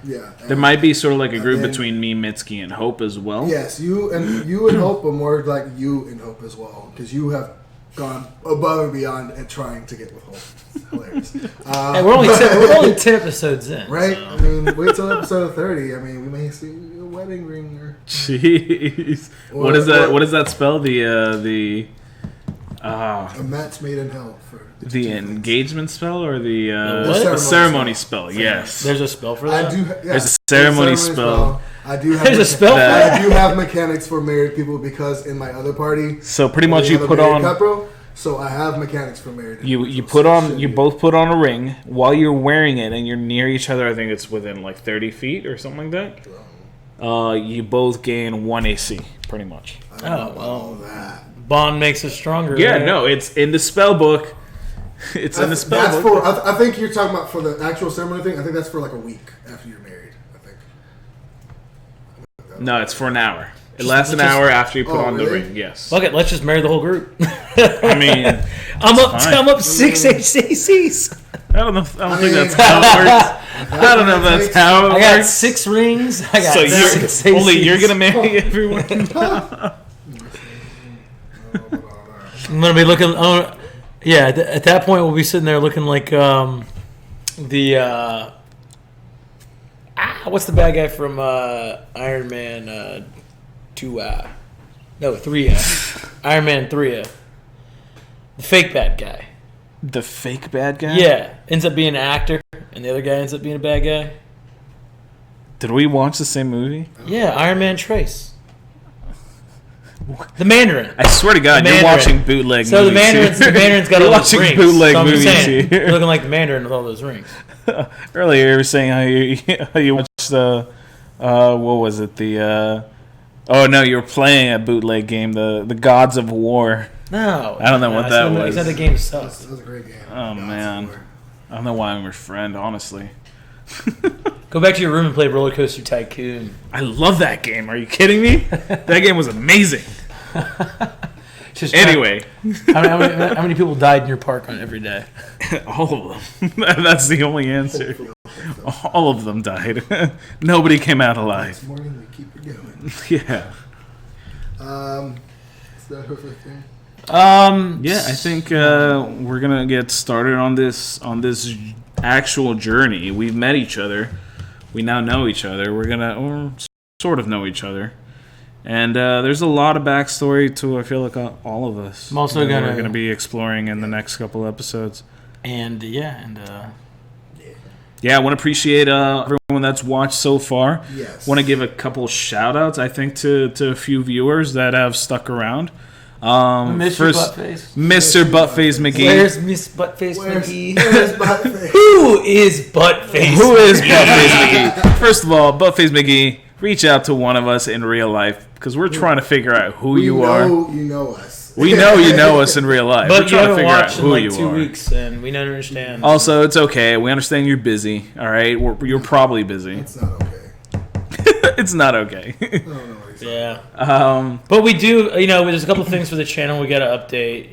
[SPEAKER 3] Yeah.
[SPEAKER 2] There might be sort of like a group
[SPEAKER 3] then-
[SPEAKER 2] between me, Mitski, and Hope as well.
[SPEAKER 3] Yes, you and Hope, but more like you and Hope as well. Because you have gone above and beyond and trying to get with Hope. It's hilarious.
[SPEAKER 1] Hey, we're only 10 episodes in.
[SPEAKER 3] Right?
[SPEAKER 1] so.
[SPEAKER 3] I mean, wait till episode 30. I mean, we may see a wedding ring or...
[SPEAKER 2] Jeez. What is that? What does that spell? The
[SPEAKER 3] A match made in hell for
[SPEAKER 2] the engagement spell or the
[SPEAKER 1] what?
[SPEAKER 2] ceremony spell? Yes.
[SPEAKER 1] There's a spell for
[SPEAKER 3] I
[SPEAKER 1] that?
[SPEAKER 3] do. Yeah,
[SPEAKER 2] There's a ceremony spell.
[SPEAKER 3] I do have.
[SPEAKER 1] There's a spell for
[SPEAKER 3] I
[SPEAKER 1] that?
[SPEAKER 3] do have mechanics for married people because in my other party,
[SPEAKER 2] So pretty much
[SPEAKER 3] we
[SPEAKER 2] you
[SPEAKER 3] have a
[SPEAKER 2] put
[SPEAKER 3] married
[SPEAKER 2] on
[SPEAKER 3] couple, so I have mechanics for married.
[SPEAKER 2] you
[SPEAKER 3] individuals.
[SPEAKER 2] put on
[SPEAKER 3] So
[SPEAKER 2] you
[SPEAKER 3] shit.
[SPEAKER 2] both put on a ring while you're wearing it and you're near each other. I think it's within like 30 feet or something like that. You both gain 1 AC pretty much.
[SPEAKER 3] I don't know
[SPEAKER 1] Oh,
[SPEAKER 3] about
[SPEAKER 1] well.
[SPEAKER 3] all that.
[SPEAKER 1] Bond makes us stronger.
[SPEAKER 2] Yeah,
[SPEAKER 1] right?
[SPEAKER 2] no, it's in the spell book. It's in the spell
[SPEAKER 3] That's
[SPEAKER 2] book.
[SPEAKER 3] for. I think you're talking about for the actual ceremony thing. I think that's for like a week after you're married. I think.
[SPEAKER 2] No, it's for an hour. It
[SPEAKER 1] Just-
[SPEAKER 2] lasts an
[SPEAKER 1] just-
[SPEAKER 2] hour after you put
[SPEAKER 3] Oh,
[SPEAKER 2] on the
[SPEAKER 3] really?
[SPEAKER 2] ring. Yes.
[SPEAKER 1] Fuck it, let's just marry the whole group.
[SPEAKER 2] I mean, fine.
[SPEAKER 1] I'm up 6 HCCs.
[SPEAKER 2] I don't know. I don't think
[SPEAKER 3] mean-
[SPEAKER 2] that's how it works. I don't know if that's how it
[SPEAKER 1] I got
[SPEAKER 2] works.
[SPEAKER 1] 6 rings. I got
[SPEAKER 2] So
[SPEAKER 1] 6
[SPEAKER 2] you're only
[SPEAKER 1] ACs.
[SPEAKER 2] you're gonna marry everyone.
[SPEAKER 1] I'm gonna be looking. Yeah, at that point we'll be sitting there looking like what's the bad guy from Iron Man 2? No, 3. Iron Man 3. The fake bad guy.
[SPEAKER 2] The fake bad guy.
[SPEAKER 1] Yeah, ends up being an actor, and the other guy ends up being a bad guy.
[SPEAKER 2] Did we watch the same movie?
[SPEAKER 1] Yeah, Iron Man Trace. The Mandarin.
[SPEAKER 2] I swear to God,
[SPEAKER 1] The
[SPEAKER 2] you're
[SPEAKER 1] Mandarin.
[SPEAKER 2] watching bootleg
[SPEAKER 1] So
[SPEAKER 2] movies.
[SPEAKER 1] the Mandarin's got
[SPEAKER 2] You're
[SPEAKER 1] all those
[SPEAKER 2] watching
[SPEAKER 1] rings.
[SPEAKER 2] bootleg
[SPEAKER 1] So I'm just
[SPEAKER 2] movies
[SPEAKER 1] saying,
[SPEAKER 2] here.
[SPEAKER 1] looking like the Mandarin with all those rings.
[SPEAKER 2] Earlier, you were saying how you watched the what was it the oh no, you were playing a bootleg game, the Gods of War.
[SPEAKER 1] No,
[SPEAKER 2] I don't know what that was.
[SPEAKER 1] He said the game sucks.
[SPEAKER 3] That was a great game.
[SPEAKER 2] Oh man, I don't know why I'm your friend, honestly.
[SPEAKER 1] Go back to your room and play Roller Coaster Tycoon.
[SPEAKER 2] I love that game. Are you kidding me? That game was amazing.
[SPEAKER 1] Just
[SPEAKER 2] Anyway,
[SPEAKER 1] how many people died in your park on every day?
[SPEAKER 2] all of them. That's the only answer. All of them died. Nobody came out alive.
[SPEAKER 3] This morning we keep it going.
[SPEAKER 2] Yeah.
[SPEAKER 3] Is that everything?
[SPEAKER 2] Yeah, I think we're gonna get started on this actual journey. We've met each other. We now know each other. We're gonna or sort of know each other, And there's a lot of backstory to, I feel like, all of us.
[SPEAKER 1] I'm also
[SPEAKER 2] we're
[SPEAKER 1] gonna
[SPEAKER 2] going to be exploring in the next couple episodes.
[SPEAKER 1] And
[SPEAKER 2] yeah, I want to appreciate everyone that's watched so far.
[SPEAKER 3] Yes.
[SPEAKER 2] Want to give a couple shout outs, I think, to a few viewers that have stuck around.
[SPEAKER 1] Mr.
[SPEAKER 2] First,
[SPEAKER 1] Buttface.
[SPEAKER 2] Mr. Buttface McGee.
[SPEAKER 1] Where's Miss Buttface McGee?
[SPEAKER 3] Where's Buttface?
[SPEAKER 1] Who is Buttface?
[SPEAKER 2] Who is Buttface McGee? First of all, Buttface McGee, reach out to one of us in real life because we're trying to figure out who you are.
[SPEAKER 3] You know us.
[SPEAKER 2] We know you know us in real life.
[SPEAKER 1] But
[SPEAKER 2] we're
[SPEAKER 1] you
[SPEAKER 2] trying to
[SPEAKER 1] haven't
[SPEAKER 2] figure out
[SPEAKER 1] watched in
[SPEAKER 2] who
[SPEAKER 1] like
[SPEAKER 2] you
[SPEAKER 1] 2
[SPEAKER 2] are.
[SPEAKER 1] weeks, and we don't understand.
[SPEAKER 2] Also, it's okay. We understand you're busy. All right, you're probably busy.
[SPEAKER 3] It's not okay.
[SPEAKER 2] It's not okay.
[SPEAKER 3] I don't know what he's
[SPEAKER 1] Yeah. But we do, there's a couple things for the channel we got to update.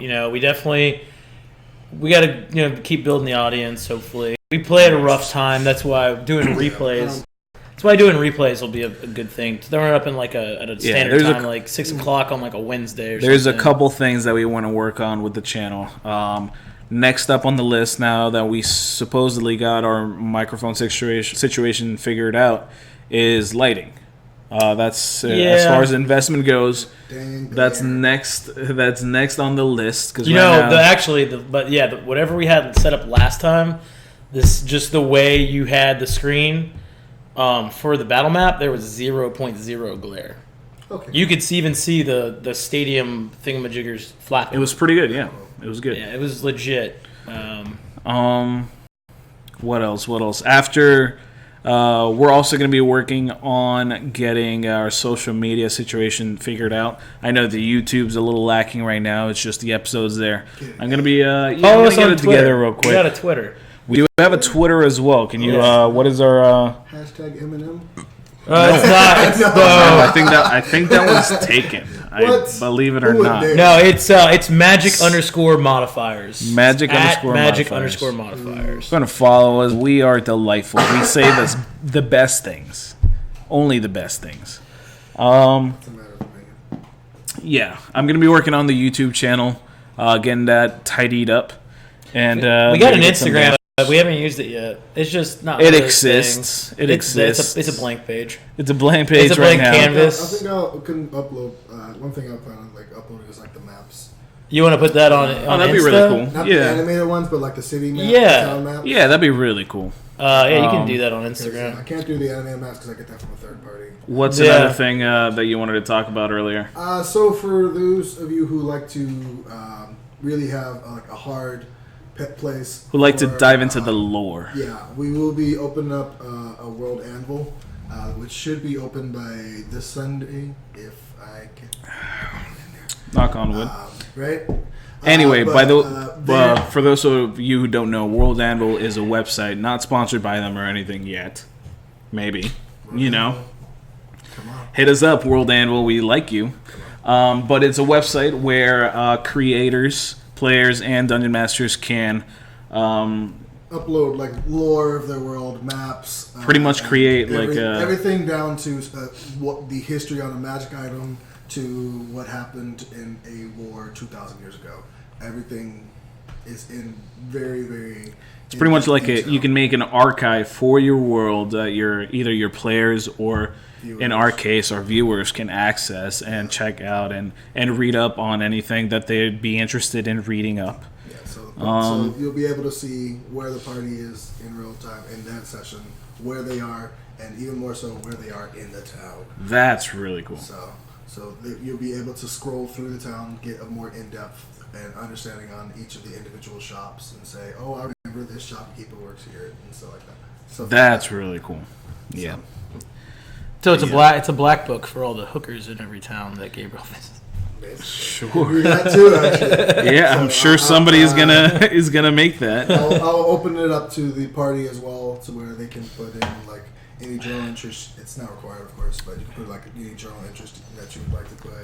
[SPEAKER 1] We got to, keep building the audience, hopefully. We play at a rough time. That's why doing replays. That's why doing replays will be a good thing. Throwing it up in at a standard time, like 6 o'clock on like a Wednesday or
[SPEAKER 2] There's
[SPEAKER 1] something.
[SPEAKER 2] a couple things that we want to work on with the channel. Next up on the list, now that we supposedly got our microphone situation figured out, is lighting. That's as far as investment goes. That's next. That's next on the list. Because
[SPEAKER 1] whatever we had set up last time, just the way you had the screen for the battle map, there was 0.0 glare.
[SPEAKER 3] Okay.
[SPEAKER 1] You could even see the stadium thingamajiggers flapping.
[SPEAKER 2] It was pretty good. Yeah, it was good.
[SPEAKER 1] Yeah, it was legit.
[SPEAKER 2] What else? After. We're also going to be working on getting our social media situation figured out. I know the YouTube's a little lacking right now. It's just the episodes there. I'm going to be I'm gonna get it together real quick.
[SPEAKER 1] We got a Twitter.
[SPEAKER 2] We do have a Twitter as well. Can you? What is our?
[SPEAKER 3] Hashtag Eminem.
[SPEAKER 1] It's not. It's
[SPEAKER 2] I think that was taken.
[SPEAKER 3] What?
[SPEAKER 2] Believe it or
[SPEAKER 3] Who would
[SPEAKER 2] not.
[SPEAKER 3] dare?
[SPEAKER 1] No, it's magic_modifiers.
[SPEAKER 2] Magic
[SPEAKER 1] At
[SPEAKER 2] underscore
[SPEAKER 1] magic
[SPEAKER 2] modifiers.
[SPEAKER 1] underscore modifiers.
[SPEAKER 2] Going to follow us. We are delightful. We say the best things, only the best things.
[SPEAKER 3] It's a matter of opinion.
[SPEAKER 2] Yeah, I'm going to be working on the YouTube channel, getting that tidied up, and
[SPEAKER 1] We got an Instagram, but we haven't used it yet. It's just not.
[SPEAKER 2] It
[SPEAKER 1] one of those
[SPEAKER 2] exists.
[SPEAKER 1] things.
[SPEAKER 2] It exists.
[SPEAKER 1] It's a blank page.
[SPEAKER 2] It's a blank page
[SPEAKER 1] It's a
[SPEAKER 2] right
[SPEAKER 1] blank
[SPEAKER 2] now.
[SPEAKER 1] canvas.
[SPEAKER 3] I think I can upload. One thing I plan on uploading is the maps.
[SPEAKER 1] You want to put that on
[SPEAKER 2] that'd be
[SPEAKER 1] Insta?
[SPEAKER 2] really cool.
[SPEAKER 3] Not
[SPEAKER 2] Yeah.
[SPEAKER 3] the animated ones, but the city maps,
[SPEAKER 1] Yeah.
[SPEAKER 3] the town maps.
[SPEAKER 2] Yeah, that'd be really cool.
[SPEAKER 1] Yeah, you can do that on
[SPEAKER 3] 'Cause, I
[SPEAKER 1] Instagram.
[SPEAKER 3] can't do the animated maps because I get that from a third party.
[SPEAKER 2] What's
[SPEAKER 1] Yeah.
[SPEAKER 2] another thing that you wanted to talk about earlier?
[SPEAKER 3] So for those of you who like to really have a hard pet place,
[SPEAKER 2] Who like to
[SPEAKER 3] or,
[SPEAKER 2] dive into the lore?
[SPEAKER 3] Yeah, we will be opening up a World Anvil, which should be open by this Sunday if I can.
[SPEAKER 2] Knock on wood.
[SPEAKER 3] Right.
[SPEAKER 2] Anyway,
[SPEAKER 3] there-
[SPEAKER 2] for those of you who don't know, World Anvil is a website, not sponsored by them or anything yet. Maybe.
[SPEAKER 3] Come on.
[SPEAKER 2] Hit us up, World Anvil. We like you. But it's a website where creators, players, and dungeon masters can
[SPEAKER 3] upload lore of their world, maps.
[SPEAKER 2] Pretty much create
[SPEAKER 3] everything down to what the history on a magic item to what happened in a war 2,000 years ago. Everything is in very, very.
[SPEAKER 2] It's pretty much you can make an archive for your world that either your players or, viewers. In our case, our viewers can access and check out and read up on anything that they'd be interested in reading up.
[SPEAKER 3] Yeah, so you'll be able to see where the party is in real time in that session, where they are, and even more so where they are in the town.
[SPEAKER 2] That's really cool.
[SPEAKER 3] So you'll be able to scroll through the town, get a more in-depth and understanding on each of the individual shops, and say, "Oh, I remember this shopkeeper works here," and stuff like that. So
[SPEAKER 2] that's really cool. Yeah.
[SPEAKER 1] So it's a black book for all the hookers in every town that Gabriel visits.
[SPEAKER 2] Sure.
[SPEAKER 3] That too, actually.
[SPEAKER 2] Yeah, I'm sure somebody is gonna make that.
[SPEAKER 3] I'll open it up to the party as well, to where they can put in any journal interest. It's not required, of course, but you can put any journal interest that you would like to put.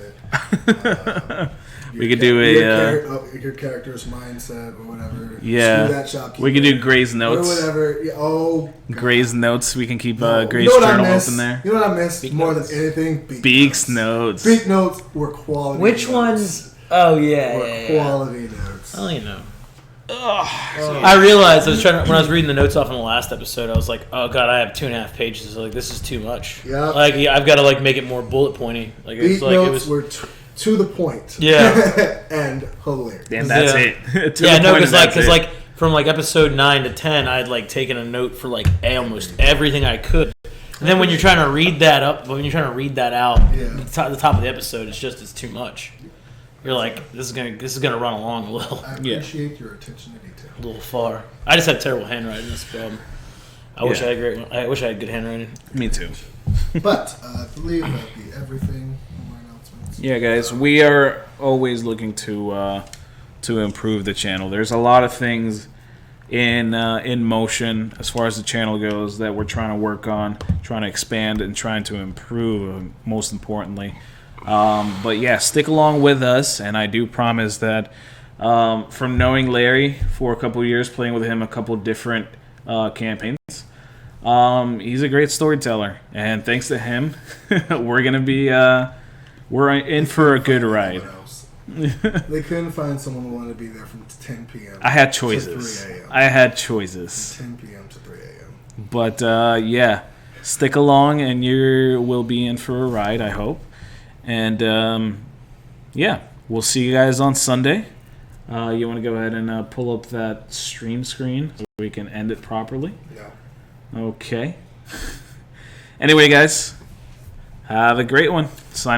[SPEAKER 2] We could do
[SPEAKER 3] your character's mindset or whatever.
[SPEAKER 2] Yeah,
[SPEAKER 3] Screw that shopkeeper.
[SPEAKER 2] we could do Gray's notes.
[SPEAKER 3] Or whatever. Yeah, God.
[SPEAKER 2] Gray's notes. We can keep Gray's
[SPEAKER 3] You know what I
[SPEAKER 2] journal
[SPEAKER 3] miss?
[SPEAKER 2] open there.
[SPEAKER 3] You know what I miss
[SPEAKER 1] Beak
[SPEAKER 3] more
[SPEAKER 1] notes.
[SPEAKER 3] than anything?
[SPEAKER 2] Beak's notes.
[SPEAKER 3] Beak notes were quality.
[SPEAKER 1] Which
[SPEAKER 3] notes.
[SPEAKER 1] ones? Oh yeah,
[SPEAKER 3] Were
[SPEAKER 1] yeah.
[SPEAKER 3] quality notes.
[SPEAKER 1] Oh, you know. I realized when I was reading the notes off in the last episode, I was like, oh god, I have 2.5 pages. So, like, this is too much.
[SPEAKER 3] Yeah.
[SPEAKER 1] Like, I've got to like make it more bullet pointy. Like,
[SPEAKER 3] Beat
[SPEAKER 1] it's like
[SPEAKER 3] notes were to the point.
[SPEAKER 1] Yeah.
[SPEAKER 3] And hilarious.
[SPEAKER 2] And that's it.
[SPEAKER 1] Yeah, no, because like from like episode 9 to 10, I had like taken a note for like almost everything I could. And then when you're trying to read that out, the top of the episode, it's too much. You're like, this is gonna run along a little.
[SPEAKER 3] I appreciate your attention to detail.
[SPEAKER 1] A little far. I just have terrible handwriting. That's the problem. I wish I had good handwriting.
[SPEAKER 2] Me too.
[SPEAKER 3] But I believe that'd be everything. More announcements.
[SPEAKER 2] Yeah, guys, we are always looking to improve the channel. There's a lot of things in motion as far as the channel goes that we're trying to work on, trying to expand and trying to improve. Most importantly. But yeah, stick along with us, and I do promise that from knowing Larry for a couple of years, playing with him a couple of different campaigns, he's a great storyteller, and thanks to him, we're in for a good ride.
[SPEAKER 3] They couldn't find someone who wanted to be there from 10 p.m.
[SPEAKER 2] I had choices.
[SPEAKER 3] To 3 a.m.
[SPEAKER 2] I had choices.
[SPEAKER 3] From 10 p.m. to 3 a.m.
[SPEAKER 2] But yeah, stick along, and you will be in for a ride, I hope. And yeah, we'll see you guys on Sunday. You want to go ahead and pull up that stream screen so we can end it properly?
[SPEAKER 3] Yeah.
[SPEAKER 2] Okay. Anyway, guys, have a great one. Signing